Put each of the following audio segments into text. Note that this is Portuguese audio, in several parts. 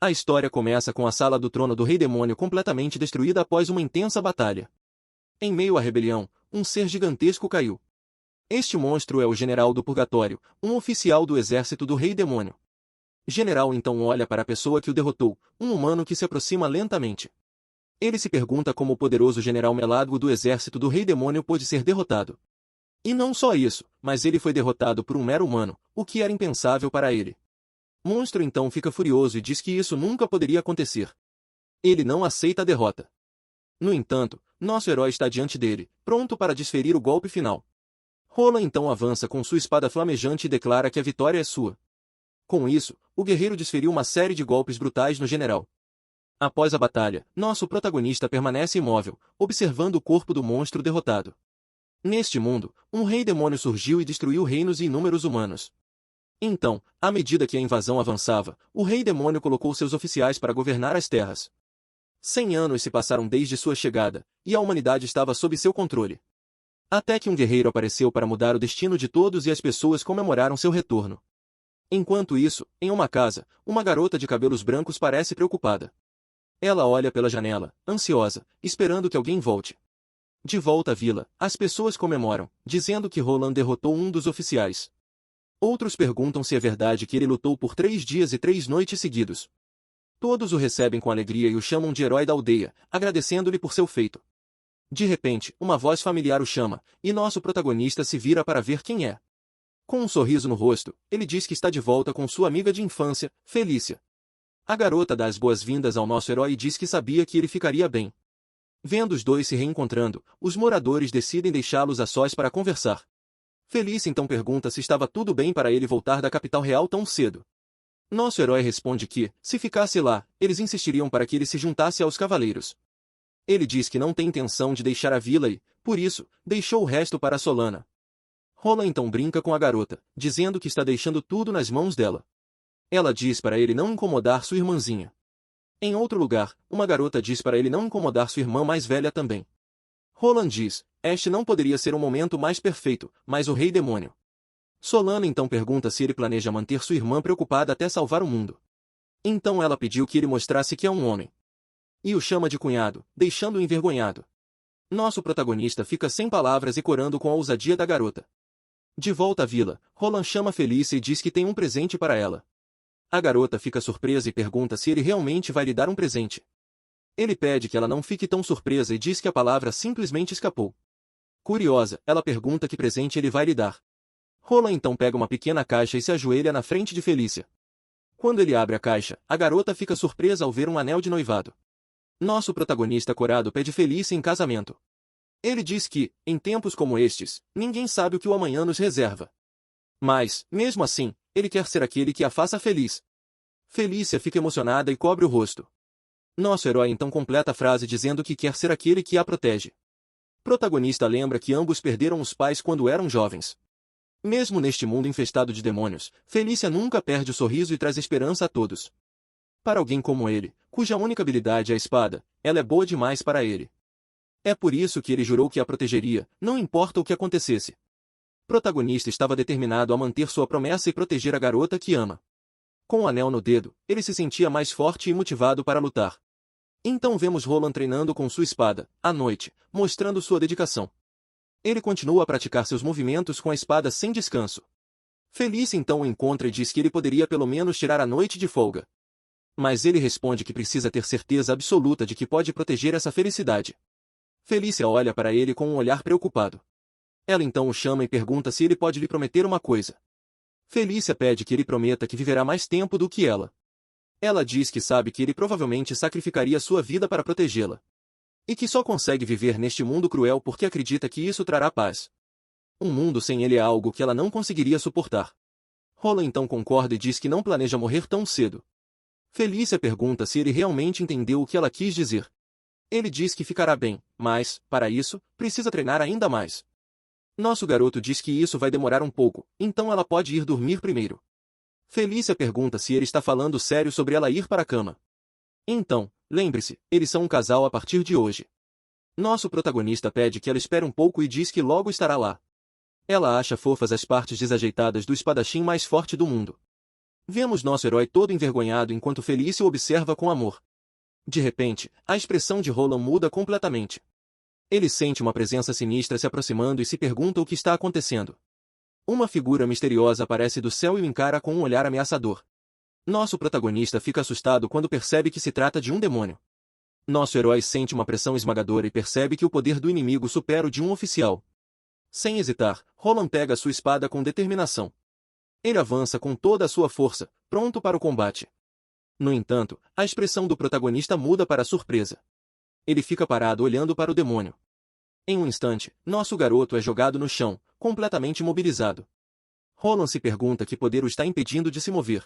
A história começa com a sala do trono do Rei Demônio completamente destruída após uma intensa batalha. Em meio à rebelião, um ser gigantesco caiu. Este monstro é o General do Purgatório, um oficial do exército do Rei Demônio. General então olha para a pessoa que o derrotou, um humano que se aproxima lentamente. Ele se pergunta como o poderoso General Meladgo do exército do Rei Demônio pôde ser derrotado. E não só isso, mas ele foi derrotado por um mero humano, o que era impensável para ele. Monstro então fica furioso e diz que isso nunca poderia acontecer. Ele não aceita a derrota. No entanto, nosso herói está diante dele, pronto para desferir o golpe final. Roland então avança com sua espada flamejante e declara que a vitória é sua. Com isso, o guerreiro desferiu uma série de golpes brutais no general. Após a batalha, nosso protagonista permanece imóvel, observando o corpo do monstro derrotado. Neste mundo, um rei demônio surgiu e destruiu reinos e inúmeros humanos. Então, à medida que a invasão avançava, o rei demônio colocou seus oficiais para governar as terras. 100 anos se passaram desde sua chegada, e a humanidade estava sob seu controle. Até que um guerreiro apareceu para mudar o destino de todos e as pessoas comemoraram seu retorno. Enquanto isso, em uma casa, uma garota de cabelos brancos parece preocupada. Ela olha pela janela, ansiosa, esperando que alguém volte. De volta à vila, as pessoas comemoram, dizendo que Roland derrotou um dos oficiais. Outros perguntam se é verdade que ele lutou por 3 dias e 3 noites seguidos. Todos o recebem com alegria e o chamam de herói da aldeia, agradecendo-lhe por seu feito. De repente, uma voz familiar o chama, e nosso protagonista se vira para ver quem é. Com um sorriso no rosto, ele diz que está de volta com sua amiga de infância, Felícia. A garota dá as boas-vindas ao nosso herói e diz que sabia que ele ficaria bem. Vendo os dois se reencontrando, os moradores decidem deixá-los a sós para conversar. Felícia então pergunta se estava tudo bem para ele voltar da capital real tão cedo. Nosso herói responde que, se ficasse lá, eles insistiriam para que ele se juntasse aos cavaleiros. Ele diz que não tem intenção de deixar a vila e, por isso, deixou o resto para Solana. Roland então brinca com a garota, dizendo que está deixando tudo nas mãos dela. Ela diz para ele não incomodar sua irmãzinha. Em outro lugar, uma garota diz para ele não incomodar sua irmã mais velha também. Roland diz, este não poderia ser o momento mais perfeito, mas o rei demônio. Solana então pergunta se ele planeja manter sua irmã preocupada até salvar o mundo. Então ela pediu que ele mostrasse que é um homem. E o chama de cunhado, deixando-o envergonhado. Nosso protagonista fica sem palavras e corando com a ousadia da garota. De volta à vila, Roland chama Felícia e diz que tem um presente para ela. A garota fica surpresa e pergunta se ele realmente vai lhe dar um presente. Ele pede que ela não fique tão surpresa e diz que a palavra simplesmente escapou. Curiosa, ela pergunta que presente ele vai lhe dar. Roland então pega uma pequena caixa e se ajoelha na frente de Felícia. Quando ele abre a caixa, a garota fica surpresa ao ver um anel de noivado. Nosso protagonista corado pede Felícia em casamento. Ele diz que, em tempos como estes, ninguém sabe o que o amanhã nos reserva. Mas, mesmo assim, ele quer ser aquele que a faça feliz. Felícia fica emocionada e cobre o rosto. Nosso herói então completa a frase dizendo que quer ser aquele que a protege. Protagonista lembra que ambos perderam os pais quando eram jovens. Mesmo neste mundo infestado de demônios, Felícia nunca perde o sorriso e traz esperança a todos. Para alguém como ele, cuja única habilidade é a espada, ela é boa demais para ele. É por isso que ele jurou que a protegeria, não importa o que acontecesse. Protagonista estava determinado a manter sua promessa e proteger a garota que ama. Com o anel no dedo, ele se sentia mais forte e motivado para lutar. Então vemos Roland treinando com sua espada, à noite, mostrando sua dedicação. Ele continua a praticar seus movimentos com a espada sem descanso. Felícia então o encontra e diz que ele poderia pelo menos tirar a noite de folga. Mas ele responde que precisa ter certeza absoluta de que pode proteger essa felicidade. Felícia olha para ele com um olhar preocupado. Ela então o chama e pergunta se ele pode lhe prometer uma coisa. Felícia pede que ele prometa que viverá mais tempo do que ela. Ela diz que sabe que ele provavelmente sacrificaria sua vida para protegê-la. E que só consegue viver neste mundo cruel porque acredita que isso trará paz. Um mundo sem ele é algo que ela não conseguiria suportar. Roland então concorda e diz que não planeja morrer tão cedo. Felícia pergunta se ele realmente entendeu o que ela quis dizer. Ele diz que ficará bem, mas, para isso, precisa treinar ainda mais. Nosso garoto diz que isso vai demorar um pouco, então ela pode ir dormir primeiro. Felícia pergunta se ele está falando sério sobre ela ir para a cama. Então, lembre-se, eles são um casal a partir de hoje. Nosso protagonista pede que ela espere um pouco e diz que logo estará lá. Ela acha fofas as partes desajeitadas do espadachim mais forte do mundo. Vemos nosso herói todo envergonhado enquanto Felícia o observa com amor. De repente, a expressão de Roland muda completamente. Ele sente uma presença sinistra se aproximando e se pergunta o que está acontecendo. Uma figura misteriosa aparece do céu e o encara com um olhar ameaçador. Nosso protagonista fica assustado quando percebe que se trata de um demônio. Nosso herói sente uma pressão esmagadora e percebe que o poder do inimigo supera o de um oficial. Sem hesitar, Roland pega sua espada com determinação. Ele avança com toda a sua força, pronto para o combate. No entanto, a expressão do protagonista muda para surpresa. Ele fica parado olhando para o demônio. Em um instante, nosso garoto é jogado no chão, completamente imobilizado. Roland se pergunta que poder o está impedindo de se mover.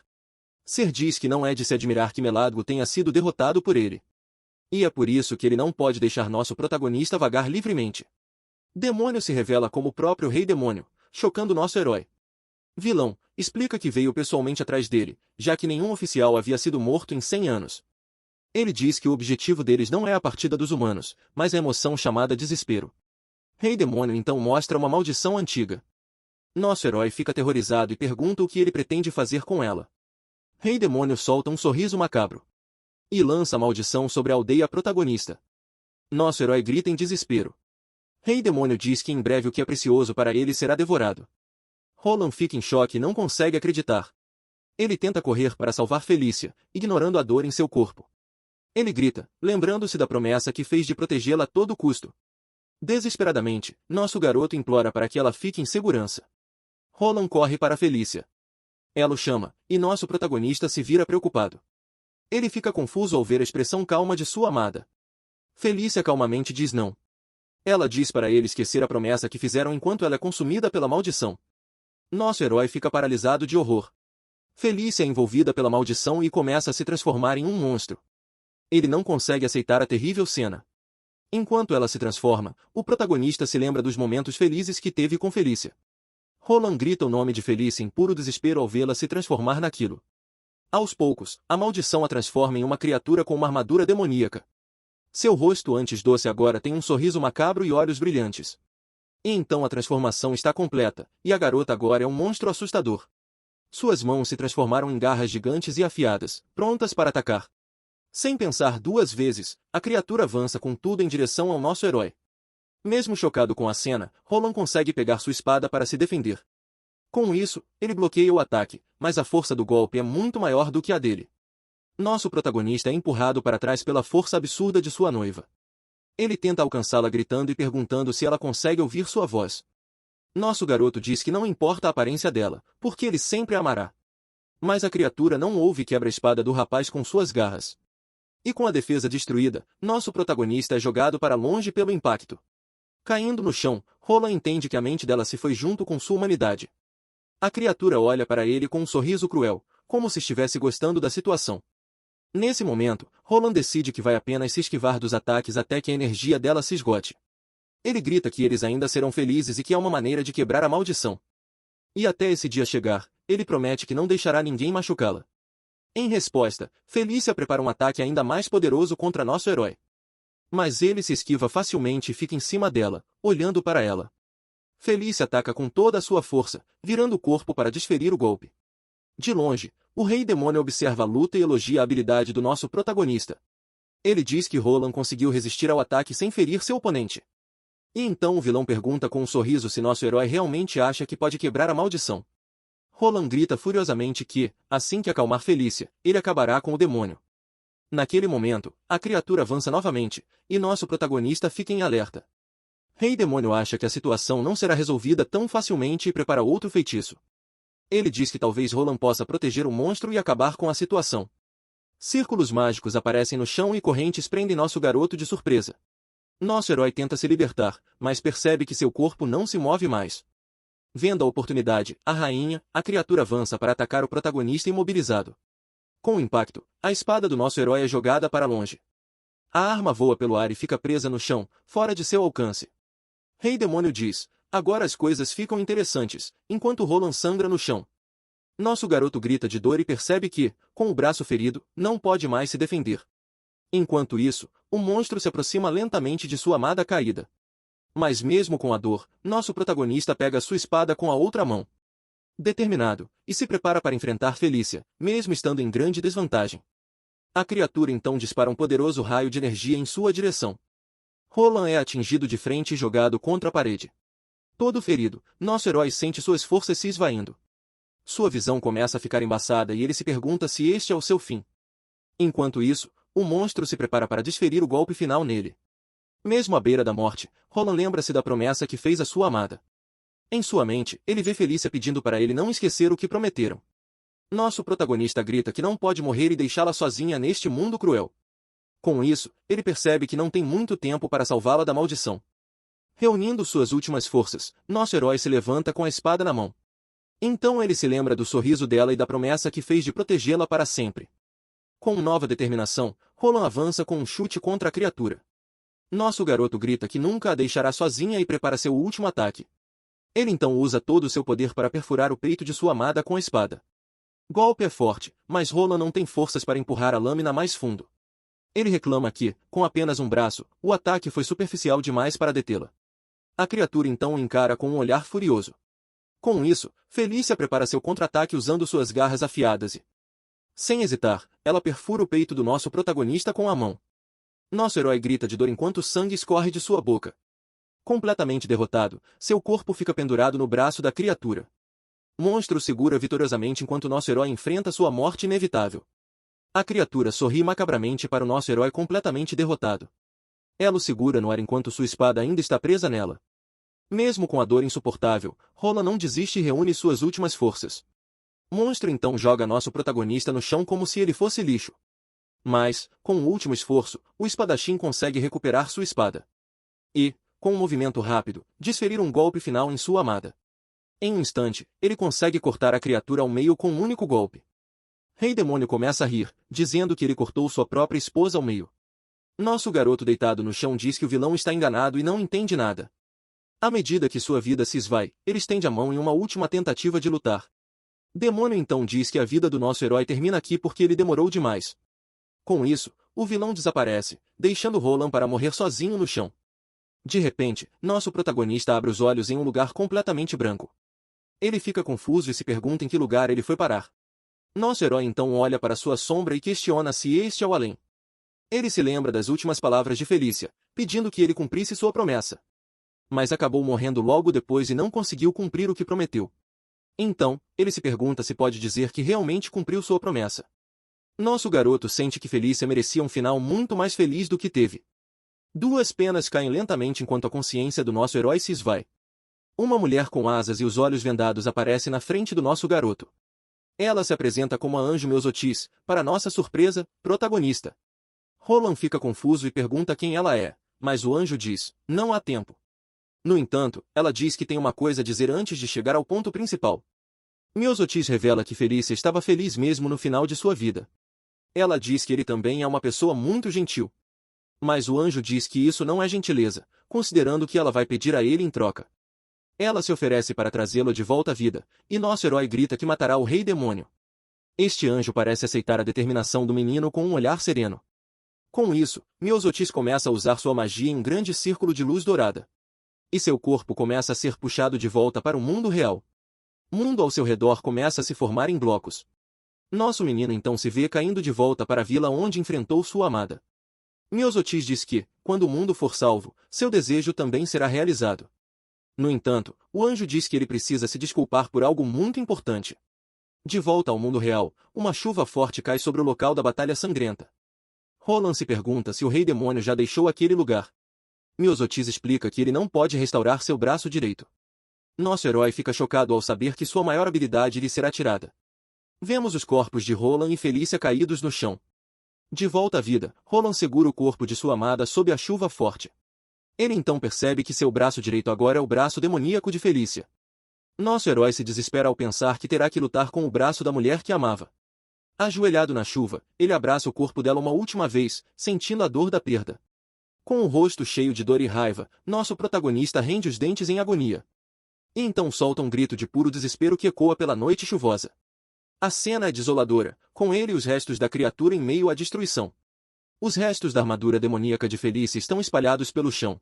Ser diz que não é de se admirar que Meladgo tenha sido derrotado por ele. E é por isso que ele não pode deixar nosso protagonista vagar livremente. Demônio se revela como o próprio Rei Demônio, chocando nosso herói. Vilão, explica que veio pessoalmente atrás dele, já que nenhum oficial havia sido morto em 100 anos. Ele diz que o objetivo deles não é a partida dos humanos, mas a emoção chamada desespero. Rei Demônio então mostra uma maldição antiga. Nosso herói fica aterrorizado e pergunta o que ele pretende fazer com ela. Rei Demônio solta um sorriso macabro. E lança a maldição sobre a aldeia protagonista. Nosso herói grita em desespero. Rei Demônio diz que em breve o que é precioso para ele será devorado. Roland fica em choque e não consegue acreditar. Ele tenta correr para salvar Felícia, ignorando a dor em seu corpo. Ele grita, lembrando-se da promessa que fez de protegê-la a todo custo. Desesperadamente, nosso garoto implora para que ela fique em segurança. Roland corre para Felícia. Ela o chama, e nosso protagonista se vira preocupado. Ele fica confuso ao ver a expressão calma de sua amada. Felícia calmamente diz não. Ela diz para ele esquecer a promessa que fizeram enquanto ela é consumida pela maldição. Nosso herói fica paralisado de horror. Felícia é envolvida pela maldição e começa a se transformar em um monstro. Ele não consegue aceitar a terrível cena. Enquanto ela se transforma, o protagonista se lembra dos momentos felizes que teve com Felícia. Roland grita o nome de Felícia em puro desespero ao vê-la se transformar naquilo. Aos poucos, a maldição a transforma em uma criatura com uma armadura demoníaca. Seu rosto antes doce agora tem um sorriso macabro e olhos brilhantes. E então a transformação está completa, e a garota agora é um monstro assustador. Suas mãos se transformaram em garras gigantes e afiadas, prontas para atacar. Sem pensar duas vezes, a criatura avança com tudo em direção ao nosso herói. Mesmo chocado com a cena, Roland consegue pegar sua espada para se defender. Com isso, ele bloqueia o ataque, mas a força do golpe é muito maior do que a dele. Nosso protagonista é empurrado para trás pela força absurda de sua noiva. Ele tenta alcançá-la gritando e perguntando se ela consegue ouvir sua voz. Nosso garoto diz que não importa a aparência dela, porque ele sempre a amará. Mas a criatura não ouve e quebra a espada do rapaz com suas garras. E com a defesa destruída, nosso protagonista é jogado para longe pelo impacto. Caindo no chão, Roland entende que a mente dela se foi junto com sua humanidade. A criatura olha para ele com um sorriso cruel, como se estivesse gostando da situação. Nesse momento, Roland decide que vai apenas se esquivar dos ataques até que a energia dela se esgote. Ele grita que eles ainda serão felizes e que há uma maneira de quebrar a maldição. E até esse dia chegar, ele promete que não deixará ninguém machucá-la. Em resposta, Felícia prepara um ataque ainda mais poderoso contra nosso herói. Mas ele se esquiva facilmente e fica em cima dela, olhando para ela. Felícia ataca com toda a sua força, virando o corpo para desferir o golpe. De longe, o Rei Demônio observa a luta e elogia a habilidade do nosso protagonista. Ele diz que Roland conseguiu resistir ao ataque sem ferir seu oponente. E então o vilão pergunta com um sorriso se nosso herói realmente acha que pode quebrar a maldição. Roland grita furiosamente que, assim que acalmar Felícia, ele acabará com o demônio. Naquele momento, a criatura avança novamente, e nosso protagonista fica em alerta. Rei Demônio acha que a situação não será resolvida tão facilmente e prepara outro feitiço. Ele diz que talvez Roland possa proteger o monstro e acabar com a situação. Círculos mágicos aparecem no chão e correntes prendem nosso garoto de surpresa. Nosso herói tenta se libertar, mas percebe que seu corpo não se move mais. Vendo a oportunidade, a criatura avança para atacar o protagonista imobilizado. Com o impacto, a espada do nosso herói é jogada para longe. A arma voa pelo ar e fica presa no chão, fora de seu alcance. Rei Demônio diz, agora as coisas ficam interessantes, enquanto Roland sangra no chão. Nosso garoto grita de dor e percebe que, com o braço ferido, não pode mais se defender. Enquanto isso, o monstro se aproxima lentamente de sua amada caída. Mas mesmo com a dor, nosso protagonista pega sua espada com a outra mão. Determinado, e se prepara para enfrentar Felícia, mesmo estando em grande desvantagem. A criatura então dispara um poderoso raio de energia em sua direção. Roland é atingido de frente e jogado contra a parede. Todo ferido, nosso herói sente suas forças se esvaindo. Sua visão começa a ficar embaçada e ele se pergunta se este é o seu fim. Enquanto isso, o monstro se prepara para desferir o golpe final nele. Mesmo à beira da morte, Roland lembra-se da promessa que fez à sua amada. Em sua mente, ele vê Felícia pedindo para ele não esquecer o que prometeram. Nosso protagonista grita que não pode morrer e deixá-la sozinha neste mundo cruel. Com isso, ele percebe que não tem muito tempo para salvá-la da maldição. Reunindo suas últimas forças, nosso herói se levanta com a espada na mão. Então ele se lembra do sorriso dela e da promessa que fez de protegê-la para sempre. Com nova determinação, Roland avança com um chute contra a criatura. Nosso garoto grita que nunca a deixará sozinha e prepara seu último ataque. Ele então usa todo o seu poder para perfurar o peito de sua amada com a espada. Golpe é forte, mas Roland não tem forças para empurrar a lâmina mais fundo. Ele reclama que, com apenas um braço, o ataque foi superficial demais para detê-la. A criatura então o encara com um olhar furioso. Com isso, Felícia prepara seu contra-ataque usando suas garras afiadas e, sem hesitar, ela perfura o peito do nosso protagonista com a mão. Nosso herói grita de dor enquanto o sangue escorre de sua boca. Completamente derrotado, seu corpo fica pendurado no braço da criatura. Monstro segura vitoriosamente enquanto nosso herói enfrenta sua morte inevitável. A criatura sorri macabramente para o nosso herói completamente derrotado. Ela o segura no ar enquanto sua espada ainda está presa nela. Mesmo com a dor insuportável, Roland não desiste e reúne suas últimas forças. Monstro então joga nosso protagonista no chão como se ele fosse lixo. Mas, com o último esforço, o espadachim consegue recuperar sua espada. E, com um movimento rápido, desferir um golpe final em sua amada. Em um instante, ele consegue cortar a criatura ao meio com um único golpe. Rei Demônio começa a rir, dizendo que ele cortou sua própria esposa ao meio. Nosso garoto deitado no chão diz que o vilão está enganado e não entende nada. À medida que sua vida se esvai, ele estende a mão em uma última tentativa de lutar. Demônio então diz que a vida do nosso herói termina aqui porque ele demorou demais. Com isso, o vilão desaparece, deixando Roland para morrer sozinho no chão. De repente, nosso protagonista abre os olhos em um lugar completamente branco. Ele fica confuso e se pergunta em que lugar ele foi parar. Nosso herói então olha para sua sombra e questiona se este é o além. Ele se lembra das últimas palavras de Felícia, pedindo que ele cumprisse sua promessa. Mas acabou morrendo logo depois e não conseguiu cumprir o que prometeu. Então, ele se pergunta se pode dizer que realmente cumpriu sua promessa. Nosso garoto sente que Felícia merecia um final muito mais feliz do que teve. Duas penas caem lentamente enquanto a consciência do nosso herói se esvai. Uma mulher com asas e os olhos vendados aparece na frente do nosso garoto. Ela se apresenta como a Anjo Meusotis, para nossa surpresa, protagonista. Roland fica confuso e pergunta quem ela é, mas o anjo diz, não há tempo. No entanto, ela diz que tem uma coisa a dizer antes de chegar ao ponto principal. Meusotis revela que Felícia estava feliz mesmo no final de sua vida. Ela diz que ele também é uma pessoa muito gentil. Mas o anjo diz que isso não é gentileza, considerando que ela vai pedir a ele em troca. Ela se oferece para trazê-lo de volta à vida, e nosso herói grita que matará o Rei Demônio. Este anjo parece aceitar a determinação do menino com um olhar sereno. Com isso, Meusotis começa a usar sua magia em um grande círculo de luz dourada. E seu corpo começa a ser puxado de volta para o mundo real. O mundo ao seu redor começa a se formar em blocos. Nosso menino então se vê caindo de volta para a vila onde enfrentou sua amada. Meusotis diz que, quando o mundo for salvo, seu desejo também será realizado. No entanto, o anjo diz que ele precisa se desculpar por algo muito importante. De volta ao mundo real, uma chuva forte cai sobre o local da batalha sangrenta. Roland se pergunta se o Rei Demônio já deixou aquele lugar. Meusotis explica que ele não pode restaurar seu braço direito. Nosso herói fica chocado ao saber que sua maior habilidade lhe será tirada. Vemos os corpos de Roland e Felícia caídos no chão. De volta à vida, Roland segura o corpo de sua amada sob a chuva forte. Ele então percebe que seu braço direito agora é o braço demoníaco de Felícia. Nosso herói se desespera ao pensar que terá que lutar com o braço da mulher que amava. Ajoelhado na chuva, ele abraça o corpo dela uma última vez, sentindo a dor da perda. Com o rosto cheio de dor e raiva, nosso protagonista rende os dentes em agonia. E então solta um grito de puro desespero que ecoa pela noite chuvosa. A cena é desoladora, com ele e os restos da criatura em meio à destruição. Os restos da armadura demoníaca de Felícia estão espalhados pelo chão.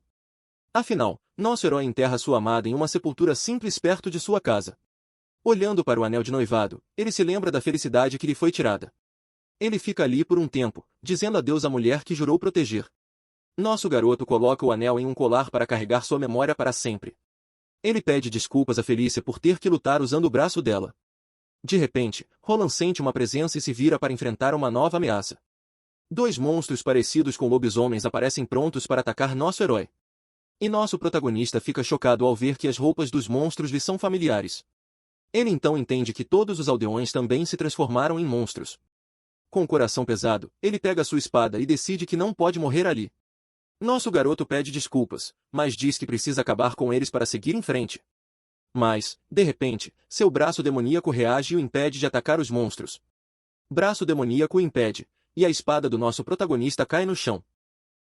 Afinal, nosso herói enterra sua amada em uma sepultura simples perto de sua casa. Olhando para o anel de noivado, ele se lembra da felicidade que lhe foi tirada. Ele fica ali por um tempo, dizendo adeus à mulher que jurou proteger. Nosso garoto coloca o anel em um colar para carregar sua memória para sempre. Ele pede desculpas a Felícia por ter que lutar usando o braço dela. De repente, Roland sente uma presença e se vira para enfrentar uma nova ameaça. Dois monstros parecidos com lobisomens aparecem prontos para atacar nosso herói. E nosso protagonista fica chocado ao ver que as roupas dos monstros lhe são familiares. Ele então entende que todos os aldeões também se transformaram em monstros. Com o coração pesado, ele pega sua espada e decide que não pode morrer ali. Nosso garoto pede desculpas, mas diz que precisa acabar com eles para seguir em frente. Mas, de repente, seu braço demoníaco reage e o impede de atacar os monstros. Braço demoníaco o impede, e a espada do nosso protagonista cai no chão.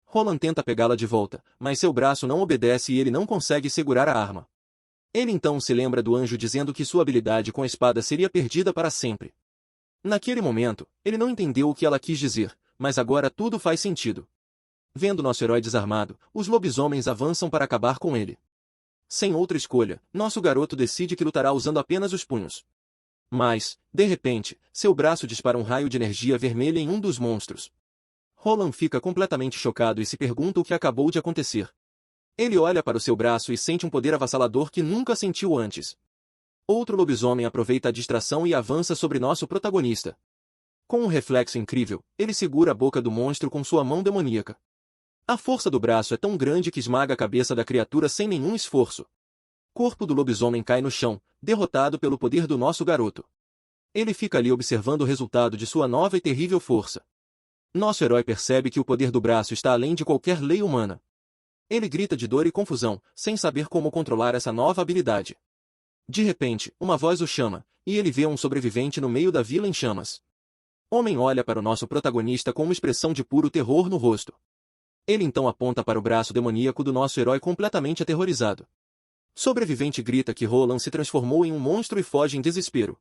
Roland tenta pegá-la de volta, mas seu braço não obedece e ele não consegue segurar a arma. Ele então se lembra do anjo dizendo que sua habilidade com a espada seria perdida para sempre. Naquele momento, ele não entendeu o que ela quis dizer, mas agora tudo faz sentido. Vendo nosso herói desarmado, os lobisomens avançam para acabar com ele. Sem outra escolha, nosso garoto decide que lutará usando apenas os punhos. Mas, de repente, seu braço dispara um raio de energia vermelha em um dos monstros. Roland fica completamente chocado e se pergunta o que acabou de acontecer. Ele olha para o seu braço e sente um poder avassalador que nunca sentiu antes. Outro lobisomem aproveita a distração e avança sobre nosso protagonista. Com um reflexo incrível, ele segura a boca do monstro com sua mão demoníaca. A força do braço é tão grande que esmaga a cabeça da criatura sem nenhum esforço. Corpo do lobisomem cai no chão, derrotado pelo poder do nosso garoto. Ele fica ali observando o resultado de sua nova e terrível força. Nosso herói percebe que o poder do braço está além de qualquer lei humana. Ele grita de dor e confusão, sem saber como controlar essa nova habilidade. De repente, uma voz o chama, e ele vê um sobrevivente no meio da vila em chamas. Homem olha para o nosso protagonista com uma expressão de puro terror no rosto. Ele então aponta para o braço demoníaco do nosso herói completamente aterrorizado. Sobrevivente grita que Roland se transformou em um monstro e foge em desespero.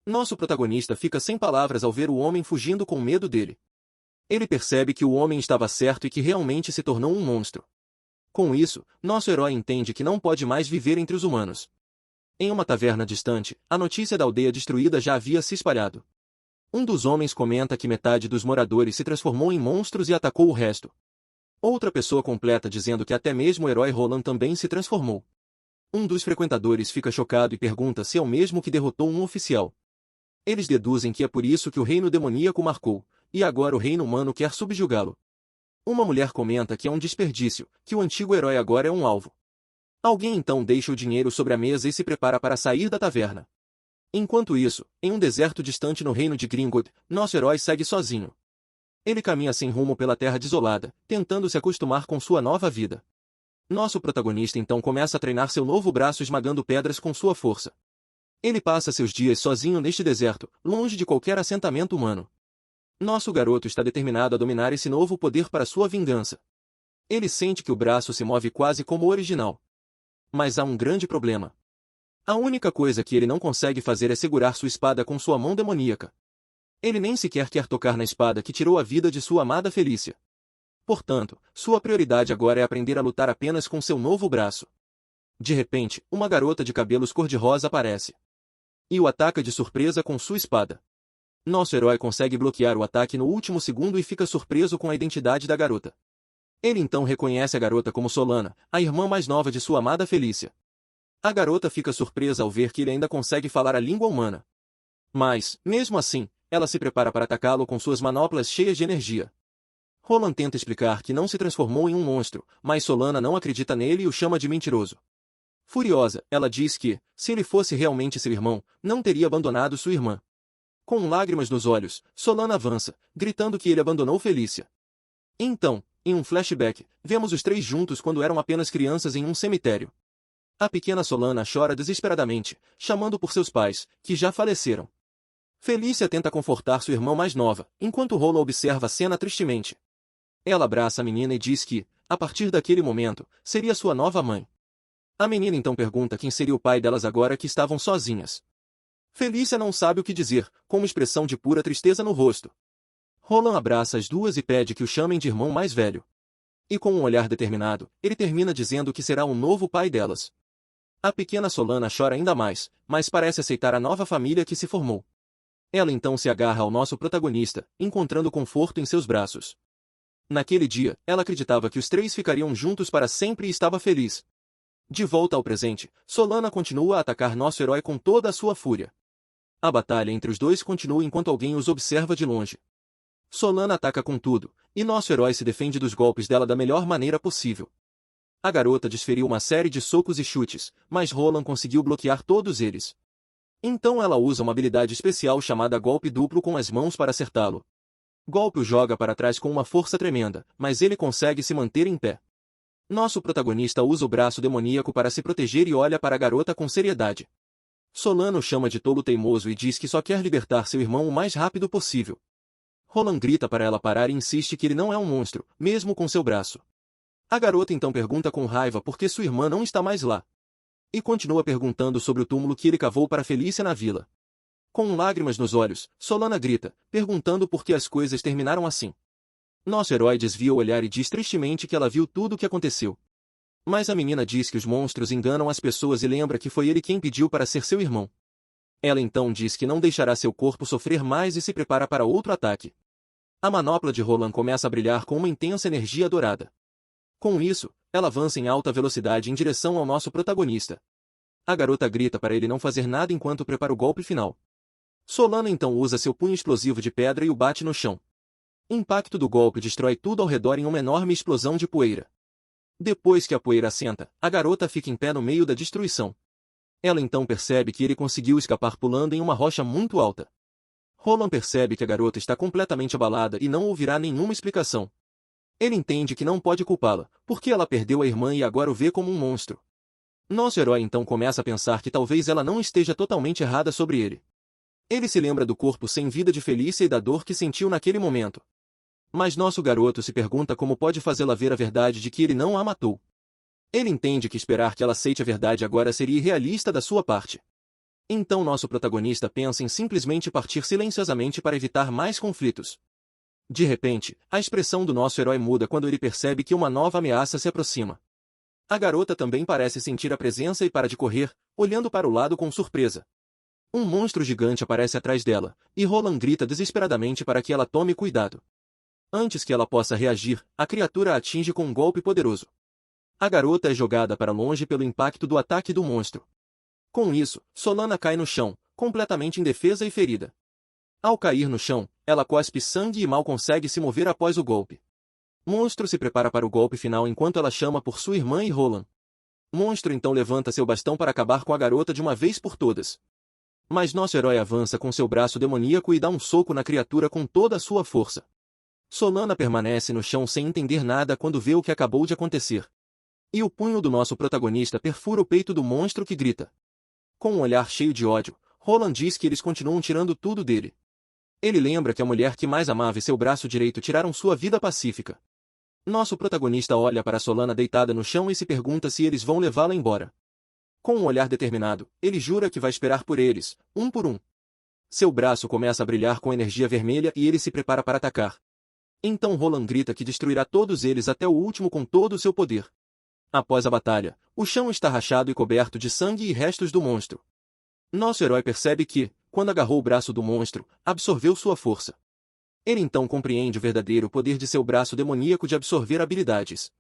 Nosso protagonista fica sem palavras ao ver o homem fugindo com medo dele. Ele percebe que o homem estava certo e que realmente se tornou um monstro. Com isso, nosso herói entende que não pode mais viver entre os humanos. Em uma taverna distante, a notícia da aldeia destruída já havia se espalhado. Um dos homens comenta que metade dos moradores se transformou em monstros e atacou o resto. Outra pessoa completa dizendo que até mesmo o herói Roland também se transformou. Um dos frequentadores fica chocado e pergunta se é o mesmo que derrotou um oficial. Eles deduzem que é por isso que o reino demoníaco marcou, e agora o reino humano quer subjugá-lo. Uma mulher comenta que é um desperdício, que o antigo herói agora é um alvo. Alguém então deixa o dinheiro sobre a mesa e se prepara para sair da taverna. Enquanto isso, em um deserto distante no reino de Gringotts, nosso herói segue sozinho. Ele caminha sem rumo pela terra desolada, tentando se acostumar com sua nova vida. Nosso protagonista então começa a treinar seu novo braço esmagando pedras com sua força. Ele passa seus dias sozinho neste deserto, longe de qualquer assentamento humano. Nosso garoto está determinado a dominar esse novo poder para sua vingança. Ele sente que o braço se move quase como o original. Mas há um grande problema. A única coisa que ele não consegue fazer é segurar sua espada com sua mão demoníaca. Ele nem sequer quer tocar na espada que tirou a vida de sua amada Felícia. Portanto, sua prioridade agora é aprender a lutar apenas com seu novo braço. De repente, uma garota de cabelos cor-de-rosa aparece. E o ataca de surpresa com sua espada. Nosso herói consegue bloquear o ataque no último segundo e fica surpreso com a identidade da garota. Ele então reconhece a garota como Solana, a irmã mais nova de sua amada Felícia. A garota fica surpresa ao ver que ele ainda consegue falar a língua humana. Mas, mesmo assim, ela se prepara para atacá-lo com suas manoplas cheias de energia. Roland tenta explicar que não se transformou em um monstro, mas Solana não acredita nele e o chama de mentiroso. Furiosa, ela diz que, se ele fosse realmente seu irmão, não teria abandonado sua irmã. Com lágrimas nos olhos, Solana avança, gritando que ele abandonou Felícia. Então, em um flashback, vemos os três juntos quando eram apenas crianças em um cemitério. A pequena Solana chora desesperadamente, chamando por seus pais, que já faleceram. Felícia tenta confortar sua irmã mais nova, enquanto Roland observa a cena tristemente. Ela abraça a menina e diz que, a partir daquele momento, seria sua nova mãe. A menina então pergunta quem seria o pai delas agora que estavam sozinhas. Felícia não sabe o que dizer, com uma expressão de pura tristeza no rosto. Roland abraça as duas e pede que o chamem de irmão mais velho. E com um olhar determinado, ele termina dizendo que será o novo pai delas. A pequena Solana chora ainda mais, mas parece aceitar a nova família que se formou. Ela então se agarra ao nosso protagonista, encontrando conforto em seus braços. Naquele dia, ela acreditava que os três ficariam juntos para sempre e estava feliz. De volta ao presente, Solana continua a atacar nosso herói com toda a sua fúria. A batalha entre os dois continua enquanto alguém os observa de longe. Solana ataca com tudo, e nosso herói se defende dos golpes dela da melhor maneira possível. A garota desferiu uma série de socos e chutes, mas Roland conseguiu bloquear todos eles. Então ela usa uma habilidade especial chamada golpe duplo com as mãos para acertá-lo. Golpe o joga para trás com uma força tremenda, mas ele consegue se manter em pé. Nosso protagonista usa o braço demoníaco para se proteger e olha para a garota com seriedade. Solana o chama de tolo teimoso e diz que só quer libertar seu irmão o mais rápido possível. Roland grita para ela parar e insiste que ele não é um monstro, mesmo com seu braço. A garota então pergunta com raiva por que sua irmã não está mais lá. E continua perguntando sobre o túmulo que ele cavou para Felícia na vila. Com lágrimas nos olhos, Solana grita, perguntando por que as coisas terminaram assim. Nosso herói desvia o olhar e diz tristemente que ela viu tudo o que aconteceu. Mas a menina diz que os monstros enganam as pessoas e lembra que foi ele quem pediu para ser seu irmão. Ela então diz que não deixará seu corpo sofrer mais e se prepara para outro ataque. A manopla de Roland começa a brilhar com uma intensa energia dourada. Com isso, ela avança em alta velocidade em direção ao nosso protagonista. A garota grita para ele não fazer nada enquanto prepara o golpe final. Solana então usa seu punho explosivo de pedra e o bate no chão. O impacto do golpe destrói tudo ao redor em uma enorme explosão de poeira. Depois que a poeira assenta, a garota fica em pé no meio da destruição. Ela então percebe que ele conseguiu escapar pulando em uma rocha muito alta. Roland percebe que a garota está completamente abalada e não ouvirá nenhuma explicação. Ele entende que não pode culpá-la, porque ela perdeu a irmã e agora o vê como um monstro. Nosso herói então começa a pensar que talvez ela não esteja totalmente errada sobre ele. Ele se lembra do corpo sem vida de Felícia e da dor que sentiu naquele momento. Mas nosso garoto se pergunta como pode fazê-la ver a verdade de que ele não a matou. Ele entende que esperar que ela aceite a verdade agora seria irrealista da sua parte. Então nosso protagonista pensa em simplesmente partir silenciosamente para evitar mais conflitos. De repente, a expressão do nosso herói muda quando ele percebe que uma nova ameaça se aproxima. A garota também parece sentir a presença e para de correr, olhando para o lado com surpresa. Um monstro gigante aparece atrás dela, e Roland grita desesperadamente para que ela tome cuidado. Antes que ela possa reagir, a criatura a atinge com um golpe poderoso. A garota é jogada para longe pelo impacto do ataque do monstro. Com isso, Solana cai no chão, completamente indefesa e ferida. Ao cair no chão, ela cospe sangue e mal consegue se mover após o golpe. Monstro se prepara para o golpe final enquanto ela chama por sua irmã e Roland. Monstro então levanta seu bastão para acabar com a garota de uma vez por todas. Mas nosso herói avança com seu braço demoníaco e dá um soco na criatura com toda a sua força. Solana permanece no chão sem entender nada quando vê o que acabou de acontecer. E o punho do nosso protagonista perfura o peito do monstro que grita. Com um olhar cheio de ódio, Roland diz que eles continuam tirando tudo dele. Ele lembra que a mulher que mais amava e seu braço direito tiraram sua vida pacífica. Nosso protagonista olha para Solana deitada no chão e se pergunta se eles vão levá-la embora. Com um olhar determinado, ele jura que vai esperar por eles, um por um. Seu braço começa a brilhar com energia vermelha e ele se prepara para atacar. Então Roland grita que destruirá todos eles até o último com todo o seu poder. Após a batalha, o chão está rachado e coberto de sangue e restos do monstro. Nosso herói percebe que, quando agarrou o braço do monstro, absorveu sua força. Ele então compreende o verdadeiro poder de seu braço demoníaco de absorver habilidades.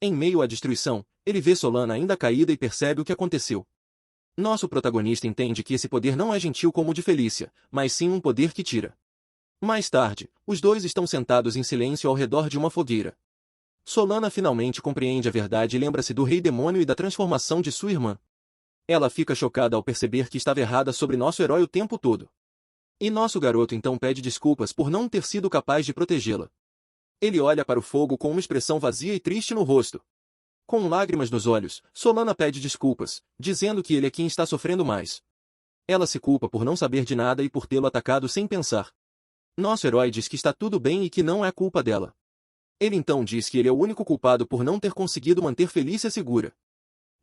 Em meio à destruição, ele vê Solana ainda caída e percebe o que aconteceu. Nosso protagonista entende que esse poder não é gentil como o de Felícia, mas sim um poder que tira. Mais tarde, os dois estão sentados em silêncio ao redor de uma fogueira. Solana finalmente compreende a verdade e lembra-se do Rei Demônio e da transformação de sua irmã. Ela fica chocada ao perceber que estava errada sobre nosso herói o tempo todo. E nosso garoto então pede desculpas por não ter sido capaz de protegê-la. Ele olha para o fogo com uma expressão vazia e triste no rosto. Com lágrimas nos olhos, Solana pede desculpas, dizendo que ele é quem está sofrendo mais. Ela se culpa por não saber de nada e por tê-lo atacado sem pensar. Nosso herói diz que está tudo bem e que não é culpa dela. Ele então diz que ele é o único culpado por não ter conseguido manter Felícia segura.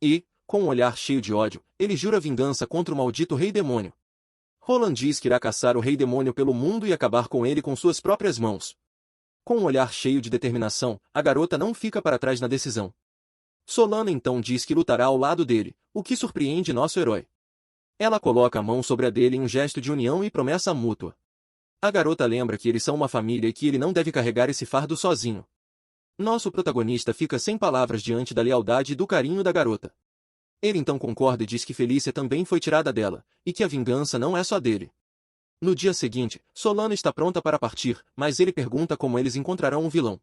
E, com um olhar cheio de ódio, ele jura vingança contra o maldito Rei Demônio. Roland diz que irá caçar o Rei Demônio pelo mundo e acabar com ele com suas próprias mãos. Com um olhar cheio de determinação, a garota não fica para trás na decisão. Solana então diz que lutará ao lado dele, o que surpreende nosso herói. Ela coloca a mão sobre a dele em um gesto de união e promessa mútua. A garota lembra que eles são uma família e que ele não deve carregar esse fardo sozinho. Nosso protagonista fica sem palavras diante da lealdade e do carinho da garota. Ele então concorda e diz que Felícia também foi tirada dela, e que a vingança não é só dele. No dia seguinte, Solana está pronta para partir, mas ele pergunta como eles encontrarão o vilão.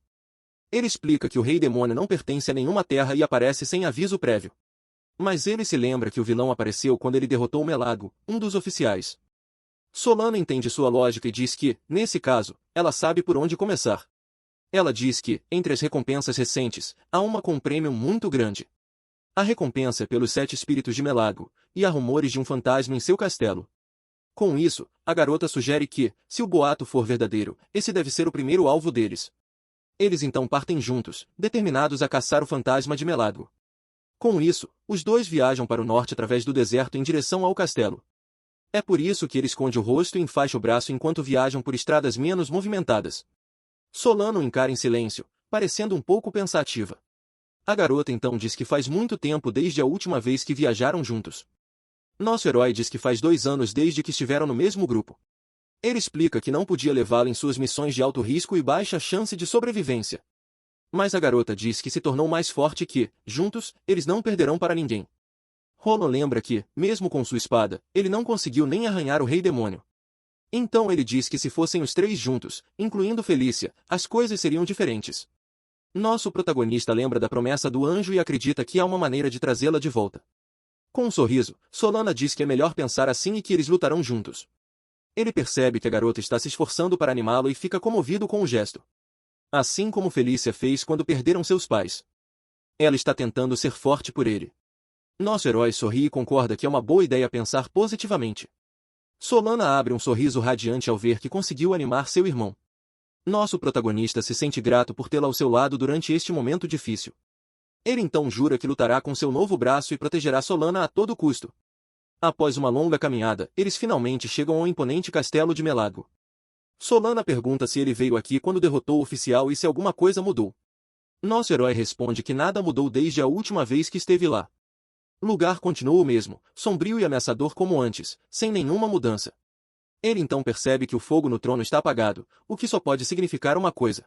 Ele explica que o Rei Demônio não pertence a nenhuma terra e aparece sem aviso prévio. Mas ele se lembra que o vilão apareceu quando ele derrotou Melago, um dos oficiais. Solana entende sua lógica e diz que, nesse caso, ela sabe por onde começar. Ela diz que, entre as recompensas recentes, há uma com um prêmio muito grande. A recompensa é pelos 7 espíritos de Melago, e há rumores de um fantasma em seu castelo. Com isso, a garota sugere que, se o boato for verdadeiro, esse deve ser o primeiro alvo deles. Eles então partem juntos, determinados a caçar o fantasma de Melago. Com isso, os dois viajam para o norte através do deserto em direção ao castelo. É por isso que ele esconde o rosto e enfaixa o braço enquanto viajam por estradas menos movimentadas. Solana o encara em silêncio, parecendo um pouco pensativa. A garota então diz que faz muito tempo desde a última vez que viajaram juntos. Nosso herói diz que faz 2 anos desde que estiveram no mesmo grupo. Ele explica que não podia levá-la em suas missões de alto risco e baixa chance de sobrevivência. Mas a garota diz que se tornou mais forte e que, juntos, eles não perderão para ninguém. Roland lembra que, mesmo com sua espada, ele não conseguiu nem arranhar o Rei Demônio. Então ele diz que se fossem os 3 juntos, incluindo Felícia, as coisas seriam diferentes. Nosso protagonista lembra da promessa do anjo e acredita que há uma maneira de trazê-la de volta. Com um sorriso, Solana diz que é melhor pensar assim e que eles lutarão juntos. Ele percebe que a garota está se esforçando para animá-lo e fica comovido com o gesto. Assim como Felícia fez quando perderam seus pais. Ela está tentando ser forte por ele. Nosso herói sorri e concorda que é uma boa ideia pensar positivamente. Solana abre um sorriso radiante ao ver que conseguiu animar seu irmão. Nosso protagonista se sente grato por tê-la ao seu lado durante este momento difícil. Ele então jura que lutará com seu novo braço e protegerá Solana a todo custo. Após uma longa caminhada, eles finalmente chegam ao imponente castelo de Melago. Solana pergunta se ele veio aqui quando derrotou o oficial e se alguma coisa mudou. Nosso herói responde que nada mudou desde a última vez que esteve lá. O lugar continua o mesmo, sombrio e ameaçador como antes, sem nenhuma mudança. Ele então percebe que o fogo no trono está apagado, o que só pode significar uma coisa.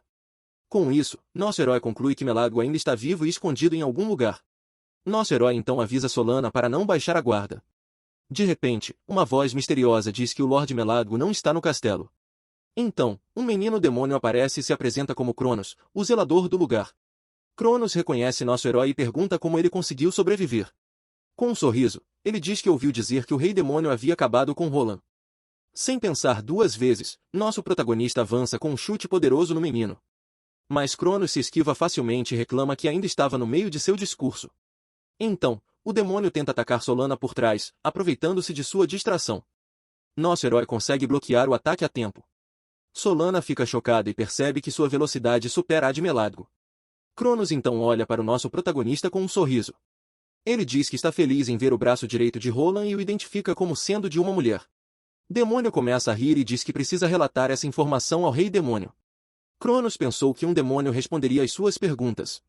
Com isso, nosso herói conclui que Melago ainda está vivo e escondido em algum lugar. Nosso herói então avisa Solana para não baixar a guarda. De repente, uma voz misteriosa diz que o Lorde Melago não está no castelo. Então, um menino demônio aparece e se apresenta como Cronos, o zelador do lugar. Cronos reconhece nosso herói e pergunta como ele conseguiu sobreviver. Com um sorriso, ele diz que ouviu dizer que o Rei Demônio havia acabado com Roland. Sem pensar 2 vezes, nosso protagonista avança com um chute poderoso no menino. Mas Cronos se esquiva facilmente e reclama que ainda estava no meio de seu discurso. Então, o demônio tenta atacar Solana por trás, aproveitando-se de sua distração. Nosso herói consegue bloquear o ataque a tempo. Solana fica chocada e percebe que sua velocidade supera a de Melago. Cronos então olha para o nosso protagonista com um sorriso. Ele diz que está feliz em ver o braço direito de Roland e o identifica como sendo de uma mulher. Demônio começa a rir e diz que precisa relatar essa informação ao Rei Demônio. Cronos pensou que um demônio responderia às suas perguntas.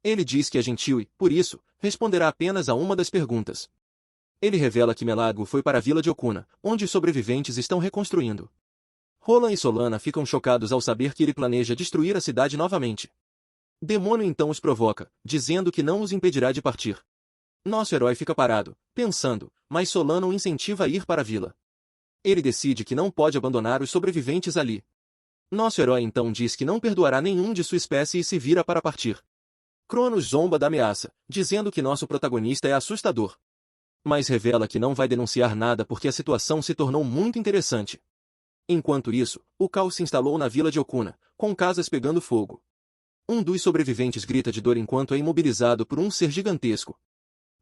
Ele diz que é gentil e, por isso, responderá apenas a uma das perguntas. Ele revela que Melago foi para a vila de Okuna, onde os sobreviventes estão reconstruindo. Roland e Solana ficam chocados ao saber que ele planeja destruir a cidade novamente. Demônio então os provoca, dizendo que não os impedirá de partir. Nosso herói fica parado, pensando, mas Solana o incentiva a ir para a vila. Ele decide que não pode abandonar os sobreviventes ali. Nosso herói então diz que não perdoará nenhum de sua espécie e se vira para partir. Cronos zomba da ameaça, dizendo que nosso protagonista é assustador. Mas revela que não vai denunciar nada porque a situação se tornou muito interessante. Enquanto isso, o caos se instalou na vila de Okuna, com casas pegando fogo. Um dos sobreviventes grita de dor enquanto é imobilizado por um ser gigantesco.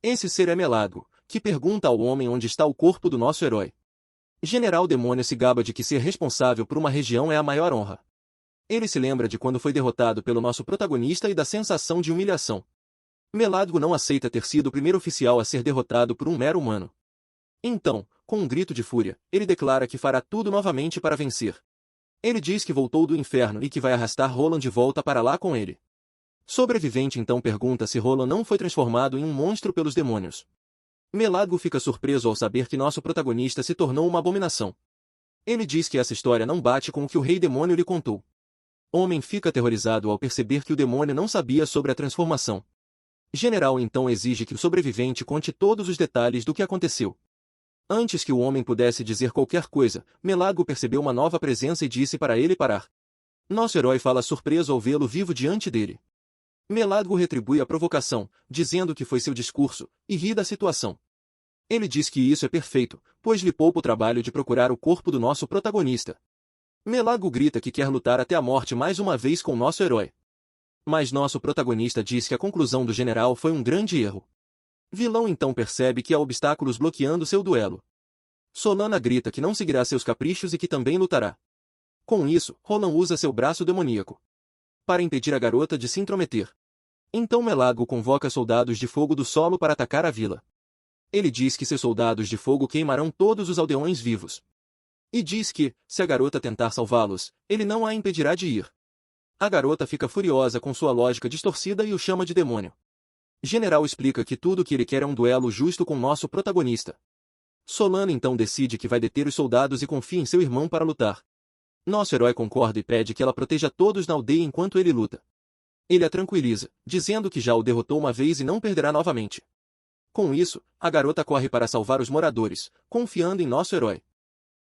Esse ser é Melago, que pergunta ao homem onde está o corpo do nosso herói. General Demônio se gaba de que ser responsável por uma região é a maior honra. Ele se lembra de quando foi derrotado pelo nosso protagonista e da sensação de humilhação. Melago não aceita ter sido o primeiro oficial a ser derrotado por um mero humano. Então, com um grito de fúria, ele declara que fará tudo novamente para vencer. Ele diz que voltou do inferno e que vai arrastar Roland de volta para lá com ele. Sobrevivente então pergunta se Roland não foi transformado em um monstro pelos demônios. Meladgo fica surpreso ao saber que nosso protagonista se tornou uma abominação. Ele diz que essa história não bate com o que o rei demônio lhe contou. Homem fica aterrorizado ao perceber que o demônio não sabia sobre a transformação. General então exige que o sobrevivente conte todos os detalhes do que aconteceu. Antes que o homem pudesse dizer qualquer coisa, Meladgo percebeu uma nova presença e disse para ele parar. Nosso herói fala surpreso ao vê-lo vivo diante dele. Meladgo retribui a provocação, dizendo que foi seu discurso, e ri da situação. Ele diz que isso é perfeito, pois lhe poupa o trabalho de procurar o corpo do nosso protagonista. Meladgo grita que quer lutar até a morte mais uma vez com nosso herói. Mas nosso protagonista diz que a conclusão do general foi um grande erro. Vilão então percebe que há obstáculos bloqueando seu duelo. Solana grita que não seguirá seus caprichos e que também lutará. Com isso, Roland usa seu braço demoníaco para impedir a garota de se intrometer. Então Meladgo convoca soldados de fogo do solo para atacar a vila. Ele diz que seus soldados de fogo queimarão todos os aldeões vivos. E diz que, se a garota tentar salvá-los, ele não a impedirá de ir. A garota fica furiosa com sua lógica distorcida e o chama de demônio. General explica que tudo o que ele quer é um duelo justo com nosso protagonista. Solana então decide que vai deter os soldados e confia em seu irmão para lutar. Nosso herói concorda e pede que ela proteja todos na aldeia enquanto ele luta. Ele a tranquiliza, dizendo que já o derrotou uma vez e não perderá novamente. Com isso, a garota corre para salvar os moradores, confiando em nosso herói.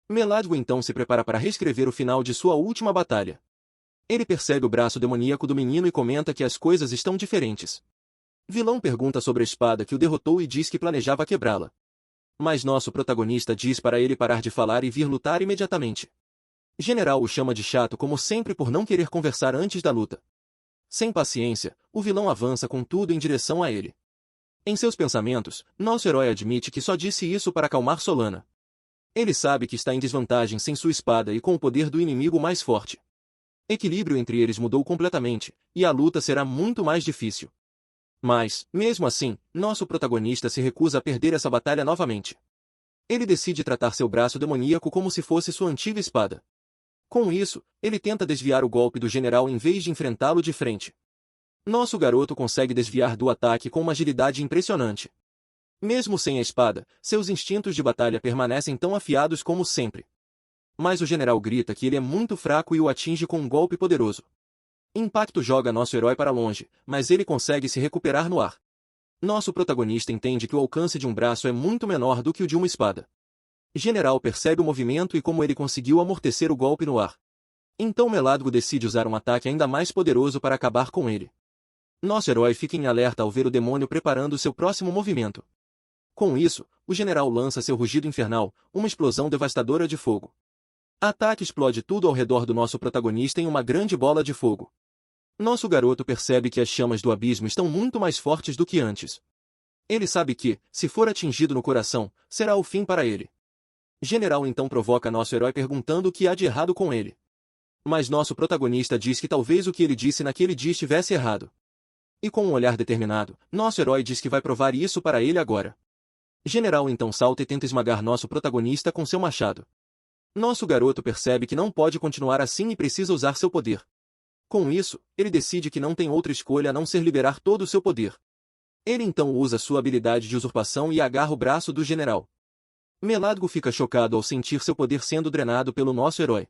Meladgo então se prepara para reescrever o final de sua última batalha. Ele percebe o braço demoníaco do menino e comenta que as coisas estão diferentes. Vilão pergunta sobre a espada que o derrotou e diz que planejava quebrá-la. Mas nosso protagonista diz para ele parar de falar e vir lutar imediatamente. General o chama de chato como sempre por não querer conversar antes da luta. Sem paciência, o vilão avança com tudo em direção a ele. Em seus pensamentos, nosso herói admite que só disse isso para acalmar Solana. Ele sabe que está em desvantagem sem sua espada e com o poder do inimigo mais forte. Equilíbrio entre eles mudou completamente, e a luta será muito mais difícil. Mas, mesmo assim, nosso protagonista se recusa a perder essa batalha novamente. Ele decide tratar seu braço demoníaco como se fosse sua antiga espada. Com isso, ele tenta desviar o golpe do general em vez de enfrentá-lo de frente. Nosso garoto consegue desviar do ataque com uma agilidade impressionante. Mesmo sem a espada, seus instintos de batalha permanecem tão afiados como sempre. Mas o general grita que ele é muito fraco e o atinge com um golpe poderoso. Impacto joga nosso herói para longe, mas ele consegue se recuperar no ar. Nosso protagonista entende que o alcance de um braço é muito menor do que o de uma espada. General percebe o movimento e como ele conseguiu amortecer o golpe no ar. Então Meladgo decide usar um ataque ainda mais poderoso para acabar com ele. Nosso herói fica em alerta ao ver o demônio preparando seu próximo movimento. Com isso, o general lança seu rugido infernal, uma explosão devastadora de fogo. Ataque explode tudo ao redor do nosso protagonista em uma grande bola de fogo. Nosso garoto percebe que as chamas do abismo estão muito mais fortes do que antes. Ele sabe que, se for atingido no coração, será o fim para ele. General então provoca nosso herói perguntando o que há de errado com ele. Mas nosso protagonista diz que talvez o que ele disse naquele dia estivesse errado. E com um olhar determinado, nosso herói diz que vai provar isso para ele agora. General então salta e tenta esmagar nosso protagonista com seu machado. Nosso garoto percebe que não pode continuar assim e precisa usar seu poder. Com isso, ele decide que não tem outra escolha a não ser liberar todo o seu poder. Ele então usa sua habilidade de usurpação e agarra o braço do general. Meladgo fica chocado ao sentir seu poder sendo drenado pelo nosso herói.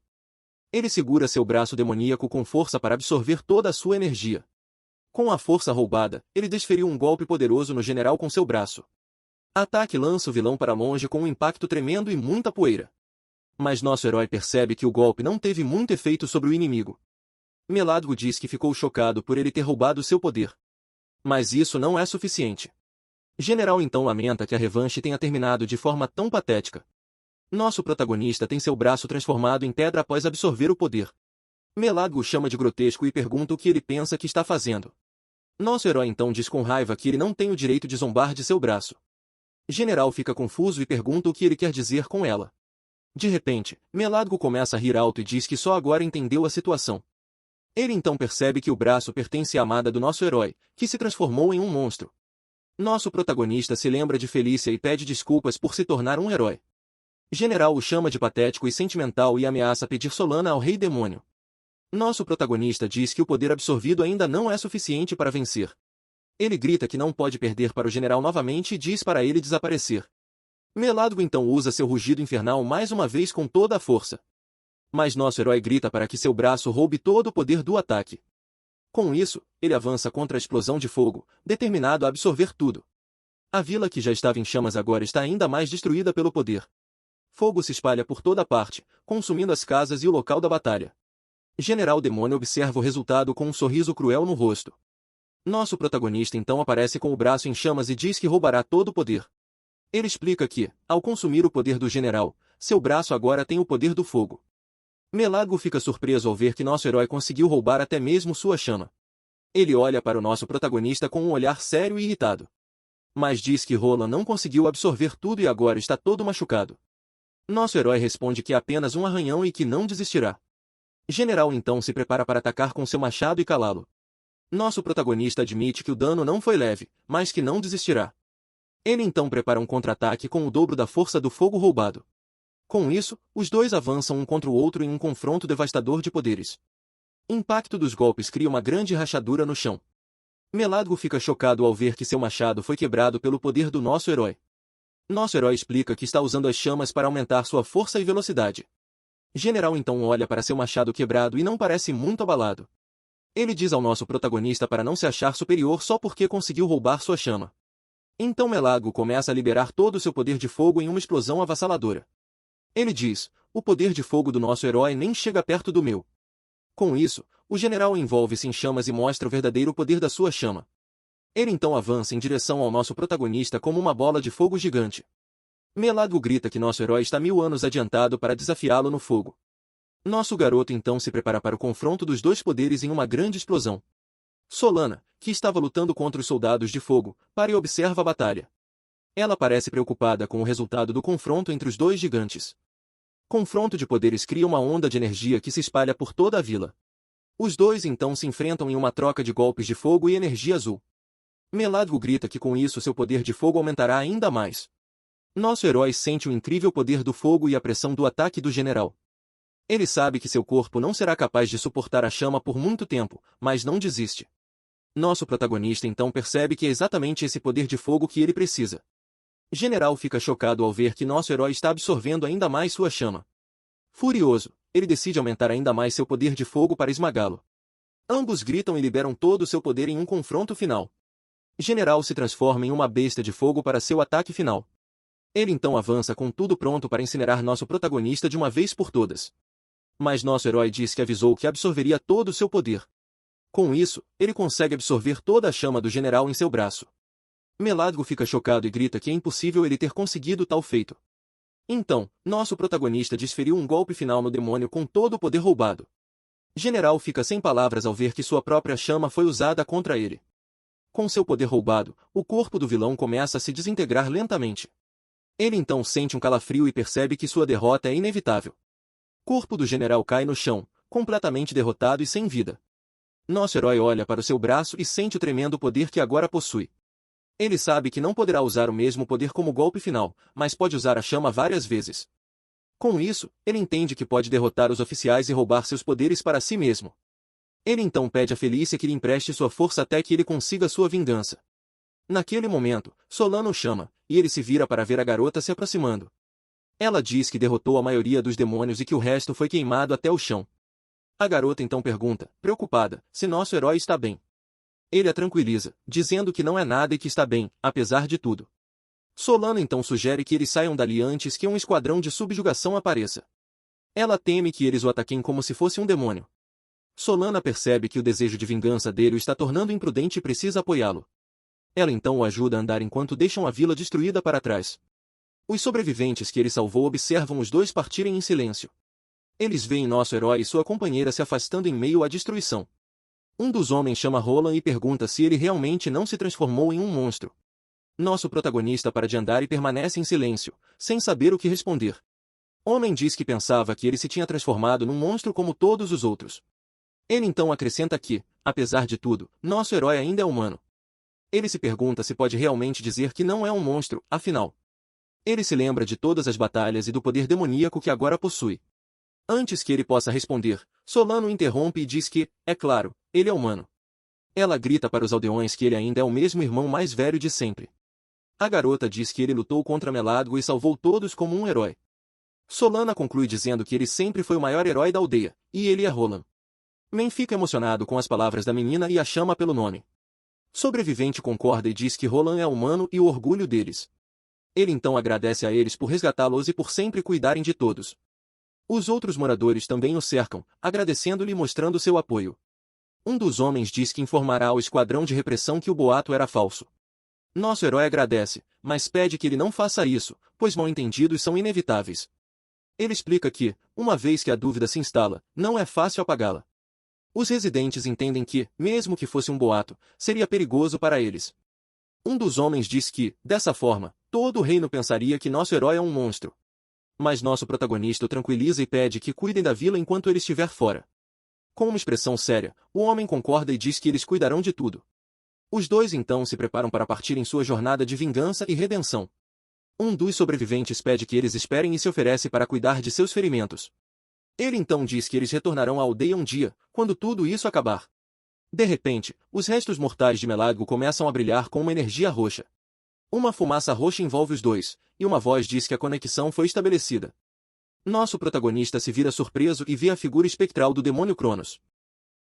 Ele segura seu braço demoníaco com força para absorver toda a sua energia. Com a força roubada, ele desferiu um golpe poderoso no general com seu braço. Ataque lança o vilão para longe com um impacto tremendo e muita poeira. Mas nosso herói percebe que o golpe não teve muito efeito sobre o inimigo. Meladgo diz que ficou chocado por ele ter roubado seu poder. Mas isso não é suficiente. General então lamenta que a revanche tenha terminado de forma tão patética. Nosso protagonista tem seu braço transformado em pedra após absorver o poder. Meladgo o chama de grotesco e pergunta o que ele pensa que está fazendo. Nosso herói então diz com raiva que ele não tem o direito de zombar de seu braço. General fica confuso e pergunta o que ele quer dizer com ela. De repente, Meladgo começa a rir alto e diz que só agora entendeu a situação. Ele então percebe que o braço pertence à amada do nosso herói, que se transformou em um monstro. Nosso protagonista se lembra de Felícia e pede desculpas por se tornar um herói. General o chama de patético e sentimental e ameaça pedir Solana ao rei demônio. Nosso protagonista diz que o poder absorvido ainda não é suficiente para vencer. Ele grita que não pode perder para o general novamente e diz para ele desaparecer. Meladgo então usa seu rugido infernal mais uma vez com toda a força. Mas nosso herói grita para que seu braço roube todo o poder do ataque. Com isso, ele avança contra a explosão de fogo, determinado a absorver tudo. A vila que já estava em chamas agora está ainda mais destruída pelo poder. Fogo se espalha por toda parte, consumindo as casas e o local da batalha. General Demônio observa o resultado com um sorriso cruel no rosto. Nosso protagonista então aparece com o braço em chamas e diz que roubará todo o poder. Ele explica que, ao consumir o poder do general, seu braço agora tem o poder do fogo. Meladgo fica surpreso ao ver que nosso herói conseguiu roubar até mesmo sua chama. Ele olha para o nosso protagonista com um olhar sério e irritado. Mas diz que Roland não conseguiu absorver tudo e agora está todo machucado. Nosso herói responde que é apenas um arranhão e que não desistirá. General então se prepara para atacar com seu machado e calá-lo. Nosso protagonista admite que o dano não foi leve, mas que não desistirá. Ele então prepara um contra-ataque com o dobro da força do fogo roubado. Com isso, os dois avançam um contra o outro em um confronto devastador de poderes. O impacto dos golpes cria uma grande rachadura no chão. Meladgo fica chocado ao ver que seu machado foi quebrado pelo poder do nosso herói. Nosso herói explica que está usando as chamas para aumentar sua força e velocidade. General então olha para seu machado quebrado e não parece muito abalado. Ele diz ao nosso protagonista para não se achar superior só porque conseguiu roubar sua chama. Então Meladgo começa a liberar todo o seu poder de fogo em uma explosão avassaladora. Ele diz, o poder de fogo do nosso herói nem chega perto do meu. Com isso, o general envolve-se em chamas e mostra o verdadeiro poder da sua chama. Ele então avança em direção ao nosso protagonista como uma bola de fogo gigante. Meladgo grita que nosso herói está 1000 anos adiantado para desafiá-lo no fogo. Nosso garoto então se prepara para o confronto dos dois poderes em uma grande explosão. Solana, que estava lutando contra os soldados de fogo, para e observa a batalha. Ela parece preocupada com o resultado do confronto entre os dois gigantes. Confronto de poderes cria uma onda de energia que se espalha por toda a vila. Os dois então se enfrentam em uma troca de golpes de fogo e energia azul. Meladgo grita que com isso seu poder de fogo aumentará ainda mais. Nosso herói sente o incrível poder do fogo e a pressão do ataque do general. Ele sabe que seu corpo não será capaz de suportar a chama por muito tempo, mas não desiste. Nosso protagonista então percebe que é exatamente esse poder de fogo que ele precisa. General fica chocado ao ver que nosso herói está absorvendo ainda mais sua chama. Furioso, ele decide aumentar ainda mais seu poder de fogo para esmagá-lo. Ambos gritam e liberam todo o seu poder em um confronto final. General se transforma em uma besta de fogo para seu ataque final. Ele então avança com tudo pronto para incinerar nosso protagonista de uma vez por todas. Mas nosso herói diz que avisou que absorveria todo o seu poder. Com isso, ele consegue absorver toda a chama do general em seu braço. Meladgo fica chocado e grita que é impossível ele ter conseguido tal feito. Então, nosso protagonista desferiu um golpe final no demônio com todo o poder roubado. General fica sem palavras ao ver que sua própria chama foi usada contra ele. Com seu poder roubado, o corpo do vilão começa a se desintegrar lentamente. Ele então sente um calafrio e percebe que sua derrota é inevitável. O corpo do general cai no chão, completamente derrotado e sem vida. Nosso herói olha para o seu braço e sente o tremendo poder que agora possui. Ele sabe que não poderá usar o mesmo poder como golpe final, mas pode usar a chama várias vezes. Com isso, ele entende que pode derrotar os oficiais e roubar seus poderes para si mesmo. Ele então pede a Felícia que lhe empreste sua força até que ele consiga sua vingança. Naquele momento, Solana o chama, e ele se vira para ver a garota se aproximando. Ela diz que derrotou a maioria dos demônios e que o resto foi queimado até o chão. A garota então pergunta, preocupada, se nosso herói está bem. Ele a tranquiliza, dizendo que não é nada e que está bem, apesar de tudo. Solana então sugere que eles saiam dali antes que um esquadrão de subjugação apareça. Ela teme que eles o ataquem como se fosse um demônio. Solana percebe que o desejo de vingança dele o está tornando imprudente e precisa apoiá-lo. Ela então o ajuda a andar enquanto deixam a vila destruída para trás. Os sobreviventes que ele salvou observam os dois partirem em silêncio. Eles veem nosso herói e sua companheira se afastando em meio à destruição. Um dos homens chama Roland e pergunta se ele realmente não se transformou em um monstro. Nosso protagonista para de andar e permanece em silêncio, sem saber o que responder. Homem diz que pensava que ele se tinha transformado num monstro como todos os outros. Ele então acrescenta que, apesar de tudo, nosso herói ainda é humano. Ele se pergunta se pode realmente dizer que não é um monstro, afinal. Ele se lembra de todas as batalhas e do poder demoníaco que agora possui. Antes que ele possa responder, Solano o interrompe e diz que, é claro, ele é humano. Ela grita para os aldeões que ele ainda é o mesmo irmão mais velho de sempre. A garota diz que ele lutou contra Meladgo e salvou todos como um herói. Solana conclui dizendo que ele sempre foi o maior herói da aldeia, e ele é Roland. Men fica emocionado com as palavras da menina e a chama pelo nome. Sobrevivente concorda e diz que Roland é humano e o orgulho deles. Ele então agradece a eles por resgatá-los e por sempre cuidarem de todos. Os outros moradores também o cercam, agradecendo-lhe e mostrando seu apoio. Um dos homens diz que informará ao esquadrão de repressão que o boato era falso. Nosso herói agradece, mas pede que ele não faça isso, pois mal-entendidos são inevitáveis. Ele explica que, uma vez que a dúvida se instala, não é fácil apagá-la. Os residentes entendem que, mesmo que fosse um boato, seria perigoso para eles. Um dos homens diz que, dessa forma, todo o reino pensaria que nosso herói é um monstro. Mas nosso protagonista o tranquiliza e pede que cuidem da vila enquanto ele estiver fora. Com uma expressão séria, o homem concorda e diz que eles cuidarão de tudo. Os dois então se preparam para partir em sua jornada de vingança e redenção. Um dos sobreviventes pede que eles esperem e se oferece para cuidar de seus ferimentos. Ele então diz que eles retornarão à aldeia um dia, quando tudo isso acabar. De repente, os restos mortais de Meladgo começam a brilhar com uma energia roxa. Uma fumaça roxa envolve os dois, e uma voz diz que a conexão foi estabelecida. Nosso protagonista se vira surpreso e vê a figura espectral do demônio Cronos.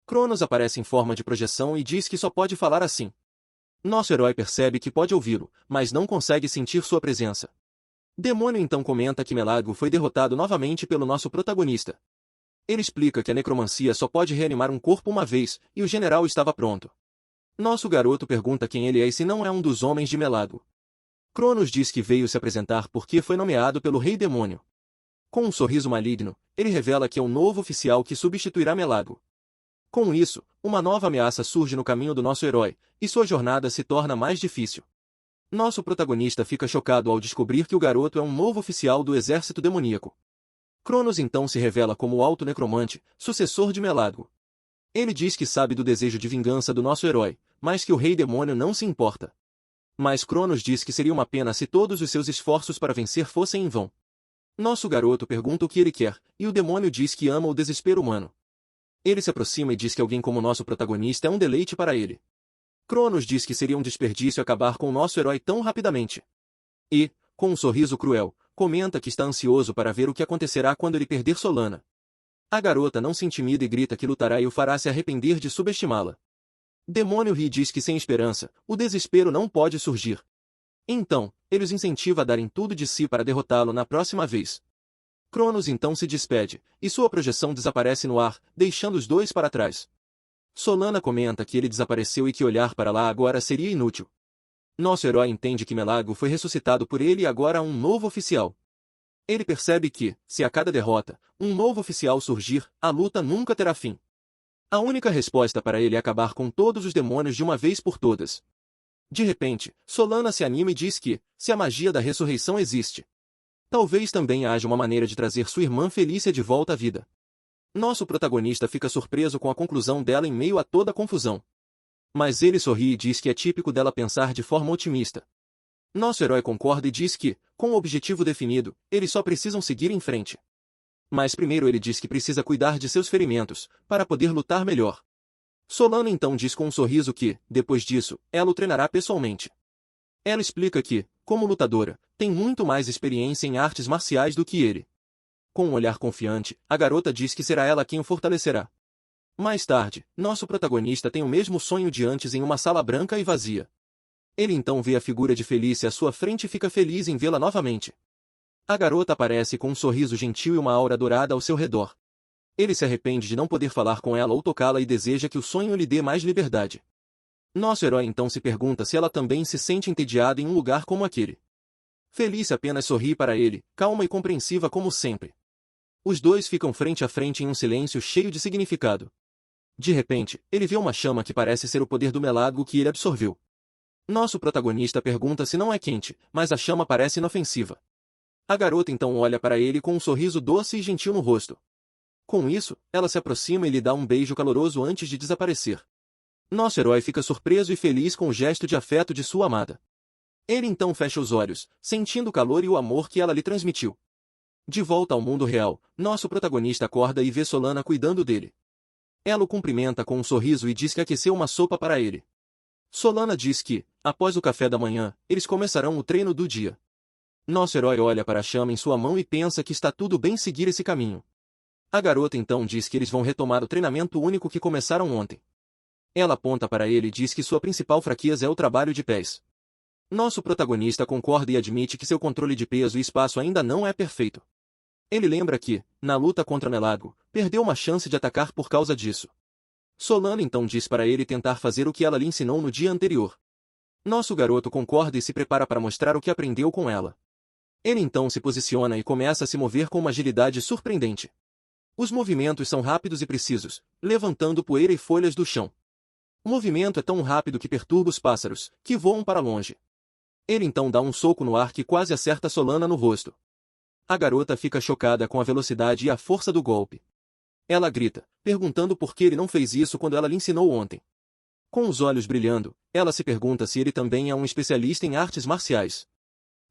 Cronos aparece em forma de projeção e diz que só pode falar assim. Nosso herói percebe que pode ouvi-lo, mas não consegue sentir sua presença. Demônio então comenta que Meladgo foi derrotado novamente pelo nosso protagonista. Ele explica que a necromancia só pode reanimar um corpo uma vez, e o general estava pronto. Nosso garoto pergunta quem ele é e se não é um dos homens de Meladgo. Cronos diz que veio se apresentar porque foi nomeado pelo Rei Demônio. Com um sorriso maligno, ele revela que é o novo oficial que substituirá Meladgo. Com isso, uma nova ameaça surge no caminho do nosso herói, e sua jornada se torna mais difícil. Nosso protagonista fica chocado ao descobrir que o garoto é um novo oficial do exército demoníaco. Cronos então se revela como o Alto Necromante, sucessor de Meladgo. Ele diz que sabe do desejo de vingança do nosso herói, mas que o Rei Demônio não se importa. Mas Cronos diz que seria uma pena se todos os seus esforços para vencer fossem em vão. Nosso garoto pergunta o que ele quer, e o demônio diz que ama o desespero humano. Ele se aproxima e diz que alguém como nosso protagonista é um deleite para ele. Cronos diz que seria um desperdício acabar com o nosso herói tão rapidamente. E, com um sorriso cruel, comenta que está ansioso para ver o que acontecerá quando ele perder Solana. A garota não se intimida e grita que lutará e o fará se arrepender de subestimá-la. Demônio ri e diz que sem esperança, o desespero não pode surgir. Então, ele os incentiva a darem tudo de si para derrotá-lo na próxima vez. Cronos então se despede, e sua projeção desaparece no ar, deixando os dois para trás. Solana comenta que ele desapareceu e que olhar para lá agora seria inútil. Nosso herói entende que Meladgo foi ressuscitado por ele e agora há um novo oficial. Ele percebe que, se a cada derrota, um novo oficial surgir, a luta nunca terá fim. A única resposta para ele é acabar com todos os demônios de uma vez por todas. De repente, Solana se anima e diz que, se a magia da ressurreição existe, talvez também haja uma maneira de trazer sua irmã Felícia de volta à vida. Nosso protagonista fica surpreso com a conclusão dela em meio a toda a confusão. Mas ele sorri e diz que é típico dela pensar de forma otimista. Nosso herói concorda e diz que, com o objetivo definido, eles só precisam seguir em frente. Mas primeiro ele diz que precisa cuidar de seus ferimentos, para poder lutar melhor. Solana então diz com um sorriso que, depois disso, ela o treinará pessoalmente. Ela explica que, como lutadora, tem muito mais experiência em artes marciais do que ele. Com um olhar confiante, a garota diz que será ela quem o fortalecerá. Mais tarde, nosso protagonista tem o mesmo sonho de antes em uma sala branca e vazia. Ele então vê a figura de Felícia à sua frente e fica feliz em vê-la novamente. A garota aparece com um sorriso gentil e uma aura dourada ao seu redor. Ele se arrepende de não poder falar com ela ou tocá-la e deseja que o sonho lhe dê mais liberdade. Nosso herói então se pergunta se ela também se sente entediada em um lugar como aquele. Felícia apenas sorri para ele, calma e compreensiva como sempre. Os dois ficam frente a frente em um silêncio cheio de significado. De repente, ele vê uma chama que parece ser o poder do Meladgo que ele absorveu. Nosso protagonista pergunta se não é quente, mas a chama parece inofensiva. A garota então olha para ele com um sorriso doce e gentil no rosto. Com isso, ela se aproxima e lhe dá um beijo caloroso antes de desaparecer. Nosso herói fica surpreso e feliz com o gesto de afeto de sua amada. Ele então fecha os olhos, sentindo o calor e o amor que ela lhe transmitiu. De volta ao mundo real, nosso protagonista acorda e vê Solana cuidando dele. Ela o cumprimenta com um sorriso e diz que aqueceu uma sopa para ele. Solana diz que, após o café da manhã, eles começarão o treino do dia. Nosso herói olha para a chama em sua mão e pensa que está tudo bem seguir esse caminho. A garota então diz que eles vão retomar o treinamento único que começaram ontem. Ela aponta para ele e diz que sua principal fraqueza é o trabalho de pés. Nosso protagonista concorda e admite que seu controle de peso e espaço ainda não é perfeito. Ele lembra que, na luta contra Melago, perdeu uma chance de atacar por causa disso. Solana então diz para ele tentar fazer o que ela lhe ensinou no dia anterior. Nosso garoto concorda e se prepara para mostrar o que aprendeu com ela. Ele então se posiciona e começa a se mover com uma agilidade surpreendente. Os movimentos são rápidos e precisos, levantando poeira e folhas do chão. O movimento é tão rápido que perturba os pássaros, que voam para longe. Ele então dá um soco no ar que quase acerta Solana no rosto. A garota fica chocada com a velocidade e a força do golpe. Ela grita, perguntando por que ele não fez isso quando ela lhe ensinou ontem. Com os olhos brilhando, ela se pergunta se ele também é um especialista em artes marciais.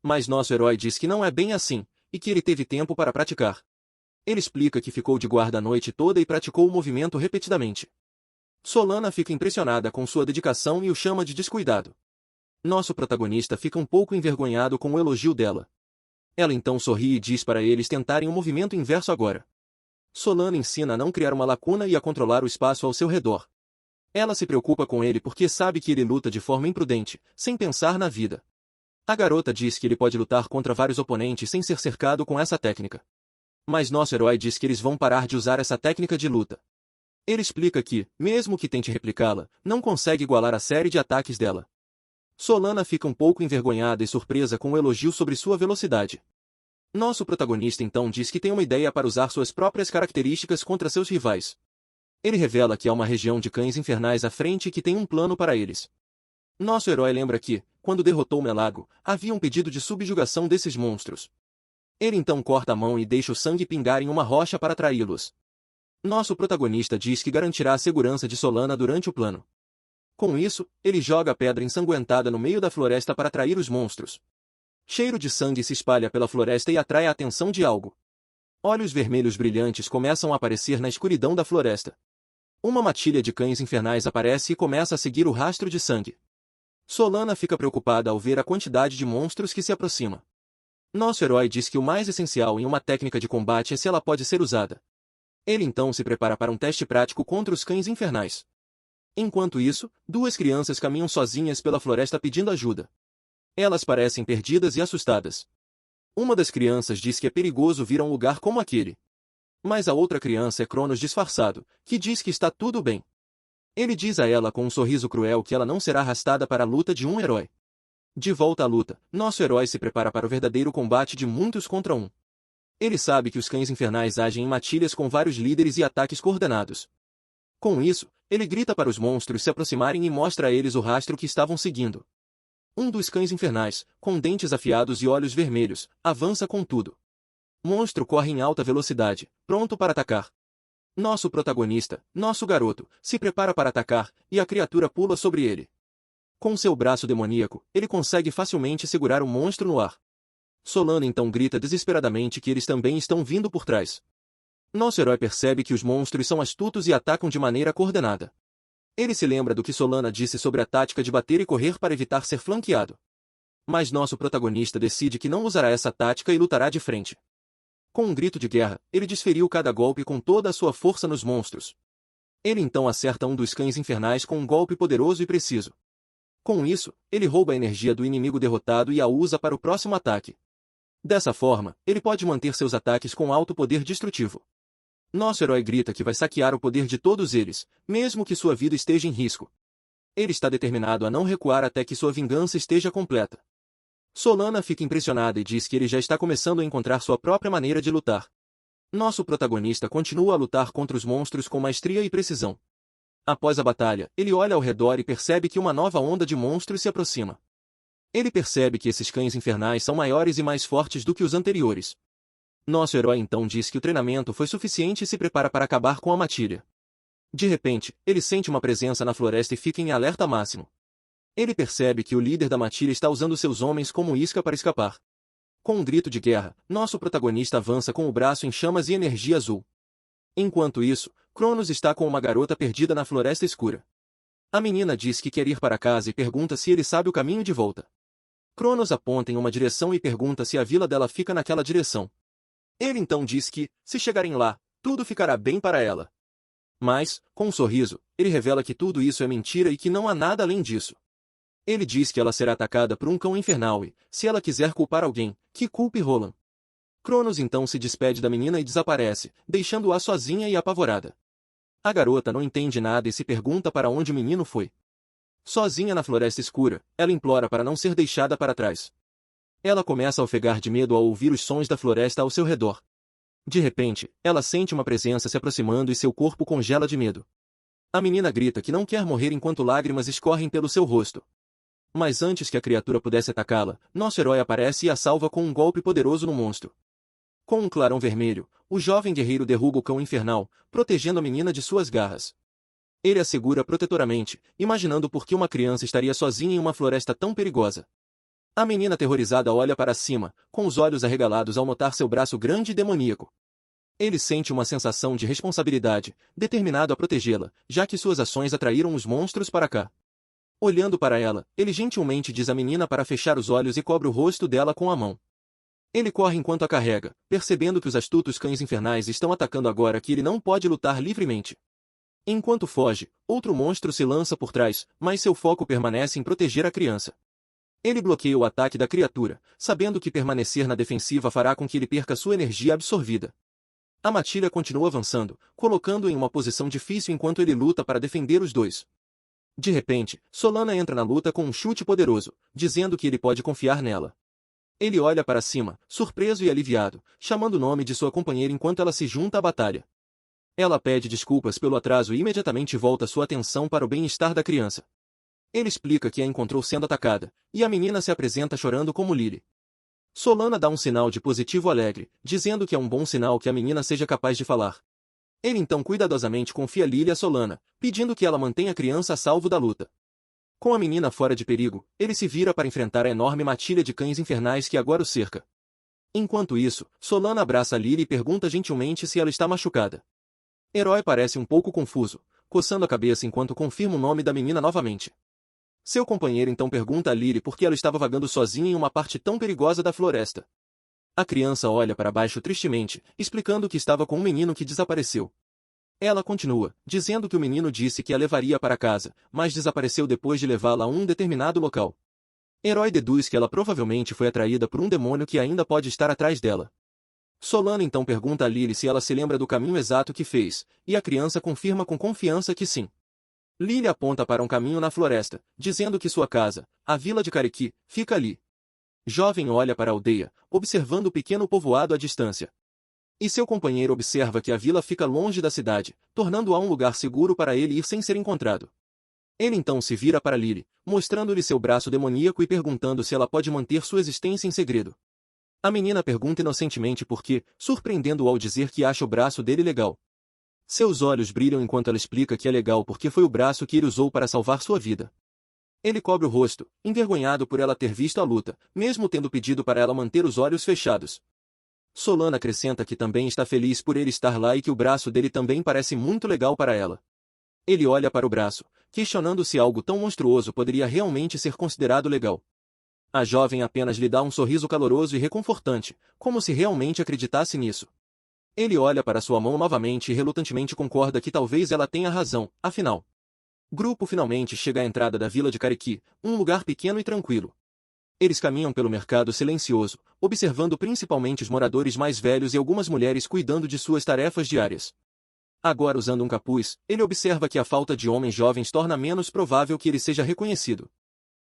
Mas nosso herói diz que não é bem assim, e que ele teve tempo para praticar. Ele explica que ficou de guarda a noite toda e praticou o movimento repetidamente. Solana fica impressionada com sua dedicação e o chama de descuidado. Nosso protagonista fica um pouco envergonhado com o elogio dela. Ela então sorri e diz para eles tentarem o movimento inverso agora. Solana ensina a não criar uma lacuna e a controlar o espaço ao seu redor. Ela se preocupa com ele porque sabe que ele luta de forma imprudente, sem pensar na vida. A garota diz que ele pode lutar contra vários oponentes sem ser cercado com essa técnica. Mas nosso herói diz que eles vão parar de usar essa técnica de luta. Ele explica que, mesmo que tente replicá-la, não consegue igualar a série de ataques dela. Solana fica um pouco envergonhada e surpresa com o elogio sobre sua velocidade. Nosso protagonista então diz que tem uma ideia para usar suas próprias características contra seus rivais. Ele revela que há uma região de cães infernais à frente e que tem um plano para eles. Nosso herói lembra que, quando derrotou Melago, havia um pedido de subjugação desses monstros. Ele então corta a mão e deixa o sangue pingar em uma rocha para atraí-los. Nosso protagonista diz que garantirá a segurança de Solana durante o plano. Com isso, ele joga a pedra ensanguentada no meio da floresta para atrair os monstros. Cheiro de sangue se espalha pela floresta e atrai a atenção de algo. Olhos vermelhos brilhantes começam a aparecer na escuridão da floresta. Uma matilha de cães infernais aparece e começa a seguir o rastro de sangue. Solana fica preocupada ao ver a quantidade de monstros que se aproxima. Nosso herói diz que o mais essencial em uma técnica de combate é se ela pode ser usada. Ele então se prepara para um teste prático contra os cães infernais. Enquanto isso, duas crianças caminham sozinhas pela floresta pedindo ajuda. Elas parecem perdidas e assustadas. Uma das crianças diz que é perigoso vir a um lugar como aquele. Mas a outra criança é Cronos disfarçado, que diz que está tudo bem. Ele diz a ela com um sorriso cruel que ela não será arrastada para a luta de um herói. De volta à luta, nosso herói se prepara para o verdadeiro combate de muitos contra um. Ele sabe que os cães infernais agem em matilhas com vários líderes e ataques coordenados. Com isso, ele grita para os monstros se aproximarem e mostra a eles o rastro que estavam seguindo. Um dos cães infernais, com dentes afiados e olhos vermelhos, avança com tudo. Monstro corre em alta velocidade, pronto para atacar. Nosso protagonista, nosso garoto, se prepara para atacar, e a criatura pula sobre ele. Com seu braço demoníaco, ele consegue facilmente segurar o monstro no ar. Solana então grita desesperadamente que eles também estão vindo por trás. Nosso herói percebe que os monstros são astutos e atacam de maneira coordenada. Ele se lembra do que Solana disse sobre a tática de bater e correr para evitar ser flanqueado. Mas nosso protagonista decide que não usará essa tática e lutará de frente. Com um grito de guerra, ele desferiu cada golpe com toda a sua força nos monstros. Ele então acerta um dos cães infernais com um golpe poderoso e preciso. Com isso, ele rouba a energia do inimigo derrotado e a usa para o próximo ataque. Dessa forma, ele pode manter seus ataques com alto poder destrutivo. Nosso herói grita que vai saquear o poder de todos eles, mesmo que sua vida esteja em risco. Ele está determinado a não recuar até que sua vingança esteja completa. Solana fica impressionada e diz que ele já está começando a encontrar sua própria maneira de lutar. Nosso protagonista continua a lutar contra os monstros com maestria e precisão. Após a batalha, ele olha ao redor e percebe que uma nova onda de monstros se aproxima. Ele percebe que esses cães infernais são maiores e mais fortes do que os anteriores. Nosso herói então diz que o treinamento foi suficiente e se prepara para acabar com a matilha. De repente, ele sente uma presença na floresta e fica em alerta máximo. Ele percebe que o líder da matilha está usando seus homens como isca para escapar. Com um grito de guerra, nosso protagonista avança com o braço em chamas e energia azul. Enquanto isso, Cronos está com uma garota perdida na floresta escura. A menina diz que quer ir para casa e pergunta se ele sabe o caminho de volta. Cronos aponta em uma direção e pergunta se a vila dela fica naquela direção. Ele então diz que, se chegarem lá, tudo ficará bem para ela. Mas, com um sorriso, ele revela que tudo isso é mentira e que não há nada além disso. Ele diz que ela será atacada por um cão infernal e, se ela quiser culpar alguém, que culpe Roland. Cronos então se despede da menina e desaparece, deixando-a sozinha e apavorada. A garota não entende nada e se pergunta para onde o menino foi. Sozinha na floresta escura, ela implora para não ser deixada para trás. Ela começa a ofegar de medo ao ouvir os sons da floresta ao seu redor. De repente, ela sente uma presença se aproximando e seu corpo congela de medo. A menina grita que não quer morrer enquanto lágrimas escorrem pelo seu rosto. Mas antes que a criatura pudesse atacá-la, nosso herói aparece e a salva com um golpe poderoso no monstro. Com um clarão vermelho, o jovem guerreiro derruba o cão infernal, protegendo a menina de suas garras. Ele a segura protetoramente, imaginando por que uma criança estaria sozinha em uma floresta tão perigosa. A menina aterrorizada olha para cima, com os olhos arregalados ao notar seu braço grande e demoníaco. Ele sente uma sensação de responsabilidade, determinado a protegê-la, já que suas ações atraíram os monstros para cá. Olhando para ela, ele gentilmente diz à menina para fechar os olhos e cobre o rosto dela com a mão. Ele corre enquanto a carrega, percebendo que os astutos cães infernais estão atacando agora que ele não pode lutar livremente. Enquanto foge, outro monstro se lança por trás, mas seu foco permanece em proteger a criança. Ele bloqueia o ataque da criatura, sabendo que permanecer na defensiva fará com que ele perca sua energia absorvida. A matilha continua avançando, colocando-o em uma posição difícil enquanto ele luta para defender os dois. De repente, Solana entra na luta com um chute poderoso, dizendo que ele pode confiar nela. Ele olha para cima, surpreso e aliviado, chamando o nome de sua companheira enquanto ela se junta à batalha. Ela pede desculpas pelo atraso e imediatamente volta sua atenção para o bem-estar da criança. Ele explica que a encontrou sendo atacada, e a menina se apresenta chorando como Lily. Solana dá um sinal de positivo alegre, dizendo que é um bom sinal que a menina seja capaz de falar. Ele então cuidadosamente confia Lily a Solana, pedindo que ela mantenha a criança a salvo da luta. Com a menina fora de perigo, ele se vira para enfrentar a enorme matilha de cães infernais que agora o cerca. Enquanto isso, Solana abraça Lily e pergunta gentilmente se ela está machucada. Herói parece um pouco confuso, coçando a cabeça enquanto confirma o nome da menina novamente. Seu companheiro então pergunta a Lily por que ela estava vagando sozinha em uma parte tão perigosa da floresta. A criança olha para baixo tristemente, explicando que estava com um menino que desapareceu. Ela continua, dizendo que o menino disse que a levaria para casa, mas desapareceu depois de levá-la a um determinado local. Herói deduz que ela provavelmente foi atraída por um demônio que ainda pode estar atrás dela. Solana então pergunta a Lily se ela se lembra do caminho exato que fez, e a criança confirma com confiança que sim. Lily aponta para um caminho na floresta, dizendo que sua casa, a vila de Cariqui, fica ali. Jovem olha para a aldeia, observando o pequeno povoado à distância. E seu companheiro observa que a vila fica longe da cidade, tornando-a um lugar seguro para ele ir sem ser encontrado. Ele então se vira para Lily, mostrando-lhe seu braço demoníaco e perguntando se ela pode manter sua existência em segredo. A menina pergunta inocentemente por quê, surpreendendo-o ao dizer que acha o braço dele legal. Seus olhos brilham enquanto ela explica que é legal porque foi o braço que ele usou para salvar sua vida. Ele cobre o rosto, envergonhado por ela ter visto a luta, mesmo tendo pedido para ela manter os olhos fechados. Solana acrescenta que também está feliz por ele estar lá e que o braço dele também parece muito legal para ela. Ele olha para o braço, questionando se algo tão monstruoso poderia realmente ser considerado legal. A jovem apenas lhe dá um sorriso caloroso e reconfortante, como se realmente acreditasse nisso. Ele olha para sua mão novamente e relutantemente concorda que talvez ela tenha razão, afinal. Grupo finalmente chega à entrada da vila de Cariqui, um lugar pequeno e tranquilo. Eles caminham pelo mercado silencioso, observando principalmente os moradores mais velhos e algumas mulheres cuidando de suas tarefas diárias. Agora usando um capuz, ele observa que a falta de homens jovens torna menos provável que ele seja reconhecido.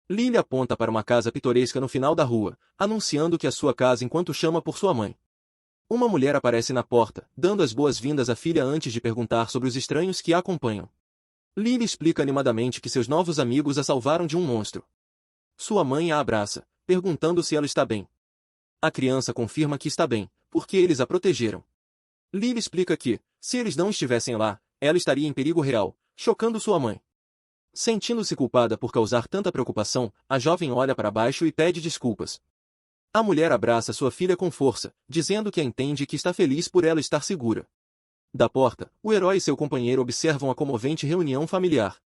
Lily aponta para uma casa pitoresca no final da rua, anunciando que é sua casa enquanto chama por sua mãe. Uma mulher aparece na porta, dando as boas-vindas à filha antes de perguntar sobre os estranhos que a acompanham. Lily explica animadamente que seus novos amigos a salvaram de um monstro. Sua mãe a abraça, perguntando se ela está bem. A criança confirma que está bem, porque eles a protegeram. Lily explica que, se eles não estivessem lá, ela estaria em perigo real, chocando sua mãe. Sentindo-se culpada por causar tanta preocupação, a jovem olha para baixo e pede desculpas. A mulher abraça sua filha com força, dizendo que a entende e que está feliz por ela estar segura. Da porta, o herói e seu companheiro observam a comovente reunião familiar.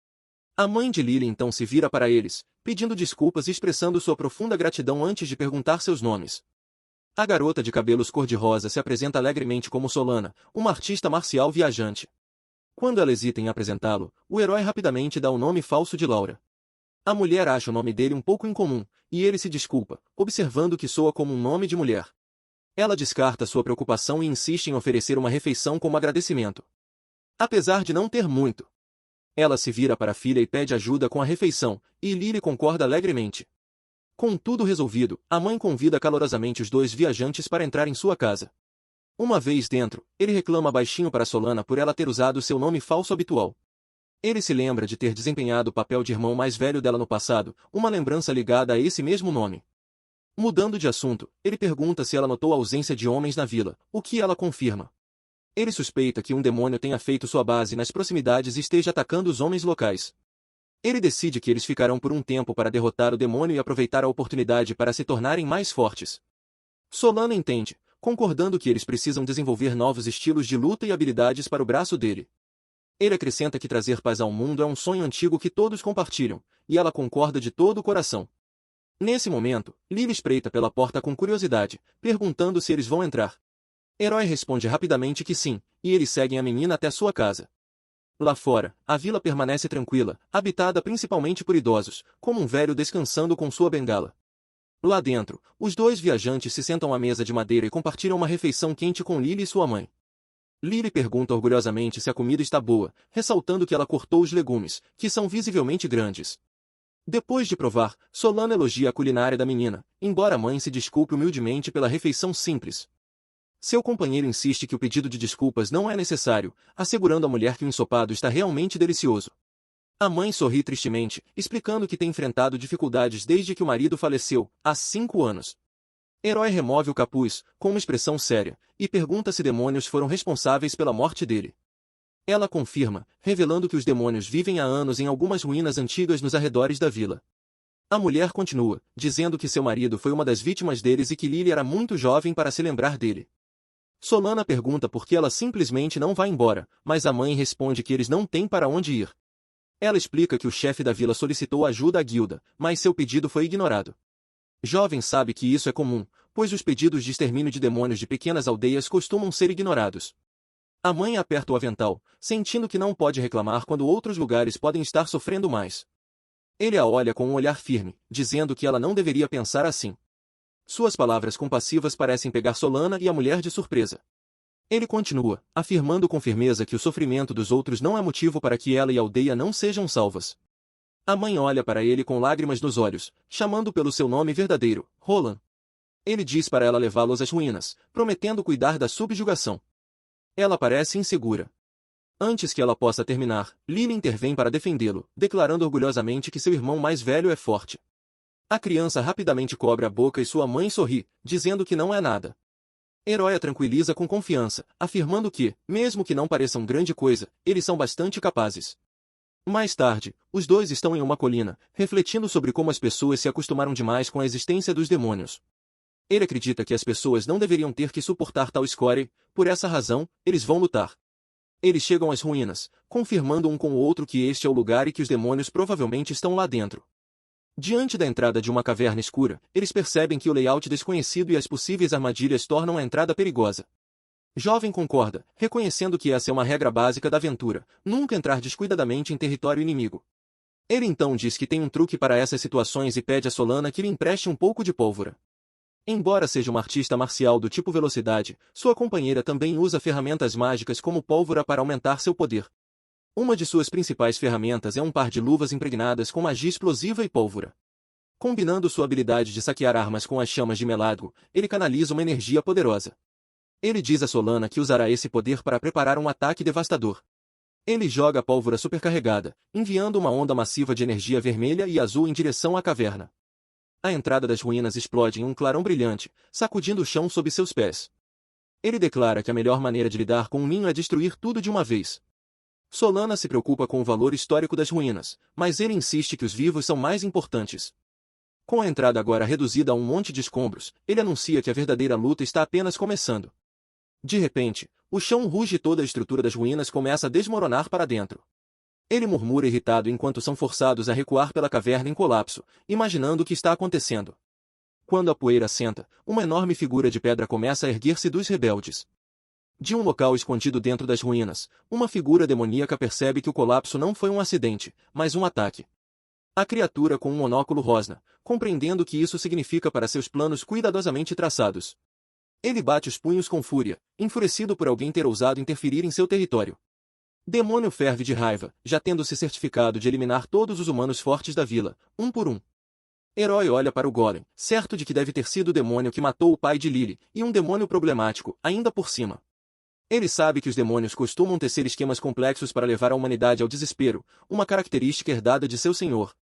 A mãe de Lily então se vira para eles, pedindo desculpas e expressando sua profunda gratidão antes de perguntar seus nomes. A garota de cabelos cor-de-rosa se apresenta alegremente como Solana, uma artista marcial viajante. Quando ela hesita em apresentá-lo, o herói rapidamente dá o nome falso de Laura. A mulher acha o nome dele um pouco incomum, e ele se desculpa, observando que soa como um nome de mulher. Ela descarta sua preocupação e insiste em oferecer uma refeição como agradecimento. Apesar de não ter muito, ela se vira para a filha e pede ajuda com a refeição, e Lily concorda alegremente. Com tudo resolvido, a mãe convida calorosamente os dois viajantes para entrar em sua casa. Uma vez dentro, ele reclama baixinho para Solana por ela ter usado seu nome falso habitual. Ele se lembra de ter desempenhado o papel de irmão mais velho dela no passado, uma lembrança ligada a esse mesmo nome. Mudando de assunto, ele pergunta se ela notou a ausência de homens na vila, o que ela confirma. Ele suspeita que um demônio tenha feito sua base nas proximidades e esteja atacando os homens locais. Ele decide que eles ficarão por um tempo para derrotar o demônio e aproveitar a oportunidade para se tornarem mais fortes. Solana entende, concordando que eles precisam desenvolver novos estilos de luta e habilidades para o braço dele. Ele acrescenta que trazer paz ao mundo é um sonho antigo que todos compartilham, e ela concorda de todo o coração. Nesse momento, Lily espreita pela porta com curiosidade, perguntando se eles vão entrar. Herói responde rapidamente que sim, e eles seguem a menina até sua casa. Lá fora, a vila permanece tranquila, habitada principalmente por idosos, como um velho descansando com sua bengala. Lá dentro, os dois viajantes se sentam à mesa de madeira e compartilham uma refeição quente com Lily e sua mãe. Lily pergunta orgulhosamente se a comida está boa, ressaltando que ela cortou os legumes, que são visivelmente grandes. Depois de provar, Solana elogia a culinária da menina, embora a mãe se desculpe humildemente pela refeição simples. Seu companheiro insiste que o pedido de desculpas não é necessário, assegurando à mulher que o ensopado está realmente delicioso. A mãe sorri tristemente, explicando que tem enfrentado dificuldades desde que o marido faleceu, há 5 anos. Herói remove o capuz, com uma expressão séria, e pergunta se demônios foram responsáveis pela morte dele. Ela confirma, revelando que os demônios vivem há anos em algumas ruínas antigas nos arredores da vila. A mulher continua, dizendo que seu marido foi uma das vítimas deles e que Lily era muito jovem para se lembrar dele. Solana pergunta por que ela simplesmente não vai embora, mas a mãe responde que eles não têm para onde ir. Ela explica que o chefe da vila solicitou ajuda à guilda, mas seu pedido foi ignorado. Jovem sabe que isso é comum, pois os pedidos de extermínio de demônios de pequenas aldeias costumam ser ignorados. A mãe aperta o avental, sentindo que não pode reclamar quando outros lugares podem estar sofrendo mais. Ele a olha com um olhar firme, dizendo que ela não deveria pensar assim. Suas palavras compassivas parecem pegar Solana e a mulher de surpresa. Ele continua, afirmando com firmeza que o sofrimento dos outros não é motivo para que ela e a aldeia não sejam salvas. A mãe olha para ele com lágrimas nos olhos, chamando pelo seu nome verdadeiro, Roland. Ele diz para ela levá-los às ruínas, prometendo cuidar da subjugação. Ela parece insegura. Antes que ela possa terminar, Lily intervém para defendê-lo, declarando orgulhosamente que seu irmão mais velho é forte. A criança rapidamente cobre a boca e sua mãe sorri, dizendo que não é nada. Herói a tranquiliza com confiança, afirmando que, mesmo que não pareçam grande coisa, eles são bastante capazes. Mais tarde, os dois estão em uma colina, refletindo sobre como as pessoas se acostumaram demais com a existência dos demônios. Ele acredita que as pessoas não deveriam ter que suportar tal escória e, por essa razão, eles vão lutar. Eles chegam às ruínas, confirmando um com o outro que este é o lugar e que os demônios provavelmente estão lá dentro. Diante da entrada de uma caverna escura, eles percebem que o layout desconhecido e as possíveis armadilhas tornam a entrada perigosa. Jovem concorda, reconhecendo que essa é uma regra básica da aventura, nunca entrar descuidadamente em território inimigo. Ele então diz que tem um truque para essas situações e pede a Solana que lhe empreste um pouco de pólvora. Embora seja uma artista marcial do tipo velocidade, sua companheira também usa ferramentas mágicas como pólvora para aumentar seu poder. Uma de suas principais ferramentas é um par de luvas impregnadas com magia explosiva e pólvora. Combinando sua habilidade de saquear armas com as chamas de Meladgo, ele canaliza uma energia poderosa. Ele diz a Solana que usará esse poder para preparar um ataque devastador. Ele joga a pólvora supercarregada, enviando uma onda massiva de energia vermelha e azul em direção à caverna. A entrada das ruínas explode em um clarão brilhante, sacudindo o chão sob seus pés. Ele declara que a melhor maneira de lidar com um ninho é destruir tudo de uma vez. Solana se preocupa com o valor histórico das ruínas, mas ele insiste que os vivos são mais importantes. Com a entrada agora reduzida a um monte de escombros, ele anuncia que a verdadeira luta está apenas começando. De repente, o chão ruge e toda a estrutura das ruínas começa a desmoronar para dentro. Ele murmura irritado enquanto são forçados a recuar pela caverna em colapso, imaginando o que está acontecendo. Quando a poeira assenta, uma enorme figura de pedra começa a erguer-se dos rebeldes. De um local escondido dentro das ruínas, uma figura demoníaca percebe que o colapso não foi um acidente, mas um ataque. A criatura com um monóculo rosna, compreendendo o que isso significa para seus planos cuidadosamente traçados. Ele bate os punhos com fúria, enfurecido por alguém ter ousado interferir em seu território. Demônio ferve de raiva, já tendo se certificado de eliminar todos os humanos fortes da vila, um por um. Herói olha para o golem, certo de que deve ter sido o demônio que matou o pai de Lily, e um demônio problemático, ainda por cima. Ele sabe que os demônios costumam tecer esquemas complexos para levar a humanidade ao desespero, uma característica herdada de seu senhor.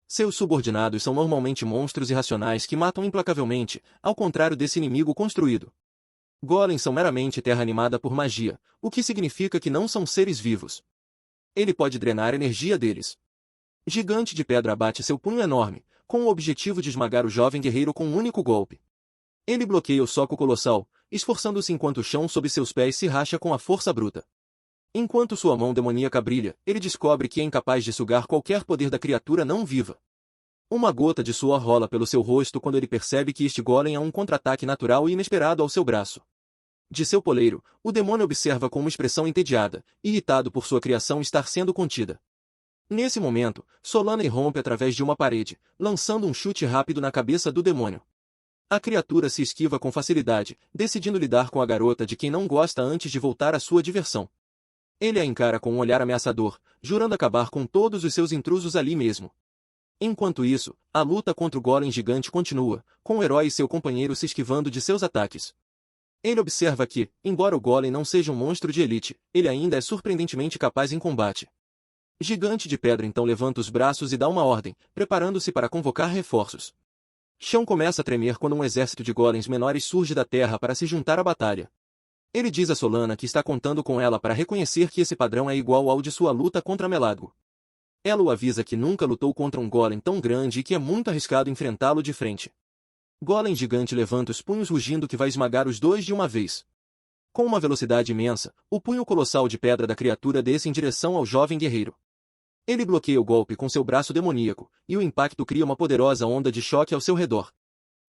Seus subordinados são normalmente monstros irracionais que matam implacavelmente, ao contrário desse inimigo construído. Golems são meramente terra animada por magia, o que significa que não são seres vivos. Ele pode drenar energia deles. Gigante de pedra abate seu punho enorme, com o objetivo de esmagar o jovem guerreiro com um único golpe. Ele bloqueia o soco colossal, esforçando-se enquanto o chão sob seus pés se racha com a força bruta. Enquanto sua mão demoníaca brilha, ele descobre que é incapaz de sugar qualquer poder da criatura não viva. Uma gota de suor rola pelo seu rosto quando ele percebe que este golem é um contra-ataque natural e inesperado ao seu braço. De seu poleiro, o demônio observa com uma expressão entediada, irritado por sua criação estar sendo contida. Nesse momento, Solana irrompe através de uma parede, lançando um chute rápido na cabeça do demônio. A criatura se esquiva com facilidade, decidindo lidar com a garota de quem não gosta antes de voltar à sua diversão. Ele a encara com um olhar ameaçador, jurando acabar com todos os seus intrusos ali mesmo. Enquanto isso, a luta contra o golem gigante continua, com o herói e seu companheiro se esquivando de seus ataques. Ele observa que, embora o golem não seja um monstro de elite, ele ainda é surpreendentemente capaz em combate. Gigante de pedra então levanta os braços e dá uma ordem, preparando-se para convocar reforços. Chão começa a tremer quando um exército de golems menores surge da terra para se juntar à batalha. Ele diz a Solana que está contando com ela para reconhecer que esse padrão é igual ao de sua luta contra Meladgo. Ela o avisa que nunca lutou contra um golem tão grande e que é muito arriscado enfrentá-lo de frente. Golem gigante levanta os punhos rugindo que vai esmagar os dois de uma vez. Com uma velocidade imensa, o punho colossal de pedra da criatura desce em direção ao jovem guerreiro. Ele bloqueia o golpe com seu braço demoníaco, e o impacto cria uma poderosa onda de choque ao seu redor.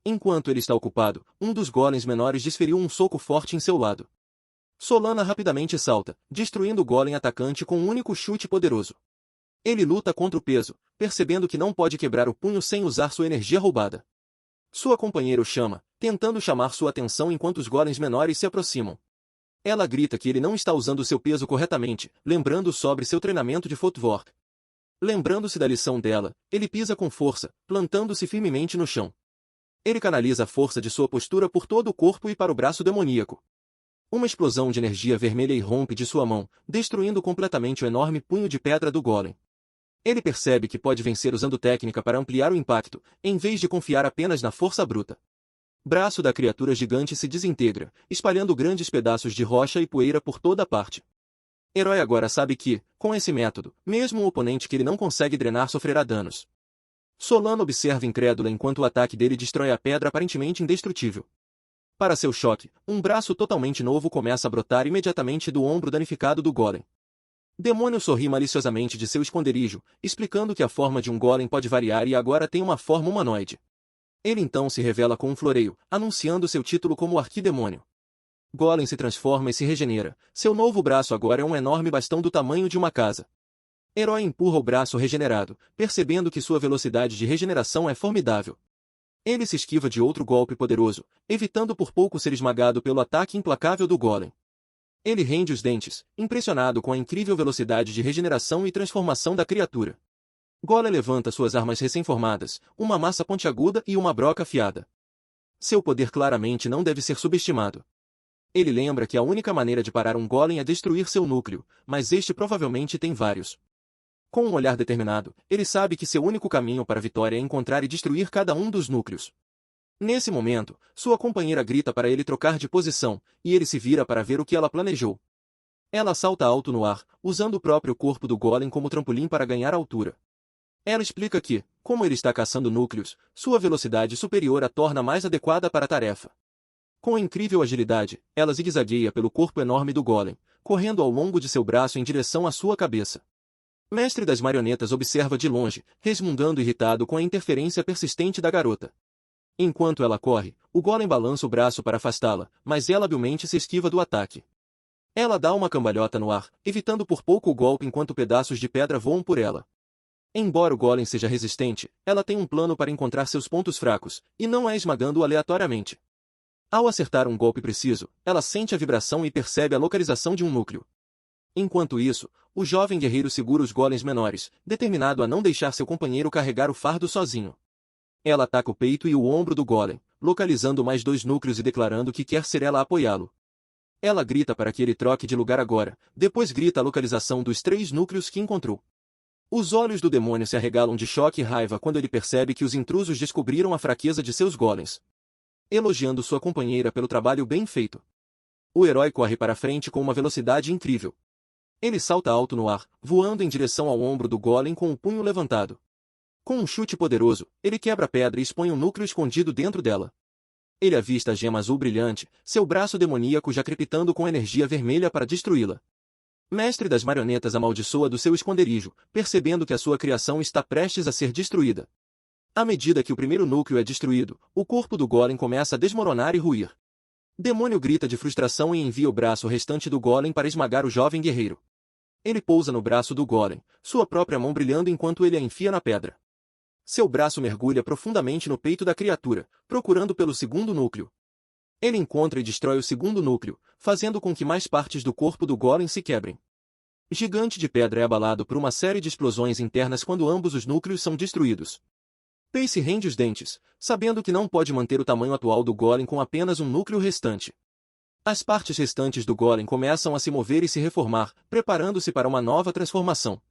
Enquanto ele está ocupado, um dos golems menores desferiu um soco forte em seu lado. Solana rapidamente salta, destruindo o golem atacante com um único chute poderoso. Ele luta contra o peso, percebendo que não pode quebrar o punho sem usar sua energia roubada. Sua companheira o chama, tentando chamar sua atenção enquanto os golems menores se aproximam. Ela grita que ele não está usando seu peso corretamente, lembrando sobre seu treinamento de footwork. Lembrando-se da lição dela, ele pisa com força, plantando-se firmemente no chão. Ele canaliza a força de sua postura por todo o corpo e para o braço demoníaco. Uma explosão de energia vermelha irrompe de sua mão, destruindo completamente o enorme punho de pedra do golem. Ele percebe que pode vencer usando técnica para ampliar o impacto, em vez de confiar apenas na força bruta. Braço da criatura gigante se desintegra, espalhando grandes pedaços de rocha e poeira por toda a parte. Herói agora sabe que, com esse método, mesmo um oponente que ele não consegue drenar sofrerá danos. Solana observa incrédula enquanto o ataque dele destrói a pedra aparentemente indestrutível. Para seu choque, um braço totalmente novo começa a brotar imediatamente do ombro danificado do golem. Demônio sorri maliciosamente de seu esconderijo, explicando que a forma de um golem pode variar e agora tem uma forma humanoide. Ele então se revela com um floreio, anunciando seu título como Arquidemônio. Golem se transforma e se regenera. Seu novo braço agora é um enorme bastão do tamanho de uma casa. Herói empurra o braço regenerado, percebendo que sua velocidade de regeneração é formidável. Ele se esquiva de outro golpe poderoso, evitando por pouco ser esmagado pelo ataque implacável do golem. Ele rende os dentes, impressionado com a incrível velocidade de regeneração e transformação da criatura. Golem levanta suas armas recém-formadas, uma massa pontiaguda e uma broca afiada. Seu poder claramente não deve ser subestimado. Ele lembra que a única maneira de parar um golem é destruir seu núcleo, mas este provavelmente tem vários. Com um olhar determinado, ele sabe que seu único caminho para a vitória é encontrar e destruir cada um dos núcleos. Nesse momento, sua companheira grita para ele trocar de posição, e ele se vira para ver o que ela planejou. Ela salta alto no ar, usando o próprio corpo do golem como trampolim para ganhar altura. Ela explica que, como ele está caçando núcleos, sua velocidade superior a torna mais adequada para a tarefa. Com incrível agilidade, ela zigue-zagueia pelo corpo enorme do golem, correndo ao longo de seu braço em direção à sua cabeça. Mestre das marionetas observa de longe, resmungando irritado com a interferência persistente da garota. Enquanto ela corre, o golem balança o braço para afastá-la, mas ela habilmente se esquiva do ataque. Ela dá uma cambalhota no ar, evitando por pouco o golpe enquanto pedaços de pedra voam por ela. Embora o golem seja resistente, ela tem um plano para encontrar seus pontos fracos, e não é esmagando-o aleatoriamente. Ao acertar um golpe preciso, ela sente a vibração e percebe a localização de um núcleo. Enquanto isso, o jovem guerreiro segura os golems menores, determinado a não deixar seu companheiro carregar o fardo sozinho. Ela ataca o peito e o ombro do golem, localizando mais 2 núcleos e declarando que quer ser ela a apoiá-lo. Ela grita para que ele troque de lugar agora, depois grita a localização dos 3 núcleos que encontrou. Os olhos do demônio se arregalam de choque e raiva quando ele percebe que os intrusos descobriram a fraqueza de seus golems. Elogiando sua companheira pelo trabalho bem feito. O herói corre para frente com uma velocidade incrível. Ele salta alto no ar, voando em direção ao ombro do golem com o punho levantado. Com um chute poderoso, ele quebra a pedra e expõe um núcleo escondido dentro dela. Ele avista a gema azul brilhante, seu braço demoníaco já crepitando com energia vermelha para destruí-la. Mestre das marionetas amaldiçoa do seu esconderijo, percebendo que a sua criação está prestes a ser destruída. À medida que o primeiro núcleo é destruído, o corpo do golem começa a desmoronar e ruir. Demônio grita de frustração e envia o braço restante do golem para esmagar o jovem guerreiro. Ele pousa no braço do golem, sua própria mão brilhando enquanto ele a enfia na pedra. Seu braço mergulha profundamente no peito da criatura, procurando pelo segundo núcleo. Ele encontra e destrói o segundo núcleo, fazendo com que mais partes do corpo do golem se quebrem. O gigante de pedra é abalado por uma série de explosões internas quando ambos os núcleos são destruídos. Pace rende os dentes, sabendo que não pode manter o tamanho atual do golem com apenas um núcleo restante. As partes restantes do golem começam a se mover e se reformar, preparando-se para uma nova transformação.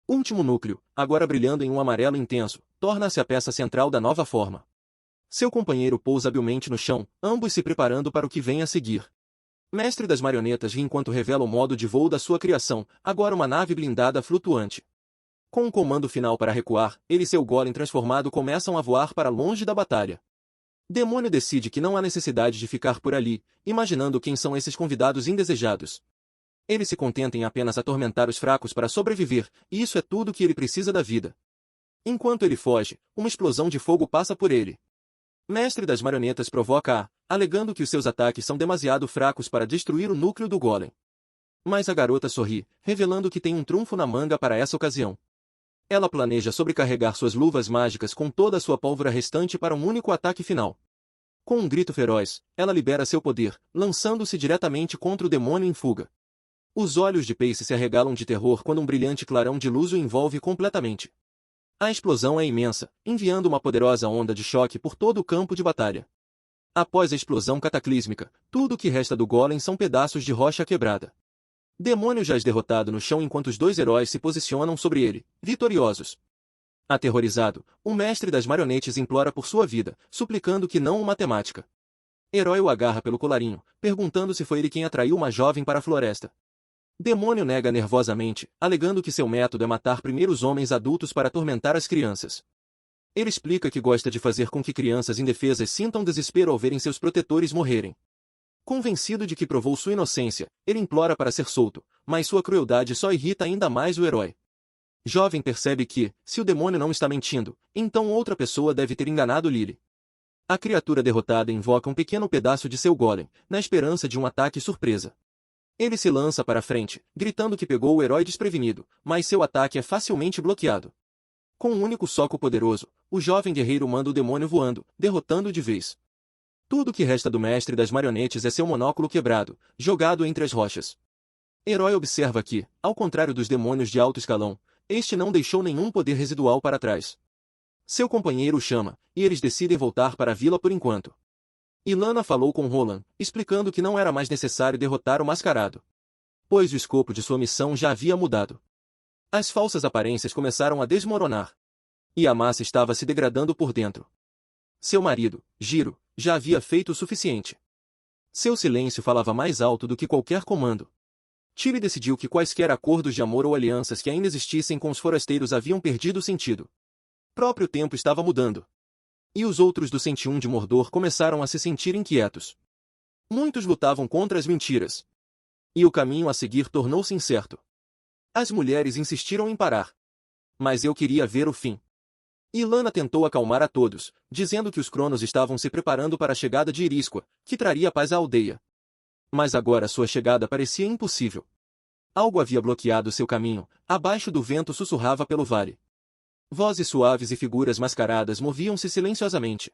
O último núcleo, agora brilhando em um amarelo intenso, torna-se a peça central da nova forma. Seu companheiro pousa habilmente no chão, ambos se preparando para o que vem a seguir. Mestre das marionetas ri enquanto revela o modo de voo da sua criação, agora uma nave blindada flutuante. Com um comando final para recuar, ele e seu golem transformado começam a voar para longe da batalha. Demônio decide que não há necessidade de ficar por ali, imaginando quem são esses convidados indesejados. Ele se contenta em apenas atormentar os fracos para sobreviver, e isso é tudo que ele precisa da vida. Enquanto ele foge, uma explosão de fogo passa por ele. Mestre das marionetas provoca-a, alegando que os seus ataques são demasiado fracos para destruir o núcleo do golem. Mas a garota sorri, revelando que tem um trunfo na manga para essa ocasião. Ela planeja sobrecarregar suas luvas mágicas com toda a sua pólvora restante para um único ataque final. Com um grito feroz, ela libera seu poder, lançando-se diretamente contra o demônio em fuga. Os olhos de Pace se arregalam de terror quando um brilhante clarão de luz o envolve completamente. A explosão é imensa, enviando uma poderosa onda de choque por todo o campo de batalha. Após a explosão cataclísmica, tudo o que resta do golem são pedaços de rocha quebrada. Demônio jaz derrotado no chão enquanto os 2 heróis se posicionam sobre ele, vitoriosos. Aterrorizado, o mestre das marionetes implora por sua vida, suplicando que não o matemática. Herói o agarra pelo colarinho, perguntando se foi ele quem atraiu uma jovem para a floresta. Demônio nega nervosamente, alegando que seu método é matar primeiro os homens adultos para atormentar as crianças. Ele explica que gosta de fazer com que crianças indefesas sintam desespero ao verem seus protetores morrerem. Convencido de que provou sua inocência, ele implora para ser solto, mas sua crueldade só irrita ainda mais o herói. Jovem percebe que, se o demônio não está mentindo, então outra pessoa deve ter enganado Lily. A criatura derrotada invoca um pequeno pedaço de seu golem, na esperança de um ataque surpresa. Ele se lança para a frente, gritando que pegou o herói desprevenido, mas seu ataque é facilmente bloqueado. Com um único soco poderoso, o jovem guerreiro manda o demônio voando, derrotando-o de vez. Tudo que resta do mestre das marionetes é seu monóculo quebrado, jogado entre as rochas. Herói observa que, ao contrário dos demônios de alto escalão, este não deixou nenhum poder residual para trás. Seu companheiro o chama, e eles decidem voltar para a vila por enquanto. Ilana falou com Roland, explicando que não era mais necessário derrotar o mascarado, pois o escopo de sua missão já havia mudado. As falsas aparências começaram a desmoronar. E a massa estava se degradando por dentro. Seu marido, Giro, já havia feito o suficiente. Seu silêncio falava mais alto do que qualquer comando. Tilly decidiu que quaisquer acordos de amor ou alianças que ainda existissem com os forasteiros haviam perdido sentido. Próprio tempo estava mudando. E os outros do 101 de Mordor começaram a se sentir inquietos. Muitos lutavam contra as mentiras. E o caminho a seguir tornou-se incerto. As mulheres insistiram em parar. Mas eu queria ver o fim. Ilana tentou acalmar a todos, dizendo que os Cronos estavam se preparando para a chegada de Irisqua, que traria paz à aldeia. Mas agora sua chegada parecia impossível. Algo havia bloqueado seu caminho, abaixo do vento sussurrava pelo vale. Vozes suaves e figuras mascaradas moviam-se silenciosamente.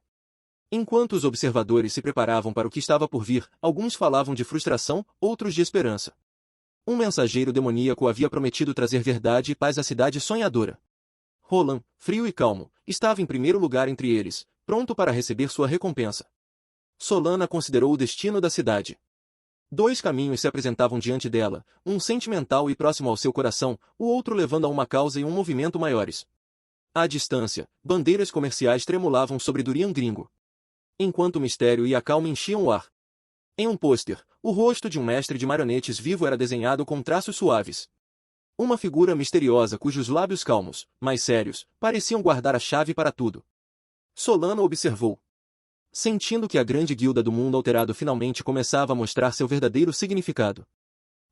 Enquanto os observadores se preparavam para o que estava por vir, alguns falavam de frustração, outros de esperança. Um mensageiro demoníaco havia prometido trazer verdade e paz à cidade sonhadora. Roland, frio e calmo, estava em primeiro lugar entre eles, pronto para receber sua recompensa. Solana considerou o destino da cidade. 2 caminhos se apresentavam diante dela, um sentimental e próximo ao seu coração, o outro levando a uma causa e um movimento maiores. À distância, bandeiras comerciais tremulavam sobre Durian Gringo. Enquanto o mistério e a calma enchiam o ar. Em um pôster, o rosto de um mestre de marionetes vivo era desenhado com traços suaves. Uma figura misteriosa cujos lábios calmos, mas sérios, pareciam guardar a chave para tudo. Solana observou. Sentindo que a grande guilda do mundo alterado finalmente começava a mostrar seu verdadeiro significado.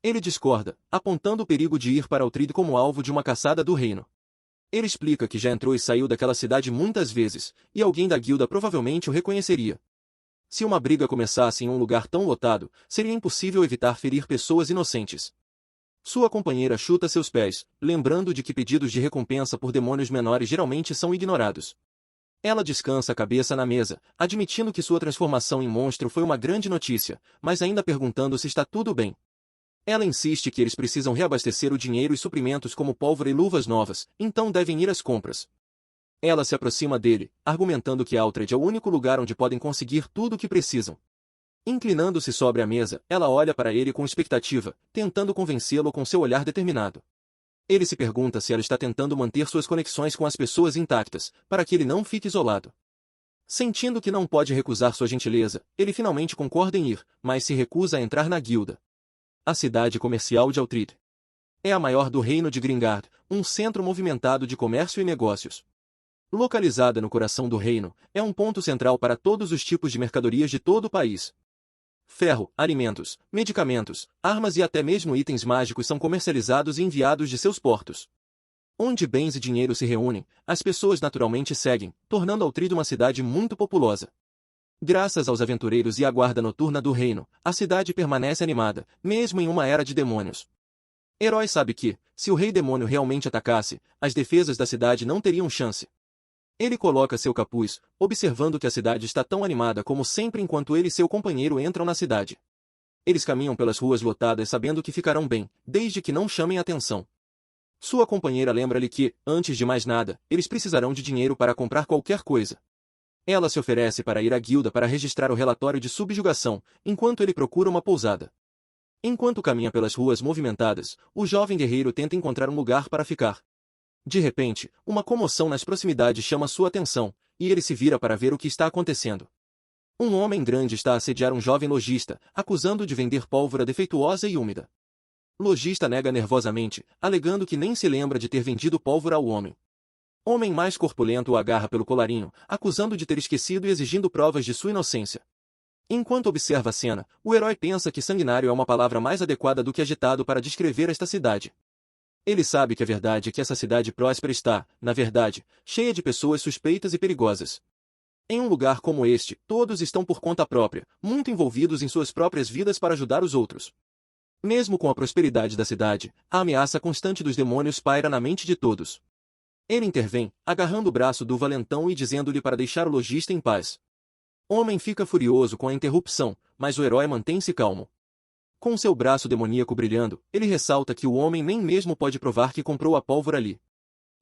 Ele discorda, apontando o perigo de ir para Uhtred como alvo de uma caçada do reino. Ele explica que já entrou e saiu daquela cidade muitas vezes, e alguém da guilda provavelmente o reconheceria. Se uma briga começasse em um lugar tão lotado, seria impossível evitar ferir pessoas inocentes. Sua companheira chuta seus pés, lembrando de que pedidos de recompensa por demônios menores geralmente são ignorados. Ela descansa a cabeça na mesa, admitindo que sua transformação em monstro foi uma grande notícia, mas ainda perguntando se está tudo bem. Ela insiste que eles precisam reabastecer o dinheiro e suprimentos como pólvora e luvas novas, então devem ir às compras. Ela se aproxima dele, argumentando que Uhtred é o único lugar onde podem conseguir tudo o que precisam. Inclinando-se sobre a mesa, ela olha para ele com expectativa, tentando convencê-lo com seu olhar determinado. Ele se pergunta se ela está tentando manter suas conexões com as pessoas intactas, para que ele não fique isolado. Sentindo que não pode recusar sua gentileza, ele finalmente concorda em ir, mas se recusa a entrar na guilda. A cidade comercial de Uhtred é a maior do reino de Gringard, um centro movimentado de comércio e negócios. Localizada no coração do reino, é um ponto central para todos os tipos de mercadorias de todo o país. Ferro, alimentos, medicamentos, armas e até mesmo itens mágicos são comercializados e enviados de seus portos. Onde bens e dinheiro se reúnem, as pessoas naturalmente seguem, tornando Uhtred uma cidade muito populosa. Graças aos aventureiros e à guarda noturna do reino, a cidade permanece animada, mesmo em uma era de demônios. Herói sabe que, se o rei demônio realmente atacasse, as defesas da cidade não teriam chance. Ele coloca seu capuz, observando que a cidade está tão animada como sempre enquanto ele e seu companheiro entram na cidade. Eles caminham pelas ruas lotadas sabendo que ficarão bem, desde que não chamem atenção. Sua companheira lembra-lhe que, antes de mais nada, eles precisarão de dinheiro para comprar qualquer coisa. Ela se oferece para ir à guilda para registrar o relatório de subjugação, enquanto ele procura uma pousada. Enquanto caminha pelas ruas movimentadas, o jovem guerreiro tenta encontrar um lugar para ficar. De repente, uma comoção nas proximidades chama sua atenção, e ele se vira para ver o que está acontecendo. Um homem grande está a assediar um jovem lojista, acusando-o de vender pólvora defeituosa e úmida. Lojista nega nervosamente, alegando que nem se lembra de ter vendido pólvora ao homem. Homem mais corpulento o agarra pelo colarinho, acusando de ter esquecido e exigindo provas de sua inocência. Enquanto observa a cena, o herói pensa que sanguinário é uma palavra mais adequada do que agitado para descrever esta cidade. Ele sabe que a verdade é que essa cidade próspera está, na verdade, cheia de pessoas suspeitas e perigosas. Em um lugar como este, todos estão por conta própria, muito envolvidos em suas próprias vidas para ajudar os outros. Mesmo com a prosperidade da cidade, a ameaça constante dos demônios paira na mente de todos. Ele intervém, agarrando o braço do valentão e dizendo-lhe para deixar o lojista em paz. O homem fica furioso com a interrupção, mas o herói mantém-se calmo. Com seu braço demoníaco brilhando, ele ressalta que o homem nem mesmo pode provar que comprou a pólvora ali.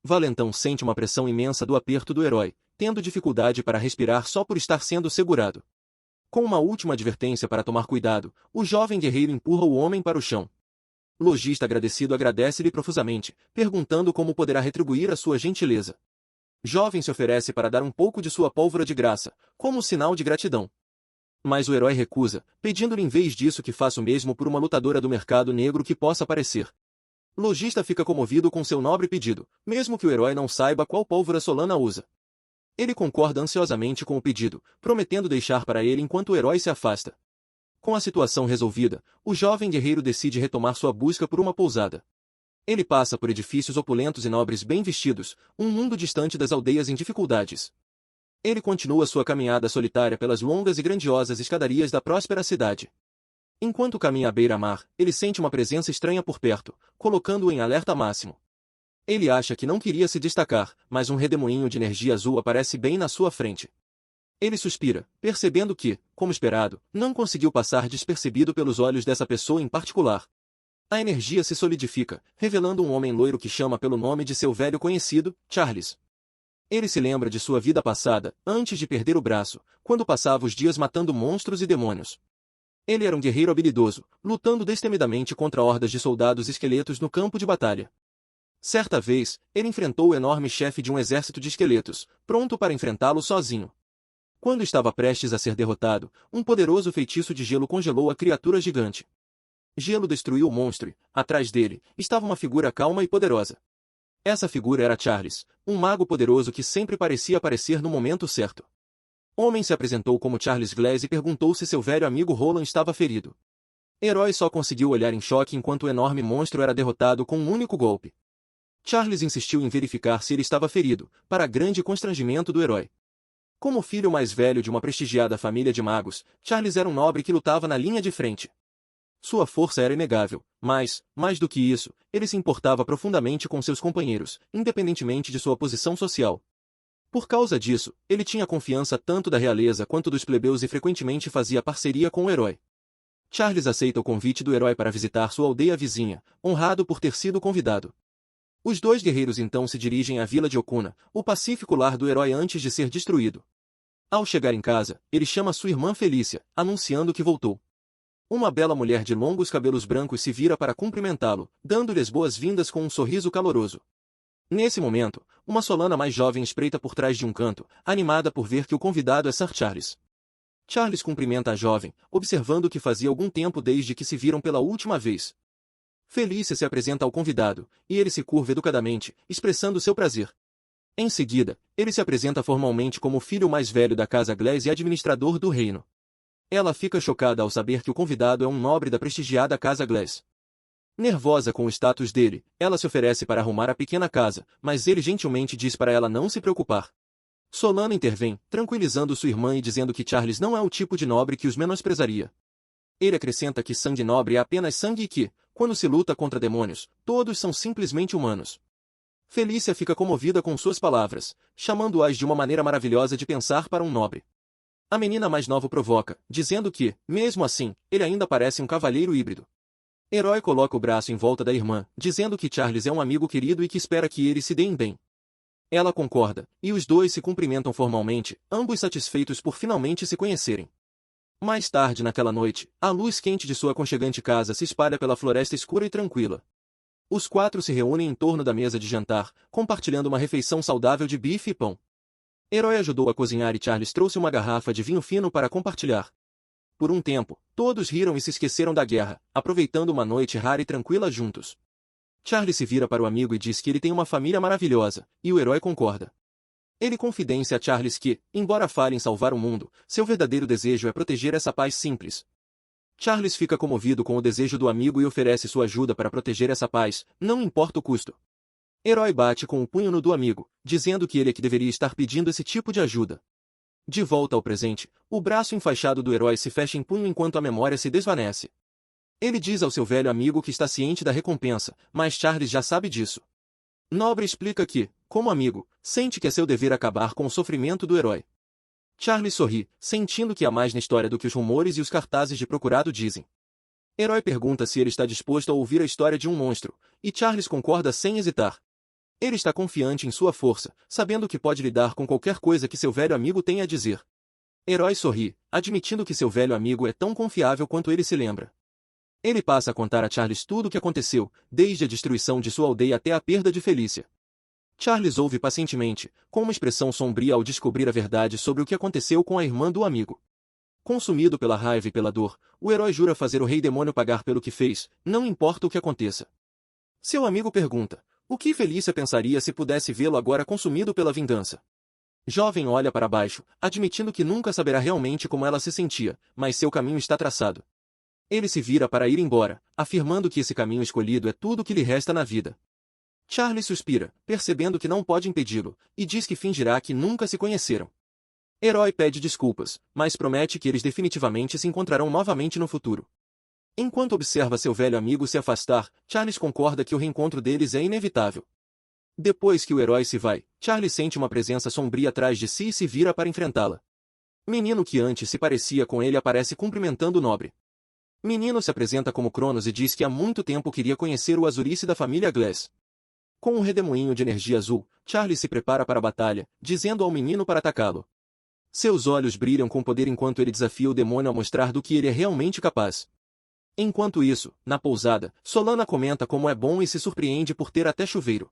Valentão sente uma pressão imensa do aperto do herói, tendo dificuldade para respirar só por estar sendo segurado. Com uma última advertência para tomar cuidado, o jovem guerreiro empurra o homem para o chão. O lojista agradecido agradece-lhe profusamente, perguntando como poderá retribuir a sua gentileza. Jovem se oferece para dar um pouco de sua pólvora de graça, como sinal de gratidão. Mas o herói recusa, pedindo-lhe em vez disso que faça o mesmo por uma lutadora do mercado negro que possa aparecer. O lojista fica comovido com seu nobre pedido, mesmo que o herói não saiba qual pólvora Solana usa. Ele concorda ansiosamente com o pedido, prometendo deixar para ele enquanto o herói se afasta. Com a situação resolvida, o jovem guerreiro decide retomar sua busca por uma pousada. Ele passa por edifícios opulentos e nobres bem vestidos, um mundo distante das aldeias em dificuldades. Ele continua sua caminhada solitária pelas longas e grandiosas escadarias da próspera cidade. Enquanto caminha à beira-mar, ele sente uma presença estranha por perto, colocando-o em alerta máximo. Ele acha que não queria se destacar, mas um redemoinho de energia azul aparece bem na sua frente. Ele suspira, percebendo que, como esperado, não conseguiu passar despercebido pelos olhos dessa pessoa em particular. A energia se solidifica, revelando um homem loiro que chama pelo nome de seu velho conhecido, Charles. Ele se lembra de sua vida passada, antes de perder o braço, quando passava os dias matando monstros e demônios. Ele era um guerreiro habilidoso, lutando destemidamente contra hordas de soldados esqueletos no campo de batalha. Certa vez, ele enfrentou o enorme chefe de um exército de esqueletos, pronto para enfrentá-lo sozinho. Quando estava prestes a ser derrotado, um poderoso feitiço de gelo congelou a criatura gigante. Gelo destruiu o monstro e, atrás dele, estava uma figura calma e poderosa. Essa figura era Charles, um mago poderoso que sempre parecia aparecer no momento certo. O homem se apresentou como Charles Glass e perguntou se seu velho amigo Roland estava ferido. Herói só conseguiu olhar em choque enquanto o enorme monstro era derrotado com um único golpe. Charles insistiu em verificar se ele estava ferido, para grande constrangimento do herói. Como filho mais velho de uma prestigiada família de magos, Charles era um nobre que lutava na linha de frente. Sua força era inegável, mas, mais do que isso, ele se importava profundamente com seus companheiros, independentemente de sua posição social. Por causa disso, ele tinha confiança tanto da realeza quanto dos plebeus e frequentemente fazia parceria com o herói. Charles aceita o convite do herói para visitar sua aldeia vizinha, honrado por ter sido convidado. Os dois guerreiros então se dirigem à vila de Okuna, o pacífico lar do herói antes de ser destruído. Ao chegar em casa, ele chama sua irmã Felícia, anunciando que voltou. Uma bela mulher de longos cabelos brancos se vira para cumprimentá-lo, dando-lhe as boas-vindas com um sorriso caloroso. Nesse momento, uma Solana mais jovem espreita por trás de um canto, animada por ver que o convidado é Sir Charles. Charles cumprimenta a jovem, observando que fazia algum tempo desde que se viram pela última vez. Felícia se apresenta ao convidado, e ele se curva educadamente, expressando seu prazer. Em seguida, ele se apresenta formalmente como o filho mais velho da casa Glass e administrador do reino. Ela fica chocada ao saber que o convidado é um nobre da prestigiada casa Glass. Nervosa com o status dele, ela se oferece para arrumar a pequena casa, mas ele gentilmente diz para ela não se preocupar. Solana intervém, tranquilizando sua irmã e dizendo que Charles não é o tipo de nobre que os menosprezaria. Ele acrescenta que sangue nobre é apenas sangue e que, quando se luta contra demônios, todos são simplesmente humanos. Felícia fica comovida com suas palavras, chamando-as de uma maneira maravilhosa de pensar para um nobre. A menina mais nova provoca, dizendo que, mesmo assim, ele ainda parece um cavalheiro híbrido. Herói coloca o braço em volta da irmã, dizendo que Charles é um amigo querido e que espera que eles se deem bem. Ela concorda, e os dois se cumprimentam formalmente, ambos satisfeitos por finalmente se conhecerem. Mais tarde naquela noite, a luz quente de sua aconchegante casa se espalha pela floresta escura e tranquila. Os quatro se reúnem em torno da mesa de jantar, compartilhando uma refeição saudável de bife e pão. Herói ajudou a cozinhar e Charles trouxe uma garrafa de vinho fino para compartilhar. Por um tempo, todos riram e se esqueceram da guerra, aproveitando uma noite rara e tranquila juntos. Charles se vira para o amigo e diz que ele tem uma família maravilhosa, e o herói concorda. Ele confidencia a Charles que, embora fale em salvar o mundo, seu verdadeiro desejo é proteger essa paz simples. Charles fica comovido com o desejo do amigo e oferece sua ajuda para proteger essa paz, não importa o custo. Herói bate com o punho no do amigo, dizendo que ele é que deveria estar pedindo esse tipo de ajuda. De volta ao presente, o braço enfaixado do herói se fecha em punho enquanto a memória se desvanece. Ele diz ao seu velho amigo que está ciente da recompensa, mas Charles já sabe disso. Nobre explica que, como amigo, sente que é seu dever acabar com o sofrimento do herói. Charles sorri, sentindo que há mais na história do que os rumores e os cartazes de procurado dizem. Herói pergunta se ele está disposto a ouvir a história de um monstro, e Charles concorda sem hesitar. Ele está confiante em sua força, sabendo que pode lidar com qualquer coisa que seu velho amigo tenha a dizer. Herói sorri, admitindo que seu velho amigo é tão confiável quanto ele se lembra. Ele passa a contar a Charles tudo o que aconteceu, desde a destruição de sua aldeia até a perda de Felícia. Charles ouve pacientemente, com uma expressão sombria ao descobrir a verdade sobre o que aconteceu com a irmã do amigo. Consumido pela raiva e pela dor, o herói jura fazer o rei demônio pagar pelo que fez, não importa o que aconteça. Seu amigo pergunta, o que Felícia pensaria se pudesse vê-lo agora consumido pela vingança? Jovem olha para baixo, admitindo que nunca saberá realmente como ela se sentia, mas seu caminho está traçado. Ele se vira para ir embora, afirmando que esse caminho escolhido é tudo que lhe resta na vida. Charlie suspira, percebendo que não pode impedi-lo, e diz que fingirá que nunca se conheceram. Herói pede desculpas, mas promete que eles definitivamente se encontrarão novamente no futuro. Enquanto observa seu velho amigo se afastar, Charles concorda que o reencontro deles é inevitável. Depois que o herói se vai, Charlie sente uma presença sombria atrás de si e se vira para enfrentá-la. Menino que antes se parecia com ele aparece cumprimentando o nobre. Menino se apresenta como Cronos e diz que há muito tempo queria conhecer o Azurice da família Glass. Com um redemoinho de energia azul, Charlie se prepara para a batalha, dizendo ao menino para atacá-lo. Seus olhos brilham com poder enquanto ele desafia o demônio a mostrar do que ele é realmente capaz. Enquanto isso, na pousada, Solana comenta como é bom e se surpreende por ter até chuveiro.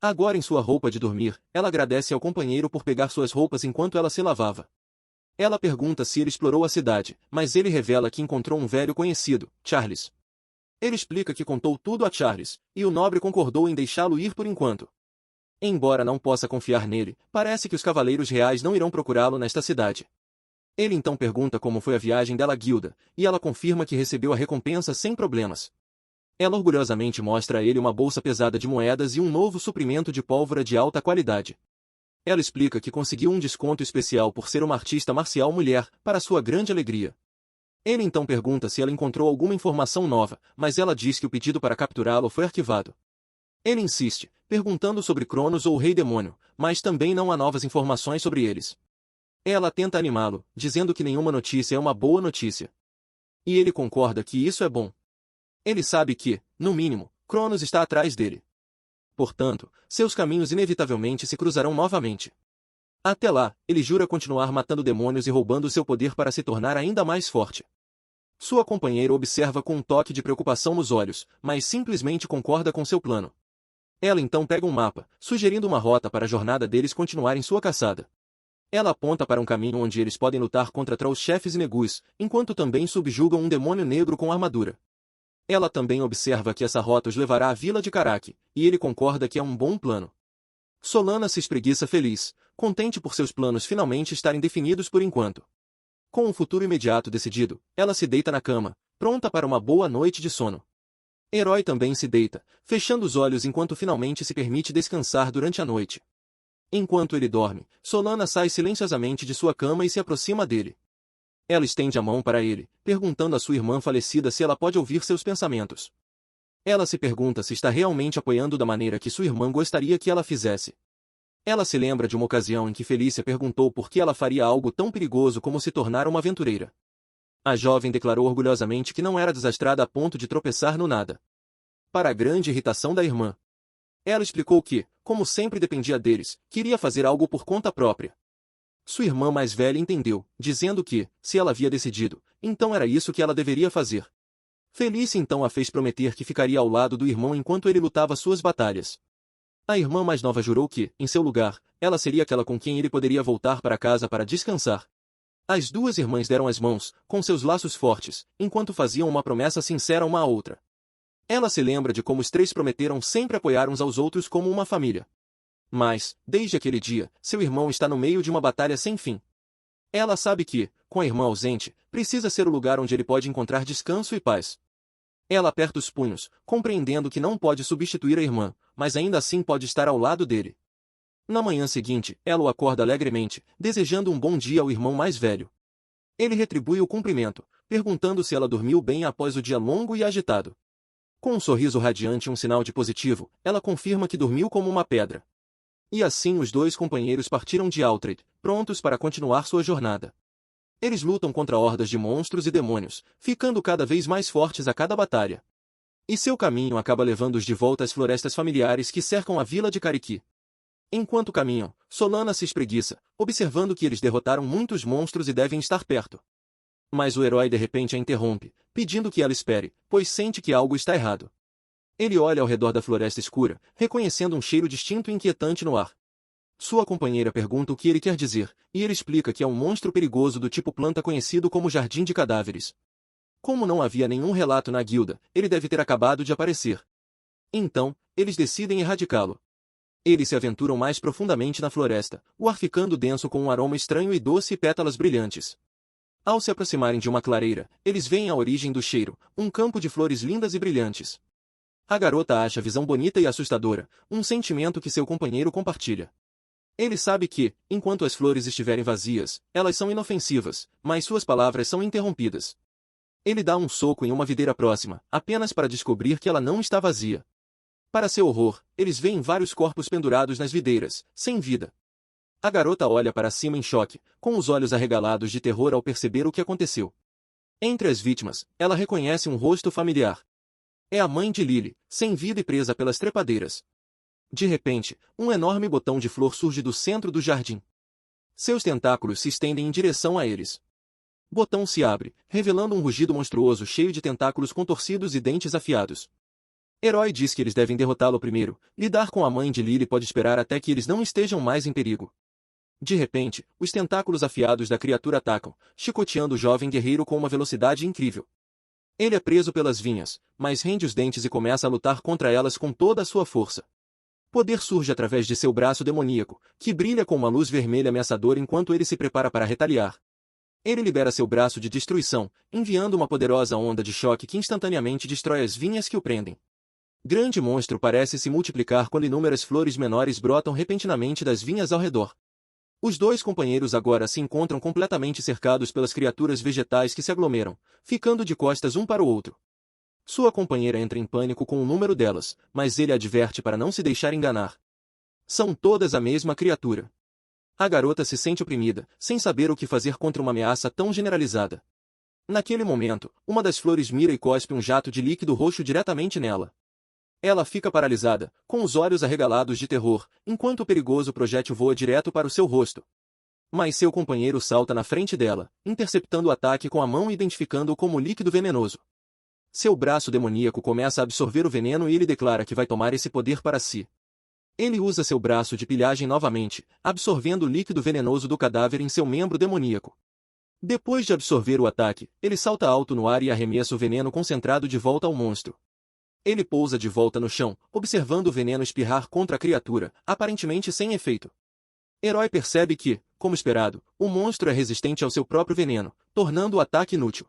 Agora em sua roupa de dormir, ela agradece ao companheiro por pegar suas roupas enquanto ela se lavava. Ela pergunta se ele explorou a cidade, mas ele revela que encontrou um velho conhecido, Charles. Ele explica que contou tudo a Charles, e o nobre concordou em deixá-lo ir por enquanto. Embora não possa confiar nele, parece que os cavaleiros reais não irão procurá-lo nesta cidade. Ele então pergunta como foi a viagem dela à guilda, e ela confirma que recebeu a recompensa sem problemas. Ela orgulhosamente mostra a ele uma bolsa pesada de moedas e um novo suprimento de pólvora de alta qualidade. Ela explica que conseguiu um desconto especial por ser uma artista marcial mulher, para sua grande alegria. Ele então pergunta se ela encontrou alguma informação nova, mas ela diz que o pedido para capturá-lo foi arquivado. Ele insiste, perguntando sobre Cronos ou o Rei Demônio, mas também não há novas informações sobre eles. Ela tenta animá-lo, dizendo que nenhuma notícia é uma boa notícia. E ele concorda que isso é bom. Ele sabe que, no mínimo, Cronos está atrás dele. Portanto, seus caminhos inevitavelmente se cruzarão novamente. Até lá, ele jura continuar matando demônios e roubando seu poder para se tornar ainda mais forte. Sua companheira observa com um toque de preocupação nos olhos, mas simplesmente concorda com seu plano. Ela então pega um mapa, sugerindo uma rota para a jornada deles continuarem sua caçada. Ela aponta para um caminho onde eles podem lutar contra trolls-chefes e negus, enquanto também subjugam um demônio negro com armadura. Ela também observa que essa rota os levará à vila de Karak, e ele concorda que é um bom plano. Solana se espreguiça feliz, contente por seus planos finalmente estarem definidos por enquanto. Com um futuro imediato decidido, ela se deita na cama, pronta para uma boa noite de sono. Herói também se deita, fechando os olhos enquanto finalmente se permite descansar durante a noite. Enquanto ele dorme, Solana sai silenciosamente de sua cama e se aproxima dele. Ela estende a mão para ele, perguntando à sua irmã falecida se ela pode ouvir seus pensamentos. Ela se pergunta se está realmente apoiando da maneira que sua irmã gostaria que ela fizesse. Ela se lembra de uma ocasião em que Felícia perguntou por que ela faria algo tão perigoso como se tornar uma aventureira. A jovem declarou orgulhosamente que não era desastrada a ponto de tropeçar no nada. Para a grande irritação da irmã. Ela explicou que, como sempre dependia deles, queria fazer algo por conta própria. Sua irmã mais velha entendeu, dizendo que, se ela havia decidido, então era isso que ela deveria fazer. Felícia então a fez prometer que ficaria ao lado do irmão enquanto ele lutava suas batalhas. A irmã mais nova jurou que, em seu lugar, ela seria aquela com quem ele poderia voltar para casa para descansar. As duas irmãs deram as mãos, com seus laços fortes, enquanto faziam uma promessa sincera uma à outra. Ela se lembra de como os três prometeram sempre apoiar uns aos outros como uma família. Mas, desde aquele dia, seu irmão está no meio de uma batalha sem fim. Ela sabe que, com a irmã ausente, precisa ser o lugar onde ele pode encontrar descanso e paz. Ela aperta os punhos, compreendendo que não pode substituir a irmã, mas ainda assim pode estar ao lado dele. Na manhã seguinte, ela o acorda alegremente, desejando um bom dia ao irmão mais velho. Ele retribui o cumprimento, perguntando se ela dormiu bem após o dia longo e agitado. Com um sorriso radiante e um sinal de positivo, ela confirma que dormiu como uma pedra. E assim os dois companheiros partiram de Altred, prontos para continuar sua jornada. Eles lutam contra hordas de monstros e demônios, ficando cada vez mais fortes a cada batalha. E seu caminho acaba levando-os de volta às florestas familiares que cercam a vila de Kariki. Enquanto caminham, Solana se espreguiça, observando que eles derrotaram muitos monstros e devem estar perto. Mas o herói de repente a interrompe, pedindo que ela espere, pois sente que algo está errado. Ele olha ao redor da floresta escura, reconhecendo um cheiro distinto e inquietante no ar. Sua companheira pergunta o que ele quer dizer, e ele explica que é um monstro perigoso do tipo planta conhecido como Jardim de Cadáveres. Como não havia nenhum relato na guilda, ele deve ter acabado de aparecer. Então, eles decidem erradicá-lo. Eles se aventuram mais profundamente na floresta, o ar ficando denso com um aroma estranho e doce e pétalas brilhantes. Ao se aproximarem de uma clareira, eles veem a origem do cheiro, um campo de flores lindas e brilhantes. A garota acha a visão bonita e assustadora, um sentimento que seu companheiro compartilha. Ele sabe que, enquanto as flores estiverem vazias, elas são inofensivas, mas suas palavras são interrompidas. Ele dá um soco em uma videira próxima, apenas para descobrir que ela não está vazia. Para seu horror, eles veem vários corpos pendurados nas videiras, sem vida. A garota olha para cima em choque, com os olhos arregalados de terror ao perceber o que aconteceu. Entre as vítimas, ela reconhece um rosto familiar. É a mãe de Lily, sem vida e presa pelas trepadeiras. De repente, um enorme botão de flor surge do centro do jardim. Seus tentáculos se estendem em direção a eles. O botão se abre, revelando um rugido monstruoso cheio de tentáculos contorcidos e dentes afiados. Herói diz que eles devem derrotá-lo primeiro. Lidar com a mãe de Lily pode esperar até que eles não estejam mais em perigo. De repente, os tentáculos afiados da criatura atacam, chicoteando o jovem guerreiro com uma velocidade incrível. Ele é preso pelas vinhas, mas rende os dentes e começa a lutar contra elas com toda a sua força. Poder surge através de seu braço demoníaco, que brilha com uma luz vermelha ameaçadora enquanto ele se prepara para retaliar. Ele libera seu braço de destruição, enviando uma poderosa onda de choque que instantaneamente destrói as vinhas que o prendem. Grande monstro parece se multiplicar quando inúmeras flores menores brotam repentinamente das vinhas ao redor. Os dois companheiros agora se encontram completamente cercados pelas criaturas vegetais que se aglomeram, ficando de costas um para o outro. Sua companheira entra em pânico com o número delas, mas ele adverte para não se deixar enganar. São todas a mesma criatura. A garota se sente oprimida, sem saber o que fazer contra uma ameaça tão generalizada. Naquele momento, uma das flores mira e cospe um jato de líquido roxo diretamente nela. Ela fica paralisada, com os olhos arregalados de terror, enquanto o perigoso projétil voa direto para o seu rosto. Mas seu companheiro salta na frente dela, interceptando o ataque com a mão e identificando-o como líquido venenoso. Seu braço demoníaco começa a absorver o veneno e ele declara que vai tomar esse poder para si. Ele usa seu braço de pilhagem novamente, absorvendo o líquido venenoso do cadáver em seu membro demoníaco. Depois de absorver o ataque, ele salta alto no ar e arremessa o veneno concentrado de volta ao monstro. Ele pousa de volta no chão, observando o veneno espirrar contra a criatura, aparentemente sem efeito. Herói percebe que, como esperado, o monstro é resistente ao seu próprio veneno, tornando o ataque inútil.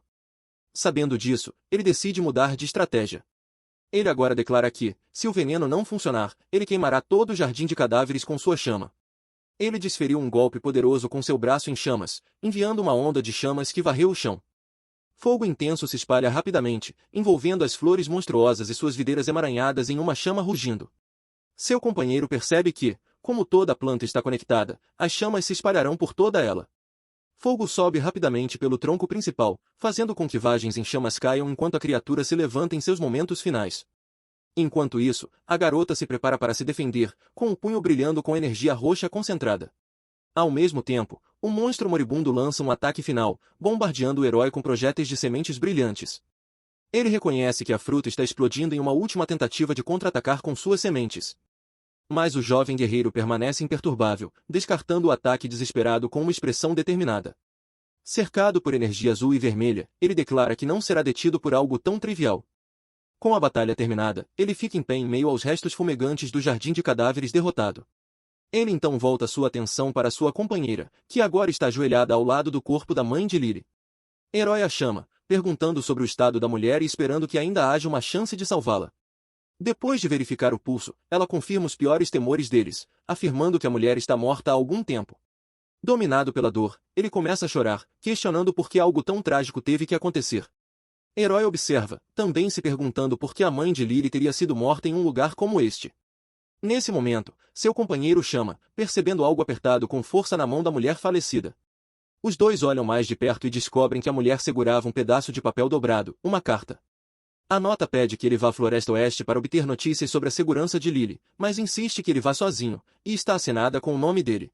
Sabendo disso, ele decide mudar de estratégia. Ele agora declara que, se o veneno não funcionar, ele queimará todo o jardim de cadáveres com sua chama. Ele desferiu um golpe poderoso com seu braço em chamas, enviando uma onda de chamas que varreu o chão. Fogo intenso se espalha rapidamente, envolvendo as flores monstruosas e suas videiras emaranhadas em uma chama rugindo. Seu companheiro percebe que, como toda a planta está conectada, as chamas se espalharão por toda ela. Fogo sobe rapidamente pelo tronco principal, fazendo com que vagens em chamas caiam enquanto a criatura se levanta em seus momentos finais. Enquanto isso, a garota se prepara para se defender, com o punho brilhando com energia roxa concentrada. Ao mesmo tempo, o monstro moribundo lança um ataque final, bombardeando o herói com projéteis de sementes brilhantes. Ele reconhece que a fruta está explodindo em uma última tentativa de contra-atacar com suas sementes. Mas o jovem guerreiro permanece imperturbável, descartando o ataque desesperado com uma expressão determinada. Cercado por energia azul e vermelha, ele declara que não será detido por algo tão trivial. Com a batalha terminada, ele fica em pé em meio aos restos fumegantes do jardim de cadáveres derrotado. Ele então volta sua atenção para sua companheira, que agora está ajoelhada ao lado do corpo da mãe de Lily. Herói a chama, perguntando sobre o estado da mulher e esperando que ainda haja uma chance de salvá-la. Depois de verificar o pulso, ela confirma os piores temores deles, afirmando que a mulher está morta há algum tempo. Dominado pela dor, ele começa a chorar, questionando por que algo tão trágico teve que acontecer. Herói observa, também se perguntando por que a mãe de Lily teria sido morta em um lugar como este. Nesse momento, seu companheiro o chama, percebendo algo apertado com força na mão da mulher falecida. Os dois olham mais de perto e descobrem que a mulher segurava um pedaço de papel dobrado, uma carta. A nota pede que ele vá à Floresta Oeste para obter notícias sobre a segurança de Lily, mas insiste que ele vá sozinho, e está assinada com o nome dele.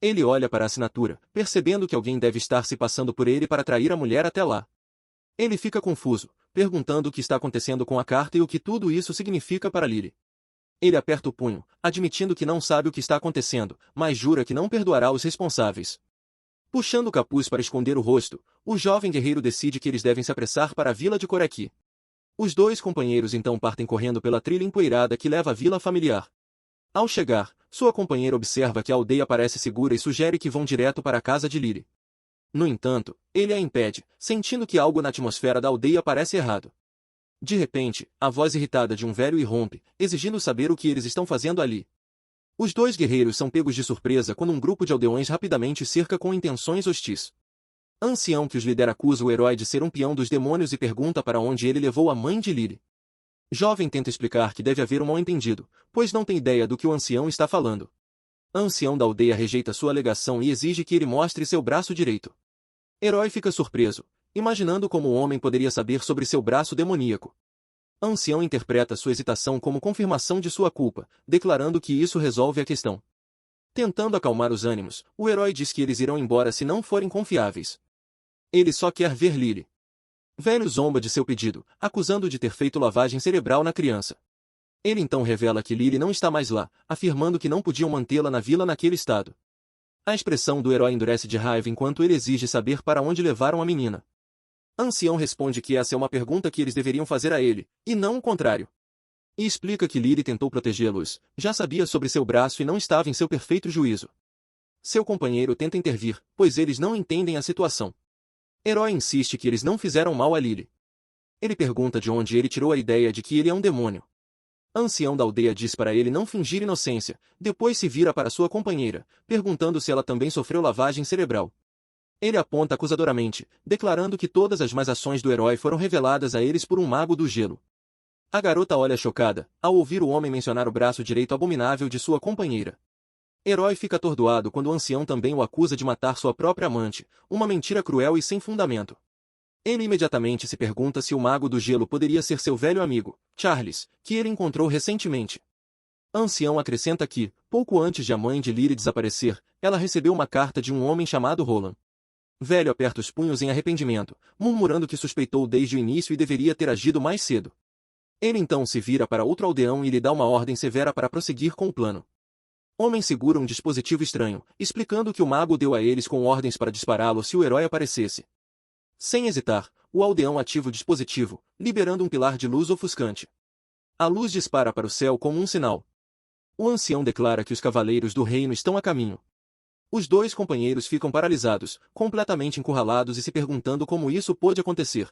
Ele olha para a assinatura, percebendo que alguém deve estar se passando por ele para trair a mulher até lá. Ele fica confuso, perguntando o que está acontecendo com a carta e o que tudo isso significa para Lily. Ele aperta o punho, admitindo que não sabe o que está acontecendo, mas jura que não perdoará os responsáveis. Puxando o capuz para esconder o rosto, o jovem guerreiro decide que eles devem se apressar para a vila de Coraki. Os dois companheiros então partem correndo pela trilha empoeirada que leva à vila familiar. Ao chegar, sua companheira observa que a aldeia parece segura e sugere que vão direto para a casa de Lily. No entanto, ele a impede, sentindo que algo na atmosfera da aldeia parece errado. De repente, a voz irritada de um velho irrompe, exigindo saber o que eles estão fazendo ali. Os dois guerreiros são pegos de surpresa quando um grupo de aldeões rapidamente cerca com intenções hostis. Ancião que os lidera acusa o herói de ser um peão dos demônios e pergunta para onde ele levou a mãe de Lily. Jovem tenta explicar que deve haver um mal-entendido, pois não tem ideia do que o ancião está falando. Ancião da aldeia rejeita sua alegação e exige que ele mostre seu braço direito. Herói fica surpreso, imaginando como o homem poderia saber sobre seu braço demoníaco. Ancião interpreta sua hesitação como confirmação de sua culpa, declarando que isso resolve a questão. Tentando acalmar os ânimos, o herói diz que eles irão embora se não forem confiáveis. Ele só quer ver Lily. Velho zomba de seu pedido, acusando de ter feito lavagem cerebral na criança. Ele então revela que Lily não está mais lá, afirmando que não podiam mantê-la na vila naquele estado. A expressão do herói endurece de raiva enquanto ele exige saber para onde levaram a menina. Ancião responde que essa é uma pergunta que eles deveriam fazer a ele, e não o contrário. E explica que Lily tentou protegê-los, já sabia sobre seu braço e não estava em seu perfeito juízo. Seu companheiro tenta intervir, pois eles não entendem a situação. Herói insiste que eles não fizeram mal a Lily. Ele pergunta de onde ele tirou a ideia de que ele é um demônio. Ancião da aldeia diz para ele não fingir inocência, depois se vira para sua companheira, perguntando se ela também sofreu lavagem cerebral. Ele aponta acusadoramente, declarando que todas as más ações do herói foram reveladas a eles por um mago do gelo. A garota olha chocada, ao ouvir o homem mencionar o braço direito abominável de sua companheira. Herói fica atordoado quando o ancião também o acusa de matar sua própria amante, uma mentira cruel e sem fundamento. Ele imediatamente se pergunta se o mago do gelo poderia ser seu velho amigo, Charles, que ele encontrou recentemente. Ancião acrescenta que, pouco antes de a mãe de Lily desaparecer, ela recebeu uma carta de um homem chamado Roland. Velho aperta os punhos em arrependimento, murmurando que suspeitou desde o início e deveria ter agido mais cedo. Ele então se vira para outro aldeão e lhe dá uma ordem severa para prosseguir com o plano. Homem segura um dispositivo estranho, explicando que o mago deu a eles com ordens para dispará-lo se o herói aparecesse. Sem hesitar, o aldeão ativa o dispositivo, liberando um pilar de luz ofuscante. A luz dispara para o céu como um sinal. O ancião declara que os cavaleiros do reino estão a caminho. Os dois companheiros ficam paralisados, completamente encurralados e se perguntando como isso pôde acontecer.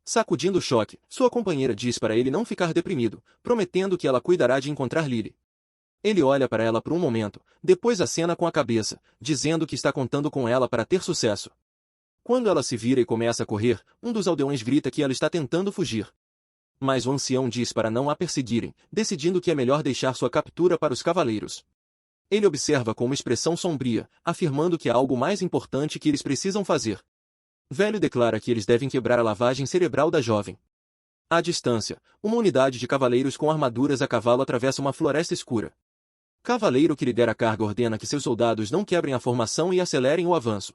Sacudindo o choque, sua companheira diz para ele não ficar deprimido, prometendo que ela cuidará de encontrar Lily. Ele olha para ela por um momento, depois acena com a cabeça, dizendo que está contando com ela para ter sucesso. Quando ela se vira e começa a correr, um dos aldeões grita que ela está tentando fugir. Mas o ancião diz para não a perseguirem, decidindo que é melhor deixar sua captura para os cavaleiros. Ele observa com uma expressão sombria, afirmando que há algo mais importante que eles precisam fazer. Velho declara que eles devem quebrar a lavagem cerebral da jovem. À distância, uma unidade de cavaleiros com armaduras a cavalo atravessa uma floresta escura. Cavaleiro que lidera a carga ordena que seus soldados não quebrem a formação e acelerem o avanço.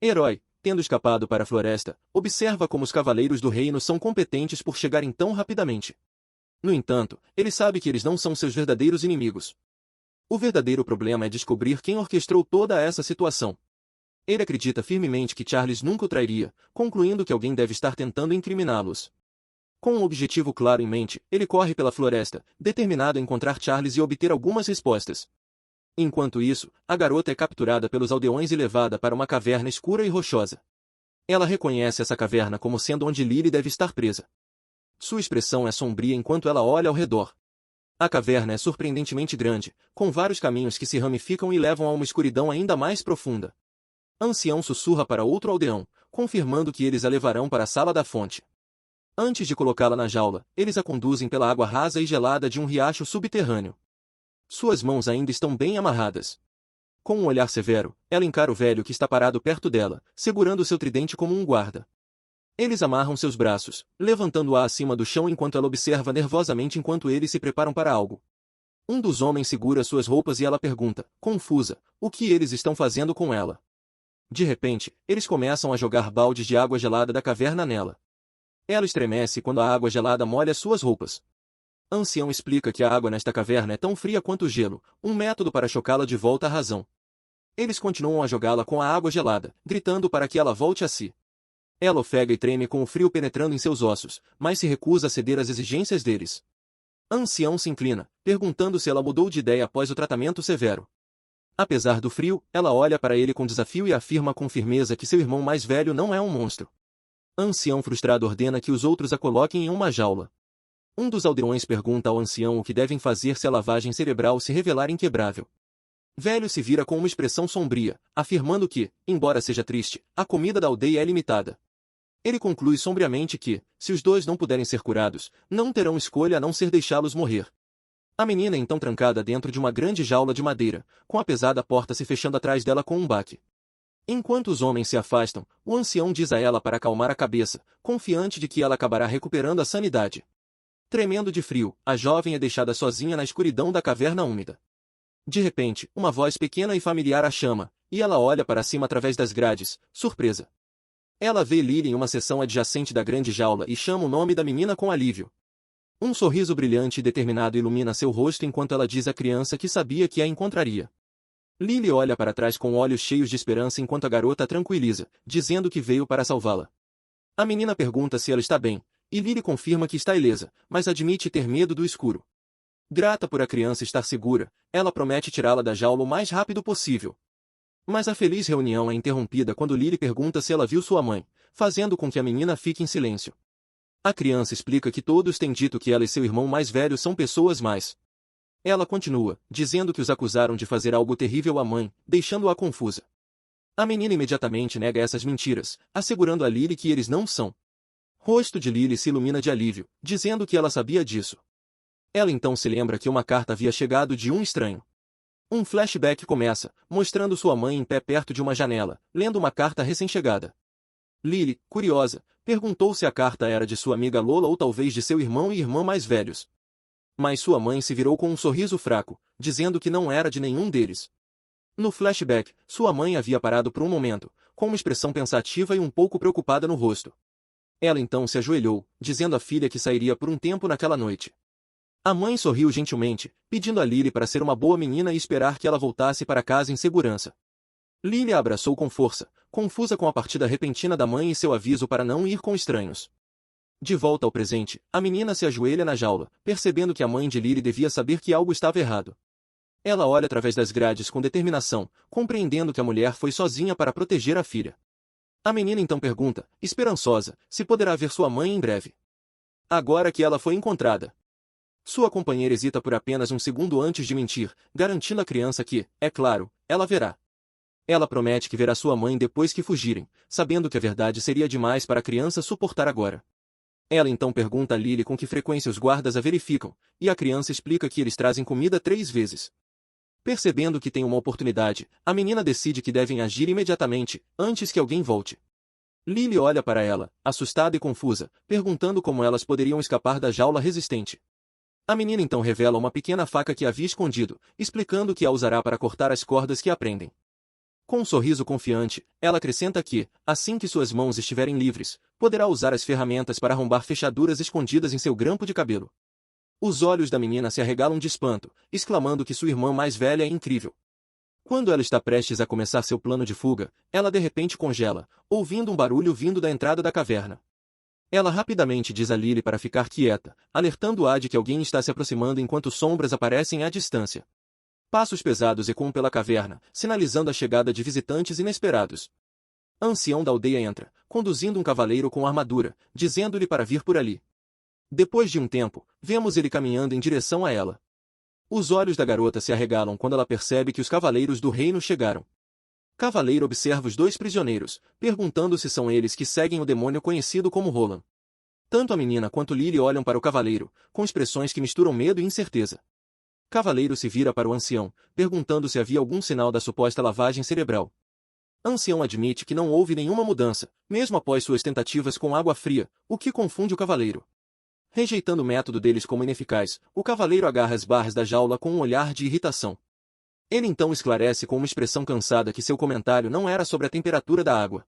Herói, tendo escapado para a floresta, observa como os cavaleiros do reino são competentes por chegarem tão rapidamente. No entanto, ele sabe que eles não são seus verdadeiros inimigos. O verdadeiro problema é descobrir quem orquestrou toda essa situação. Ele acredita firmemente que Charles nunca o trairia, concluindo que alguém deve estar tentando incriminá-los. Com um objetivo claro em mente, ele corre pela floresta, determinado a encontrar Charles e obter algumas respostas. Enquanto isso, a garota é capturada pelos aldeões e levada para uma caverna escura e rochosa. Ela reconhece essa caverna como sendo onde Lily deve estar presa. Sua expressão é sombria enquanto ela olha ao redor. A caverna é surpreendentemente grande, com vários caminhos que se ramificam e levam a uma escuridão ainda mais profunda. Ancião sussurra para outro aldeão, confirmando que eles a levarão para a sala da fonte. Antes de colocá-la na jaula, eles a conduzem pela água rasa e gelada de um riacho subterrâneo. Suas mãos ainda estão bem amarradas. Com um olhar severo, ela encara o velho que está parado perto dela, segurando seu tridente como um guarda. Eles amarram seus braços, levantando-a acima do chão enquanto ela observa nervosamente enquanto eles se preparam para algo. Um dos homens segura suas roupas e ela pergunta, confusa, o que eles estão fazendo com ela. De repente, eles começam a jogar baldes de água gelada da caverna nela. Ela estremece quando a água gelada molha suas roupas. Ancião explica que a água nesta caverna é tão fria quanto o gelo, um método para chocá-la de volta à razão. Eles continuam a jogá-la com a água gelada, gritando para que ela volte a si. Ela ofega e treme com o frio penetrando em seus ossos, mas se recusa a ceder às exigências deles. Ancião se inclina, perguntando se ela mudou de ideia após o tratamento severo. Apesar do frio, ela olha para ele com desafio e afirma com firmeza que seu irmão mais velho não é um monstro. Ancião frustrado ordena que os outros a coloquem em uma jaula. Um dos aldeões pergunta ao ancião o que devem fazer se a lavagem cerebral se revelar inquebrável. Velho se vira com uma expressão sombria, afirmando que, embora seja triste, a comida da aldeia é limitada. Ele conclui sombriamente que, se os dois não puderem ser curados, não terão escolha a não ser deixá-los morrer. A menina é então trancada dentro de uma grande jaula de madeira, com a pesada porta se fechando atrás dela com um baque. Enquanto os homens se afastam, o ancião diz a ela para acalmar a cabeça, confiante de que ela acabará recuperando a sanidade. Tremendo de frio, a jovem é deixada sozinha na escuridão da caverna úmida. De repente, uma voz pequena e familiar a chama, e ela olha para cima através das grades, surpresa. Ela vê Lily em uma seção adjacente da grande jaula e chama o nome da menina com alívio. Um sorriso brilhante e determinado ilumina seu rosto enquanto ela diz à criança que sabia que a encontraria. Lily olha para trás com olhos cheios de esperança enquanto a garota a tranquiliza, dizendo que veio para salvá-la. A menina pergunta se ela está bem, e Lily confirma que está ilesa, mas admite ter medo do escuro. Grata por a criança estar segura, ela promete tirá-la da jaula o mais rápido possível. Mas a feliz reunião é interrompida quando Lily pergunta se ela viu sua mãe, fazendo com que a menina fique em silêncio. A criança explica que todos têm dito que ela e seu irmão mais velho são pessoas más. Ela continua, dizendo que os acusaram de fazer algo terrível à mãe, deixando-a confusa. A menina imediatamente nega essas mentiras, assegurando a Lily que eles não são. Rosto de Lily se ilumina de alívio, dizendo que ela sabia disso. Ela então se lembra que uma carta havia chegado de um estranho. Um flashback começa, mostrando sua mãe em pé perto de uma janela, lendo uma carta recém-chegada. Lily, curiosa, perguntou se a carta era de sua amiga Lola ou talvez de seu irmão e irmã mais velhos. Mas sua mãe se virou com um sorriso fraco, dizendo que não era de nenhum deles. No flashback, sua mãe havia parado por um momento, com uma expressão pensativa e um pouco preocupada no rosto. Ela então se ajoelhou, dizendo à filha que sairia por um tempo naquela noite. A mãe sorriu gentilmente, pedindo a Lily para ser uma boa menina e esperar que ela voltasse para casa em segurança. Lily a abraçou com força, confusa com a partida repentina da mãe e seu aviso para não ir com estranhos. De volta ao presente, a menina se ajoelha na jaula, percebendo que a mãe de Lily devia saber que algo estava errado. Ela olha através das grades com determinação, compreendendo que a mulher foi sozinha para proteger a filha. A menina então pergunta, esperançosa, se poderá ver sua mãe em breve. Agora que ela foi encontrada. Sua companheira hesita por apenas um segundo antes de mentir, garantindo à criança que, é claro, ela verá. Ela promete que verá sua mãe depois que fugirem, sabendo que a verdade seria demais para a criança suportar agora. Ela então pergunta a Lily com que frequência os guardas a verificam, e a criança explica que eles trazem comida 3 vezes. Percebendo que tem uma oportunidade, a menina decide que devem agir imediatamente, antes que alguém volte. Lily olha para ela, assustada e confusa, perguntando como elas poderiam escapar da jaula resistente. A menina então revela uma pequena faca que havia escondido, explicando que a usará para cortar as cordas que a prendem. Com um sorriso confiante, ela acrescenta que, assim que suas mãos estiverem livres, poderá usar as ferramentas para arrombar fechaduras escondidas em seu grampo de cabelo. Os olhos da menina se arregalam de espanto, exclamando que sua irmã mais velha é incrível. Quando ela está prestes a começar seu plano de fuga, ela de repente congela, ouvindo um barulho vindo da entrada da caverna. Ela rapidamente diz a Lily para ficar quieta, alertando-a de que alguém está se aproximando enquanto sombras aparecem à distância. Passos pesados ecoam pela caverna, sinalizando a chegada de visitantes inesperados. Ancião da aldeia entra, conduzindo um cavaleiro com armadura, dizendo-lhe para vir por ali. Depois de um tempo, vemos ele caminhando em direção a ela. Os olhos da garota se arregalam quando ela percebe que os cavaleiros do reino chegaram. Cavaleiro observa os 2 prisioneiros, perguntando se são eles que seguem o demônio conhecido como Roland. Tanto a menina quanto Lily olham para o cavaleiro, com expressões que misturam medo e incerteza. Cavaleiro se vira para o ancião, perguntando se havia algum sinal da suposta lavagem cerebral. Ancião admite que não houve nenhuma mudança, mesmo após suas tentativas com água fria, o que confunde o cavaleiro. Rejeitando o método deles como ineficaz, o cavaleiro agarra as barras da jaula com um olhar de irritação. Ele então esclarece com uma expressão cansada que seu comentário não era sobre a temperatura da água.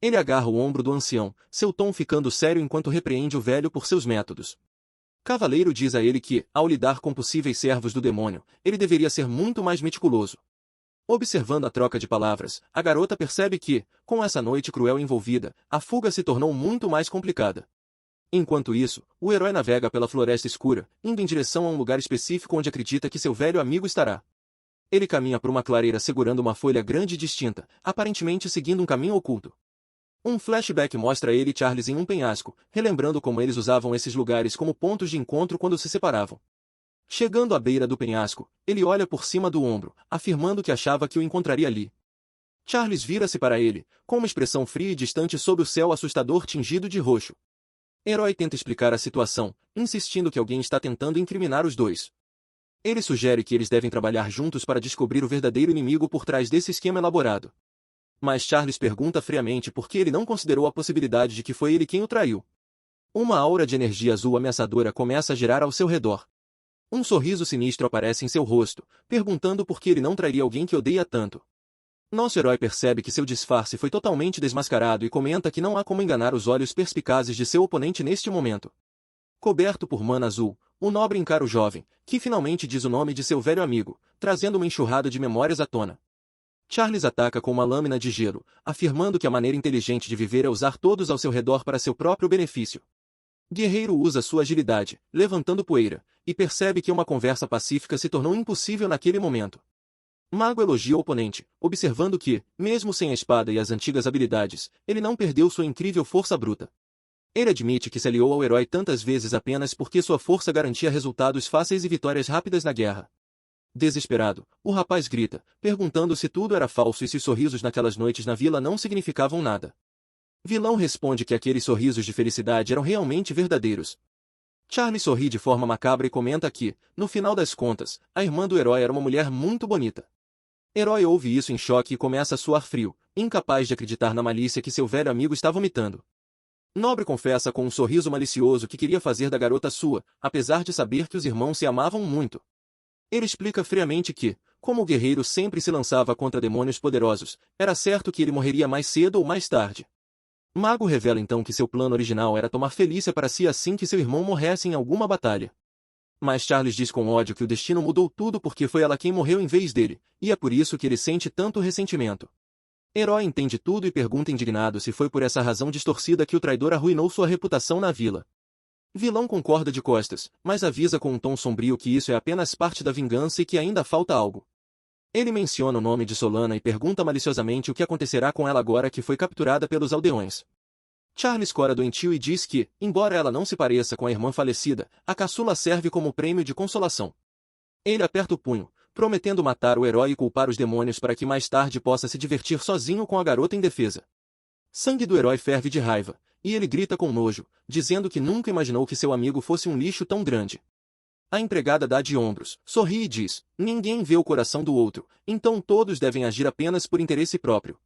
Ele agarra o ombro do ancião, seu tom ficando sério enquanto repreende o velho por seus métodos. Cavaleiro diz a ele que, ao lidar com possíveis servos do demônio, ele deveria ser muito mais meticuloso. Observando a troca de palavras, a garota percebe que, com essa noite cruel envolvida, a fuga se tornou muito mais complicada. Enquanto isso, o herói navega pela floresta escura, indo em direção a um lugar específico onde acredita que seu velho amigo estará. Ele caminha por uma clareira segurando uma folha grande e distinta, aparentemente seguindo um caminho oculto. Um flashback mostra ele e Charles em um penhasco, relembrando como eles usavam esses lugares como pontos de encontro quando se separavam. Chegando à beira do penhasco, ele olha por cima do ombro, afirmando que achava que o encontraria ali. Charles vira-se para ele, com uma expressão fria e distante sob o céu assustador tingido de roxo. Herói tenta explicar a situação, insistindo que alguém está tentando incriminar os dois. Ele sugere que eles devem trabalhar juntos para descobrir o verdadeiro inimigo por trás desse esquema elaborado. Mas Charles pergunta friamente por que ele não considerou a possibilidade de que foi ele quem o traiu. Uma aura de energia azul ameaçadora começa a girar ao seu redor. Um sorriso sinistro aparece em seu rosto, perguntando por que ele não trairia alguém que odeia tanto. Nosso herói percebe que seu disfarce foi totalmente desmascarado e comenta que não há como enganar os olhos perspicazes de seu oponente neste momento. Coberto por mana azul, o nobre encara o jovem, que finalmente diz o nome de seu velho amigo, trazendo uma enxurrada de memórias à tona. Charles ataca com uma lâmina de gelo, afirmando que a maneira inteligente de viver é usar todos ao seu redor para seu próprio benefício. Guerreiro usa sua agilidade, levantando poeira, e percebe que uma conversa pacífica se tornou impossível naquele momento. Mago elogia o oponente, observando que, mesmo sem a espada e as antigas habilidades, ele não perdeu sua incrível força bruta. Ele admite que se aliou ao herói tantas vezes apenas porque sua força garantia resultados fáceis e vitórias rápidas na guerra. Desesperado, o rapaz grita, perguntando se tudo era falso e se os sorrisos naquelas noites na vila não significavam nada. Vilão responde que aqueles sorrisos de felicidade eram realmente verdadeiros. Charlie sorri de forma macabra e comenta que, no final das contas, a irmã do herói era uma mulher muito bonita. Herói ouve isso em choque e começa a suar frio, incapaz de acreditar na malícia que seu velho amigo está vomitando. Nobre confessa com um sorriso malicioso que queria fazer da garota sua, apesar de saber que os irmãos se amavam muito. Ele explica friamente que, como o guerreiro sempre se lançava contra demônios poderosos, era certo que ele morreria mais cedo ou mais tarde. Mago revela então que seu plano original era tomar Felícia para si assim que seu irmão morresse em alguma batalha. Mas Charles diz com ódio que o destino mudou tudo porque foi ela quem morreu em vez dele, e é por isso que ele sente tanto ressentimento. Herói entende tudo e pergunta indignado se foi por essa razão distorcida que o traidor arruinou sua reputação na vila. Vilão concorda de costas, mas avisa com um tom sombrio que isso é apenas parte da vingança e que ainda falta algo. Ele menciona o nome de Solana e pergunta maliciosamente o que acontecerá com ela agora que foi capturada pelos aldeões. Charles cora doentio e diz que, embora ela não se pareça com a irmã falecida, a caçula serve como prêmio de consolação. Ele aperta o punho, prometendo matar o herói e culpar os demônios para que mais tarde possa se divertir sozinho com a garota indefesa. Sangue do herói ferve de raiva, e ele grita com nojo, dizendo que nunca imaginou que seu amigo fosse um lixo tão grande. A empregada dá de ombros, sorri e diz, ninguém vê o coração do outro, então todos devem agir apenas por interesse próprio.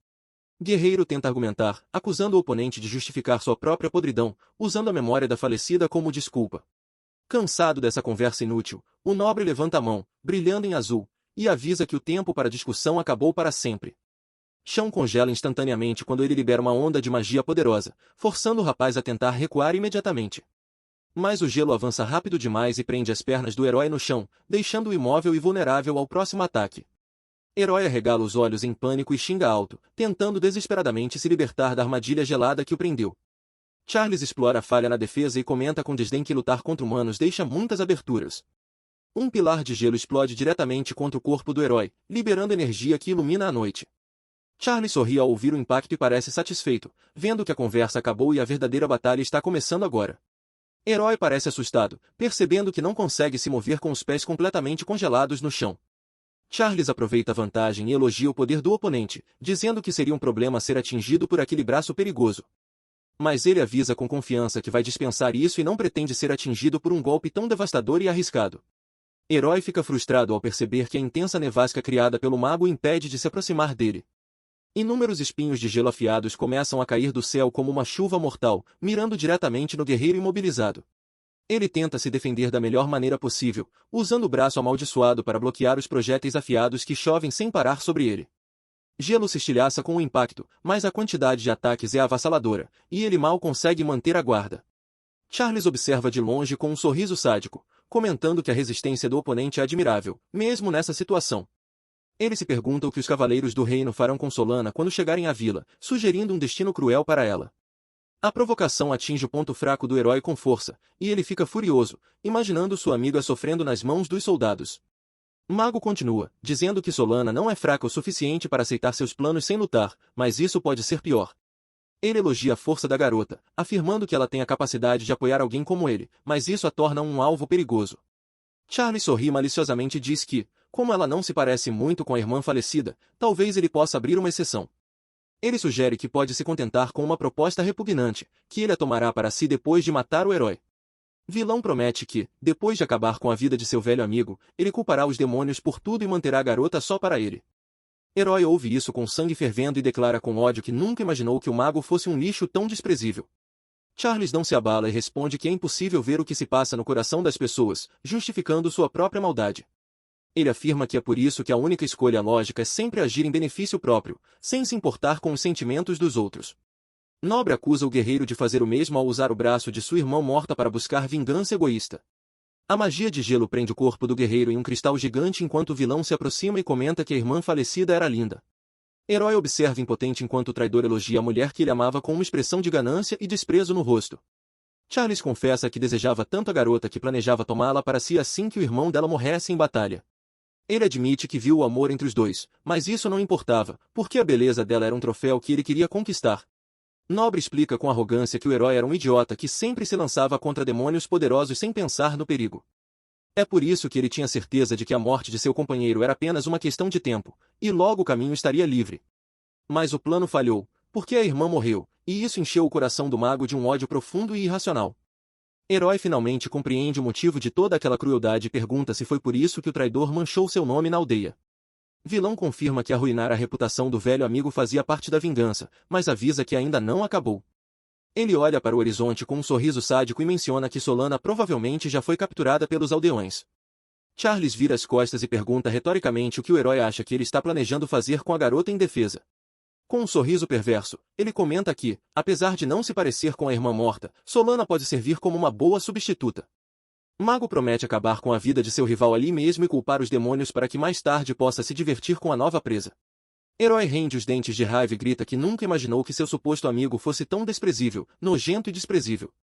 Guerreiro tenta argumentar, acusando o oponente de justificar sua própria podridão, usando a memória da falecida como desculpa. Cansado dessa conversa inútil, o nobre levanta a mão, brilhando em azul, e avisa que o tempo para discussão acabou para sempre. Chão congela instantaneamente quando ele libera uma onda de magia poderosa, forçando o rapaz a tentar recuar imediatamente. Mas o gelo avança rápido demais e prende as pernas do herói no chão, deixando-o imóvel e vulnerável ao próximo ataque. Herói arregala os olhos em pânico e xinga alto, tentando desesperadamente se libertar da armadilha gelada que o prendeu. Charles explora a falha na defesa e comenta com desdém que lutar contra humanos deixa muitas aberturas. Um pilar de gelo explode diretamente contra o corpo do herói, liberando energia que ilumina a noite. Charles sorri ao ouvir o impacto e parece satisfeito, vendo que a conversa acabou e a verdadeira batalha está começando agora. Herói parece assustado, percebendo que não consegue se mover com os pés completamente congelados no chão. Charles aproveita a vantagem e elogia o poder do oponente, dizendo que seria um problema ser atingido por aquele braço perigoso. Mas ele avisa com confiança que vai dispensar isso e não pretende ser atingido por um golpe tão devastador e arriscado. Herói fica frustrado ao perceber que a intensa nevasca criada pelo mago o impede de se aproximar dele. Inúmeros espinhos de gelo afiados começam a cair do céu como uma chuva mortal, mirando diretamente no guerreiro imobilizado. Ele tenta se defender da melhor maneira possível, usando o braço amaldiçoado para bloquear os projéteis afiados que chovem sem parar sobre ele. Gelo se estilhaça com o impacto, mas a quantidade de ataques é avassaladora, e ele mal consegue manter a guarda. Charles observa de longe com um sorriso sádico, comentando que a resistência do oponente é admirável, mesmo nessa situação. Ele se pergunta o que os cavaleiros do reino farão com Solana quando chegarem à vila, sugerindo um destino cruel para ela. A provocação atinge o ponto fraco do herói com força, e ele fica furioso, imaginando sua amiga sofrendo nas mãos dos soldados. Mago continua, dizendo que Solana não é fraca o suficiente para aceitar seus planos sem lutar, mas isso pode ser pior. Ele elogia a força da garota, afirmando que ela tem a capacidade de apoiar alguém como ele, mas isso a torna um alvo perigoso. Charlie sorri maliciosamente e diz que, como ela não se parece muito com a irmã falecida, talvez ele possa abrir uma exceção. Ele sugere que pode se contentar com uma proposta repugnante, que ele a tomará para si depois de matar o herói. Vilão promete que, depois de acabar com a vida de seu velho amigo, ele culpará os demônios por tudo e manterá a garota só para ele. Herói ouve isso com sangue fervendo e declara com ódio que nunca imaginou que o mago fosse um lixo tão desprezível. Charles não se abala e responde que é impossível ver o que se passa no coração das pessoas, justificando sua própria maldade. Ele afirma que é por isso que a única escolha lógica é sempre agir em benefício próprio, sem se importar com os sentimentos dos outros. Nobre acusa o guerreiro de fazer o mesmo ao usar o braço de sua irmã morta para buscar vingança egoísta. A magia de gelo prende o corpo do guerreiro em um cristal gigante enquanto o vilão se aproxima e comenta que a irmã falecida era linda. Herói observa impotente enquanto o traidor elogia a mulher que ele amava com uma expressão de ganância e desprezo no rosto. Charles confessa que desejava tanto a garota que planejava tomá-la para si assim que o irmão dela morresse em batalha. Ele admite que viu o amor entre os dois, mas isso não importava, porque a beleza dela era um troféu que ele queria conquistar. Nobre explica com arrogância que o herói era um idiota que sempre se lançava contra demônios poderosos sem pensar no perigo. É por isso que ele tinha certeza de que a morte de seu companheiro era apenas uma questão de tempo, e logo o caminho estaria livre. Mas o plano falhou, porque a irmã morreu, e isso encheu o coração do mago de um ódio profundo e irracional. Herói finalmente compreende o motivo de toda aquela crueldade e pergunta se foi por isso que o traidor manchou seu nome na aldeia. Vilão confirma que arruinar a reputação do velho amigo fazia parte da vingança, mas avisa que ainda não acabou. Ele olha para o horizonte com um sorriso sádico e menciona que Solana provavelmente já foi capturada pelos aldeões. Charles vira as costas e pergunta retoricamente o que o herói acha que ele está planejando fazer com a garota indefesa. Com um sorriso perverso, ele comenta que, apesar de não se parecer com a irmã morta, Solana pode servir como uma boa substituta. Mago promete acabar com a vida de seu rival ali mesmo e culpar os demônios para que mais tarde possa se divertir com a nova presa. Herói rende os dentes de raiva e grita que nunca imaginou que seu suposto amigo fosse tão desprezível, nojento e desprezível.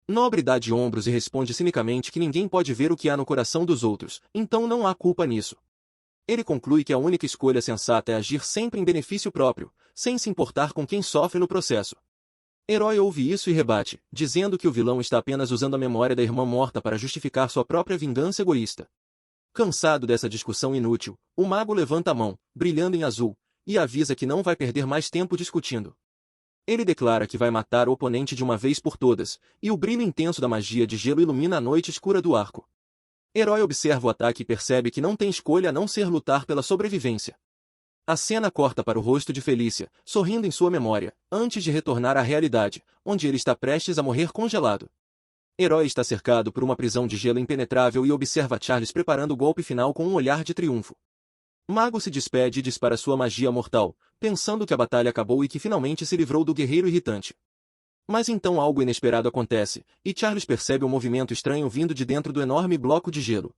Nobre dá de ombros e responde cinicamente que ninguém pode ver o que há no coração dos outros, então não há culpa nisso. Ele conclui que a única escolha sensata é agir sempre em benefício próprio, sem se importar com quem sofre no processo. Herói ouve isso e rebate, dizendo que o vilão está apenas usando a memória da irmã morta para justificar sua própria vingança egoísta. Cansado dessa discussão inútil, o mago levanta a mão, brilhando em azul, e avisa que não vai perder mais tempo discutindo. Ele declara que vai matar o oponente de uma vez por todas, e o brilho intenso da magia de gelo ilumina a noite escura do arco. Herói observa o ataque e percebe que não tem escolha a não ser lutar pela sobrevivência. A cena corta para o rosto de Felícia, sorrindo em sua memória, antes de retornar à realidade, onde ele está prestes a morrer congelado. Herói está cercado por uma prisão de gelo impenetrável e observa Charles preparando o golpe final com um olhar de triunfo. Mago se despede e dispara sua magia mortal, pensando que a batalha acabou e que finalmente se livrou do guerreiro irritante. Mas então algo inesperado acontece, e Charles percebe um movimento estranho vindo de dentro do enorme bloco de gelo.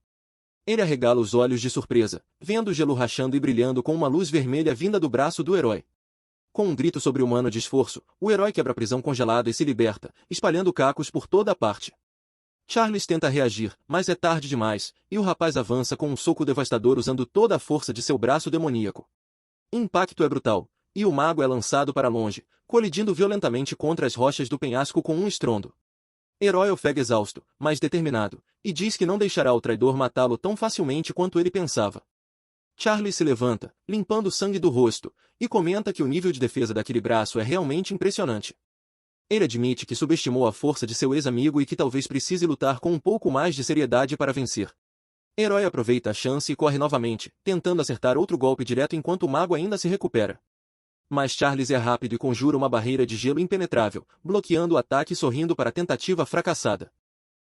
Ele arregala os olhos de surpresa, vendo o gelo rachando e brilhando com uma luz vermelha vinda do braço do herói. Com um grito sobre-humano de esforço, o herói quebra a prisão congelada e se liberta, espalhando cacos por toda a parte. Charles tenta reagir, mas é tarde demais, e o rapaz avança com um soco devastador usando toda a força de seu braço demoníaco. O impacto é brutal, e o mago é lançado para longe, colidindo violentamente contra as rochas do penhasco com um estrondo. Herói ofega exausto, mas determinado, e diz que não deixará o traidor matá-lo tão facilmente quanto ele pensava. Charlie se levanta, limpando o sangue do rosto, e comenta que o nível de defesa daquele braço é realmente impressionante. Ele admite que subestimou a força de seu ex-amigo e que talvez precise lutar com um pouco mais de seriedade para vencer. Herói aproveita a chance e corre novamente, tentando acertar outro golpe direto enquanto o mago ainda se recupera. Mas Charles é rápido e conjura uma barreira de gelo impenetrável, bloqueando o ataque e sorrindo para a tentativa fracassada.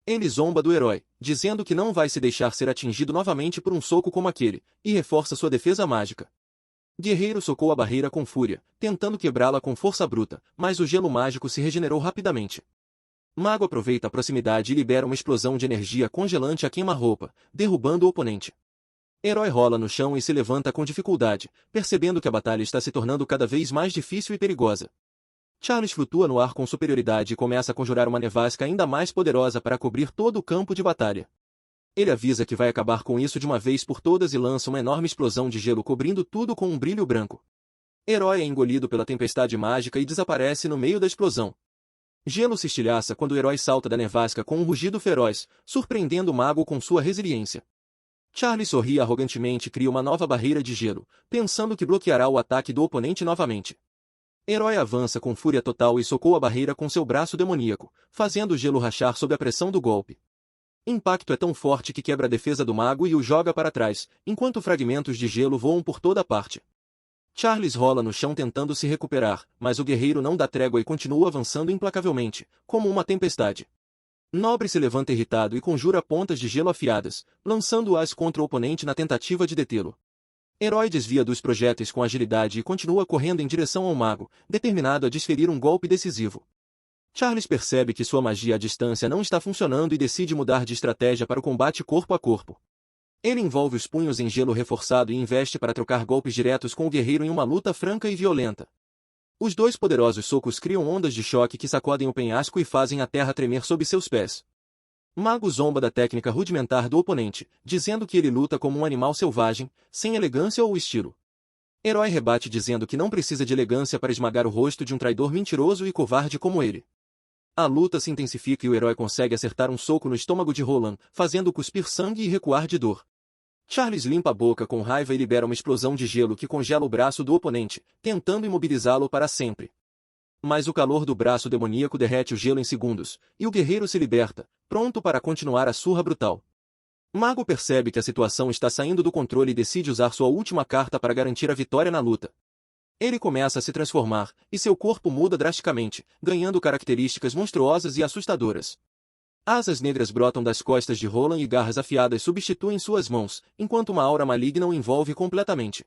Ele zomba do herói, dizendo que não vai se deixar ser atingido novamente por um soco como aquele, e reforça sua defesa mágica. Guerreiro socou a barreira com fúria, tentando quebrá-la com força bruta, mas o gelo mágico se regenerou rapidamente. Mago aproveita a proximidade e libera uma explosão de energia congelante a queima-roupa, derrubando o oponente. Herói rola no chão e se levanta com dificuldade, percebendo que a batalha está se tornando cada vez mais difícil e perigosa. Charles flutua no ar com superioridade e começa a conjurar uma nevasca ainda mais poderosa para cobrir todo o campo de batalha. Ele avisa que vai acabar com isso de uma vez por todas e lança uma enorme explosão de gelo cobrindo tudo com um brilho branco. Herói é engolido pela tempestade mágica e desaparece no meio da explosão. Gelo se estilhaça quando o herói salta da nevasca com um rugido feroz, surpreendendo o mago com sua resiliência. Charlie sorri arrogantemente e cria uma nova barreira de gelo, pensando que bloqueará o ataque do oponente novamente. Herói avança com fúria total e socou a barreira com seu braço demoníaco, fazendo o gelo rachar sob a pressão do golpe. Impacto é tão forte que quebra a defesa do mago e o joga para trás, enquanto fragmentos de gelo voam por toda parte. Charles rola no chão tentando se recuperar, mas o guerreiro não dá trégua e continua avançando implacavelmente, como uma tempestade. Nobre se levanta irritado e conjura pontas de gelo afiadas, lançando-as contra o oponente na tentativa de detê-lo. Herói desvia dos projéteis com agilidade e continua correndo em direção ao mago, determinado a desferir um golpe decisivo. Charles percebe que sua magia à distância não está funcionando e decide mudar de estratégia para o combate corpo a corpo. Ele envolve os punhos em gelo reforçado e investe para trocar golpes diretos com o guerreiro em uma luta franca e violenta. Os dois poderosos socos criam ondas de choque que sacodem o penhasco e fazem a terra tremer sob seus pés. Mago zomba da técnica rudimentar do oponente, dizendo que ele luta como um animal selvagem, sem elegância ou estilo. Herói rebate dizendo que não precisa de elegância para esmagar o rosto de um traidor mentiroso e covarde como ele. A luta se intensifica e o herói consegue acertar um soco no estômago de Roland, fazendo-o cuspir sangue e recuar de dor. Charles limpa a boca com raiva e libera uma explosão de gelo que congela o braço do oponente, tentando imobilizá-lo para sempre. Mas o calor do braço demoníaco derrete o gelo em segundos, e o guerreiro se liberta, pronto para continuar a surra brutal. Mago percebe que a situação está saindo do controle e decide usar sua última carta para garantir a vitória na luta. Ele começa a se transformar, e seu corpo muda drasticamente, ganhando características monstruosas e assustadoras. Asas negras brotam das costas de Roland e garras afiadas substituem suas mãos, enquanto uma aura maligna o envolve completamente.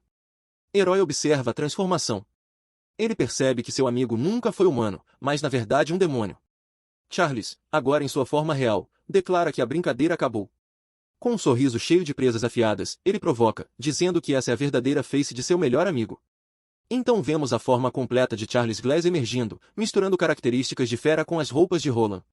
Herói observa a transformação. Ele percebe que seu amigo nunca foi humano, mas na verdade um demônio. Charles, agora em sua forma real, declara que a brincadeira acabou. Com um sorriso cheio de presas afiadas, ele provoca, dizendo que essa é a verdadeira face de seu melhor amigo. Então vemos a forma completa de Charles Glass emergindo, misturando características de fera com as roupas de Roland.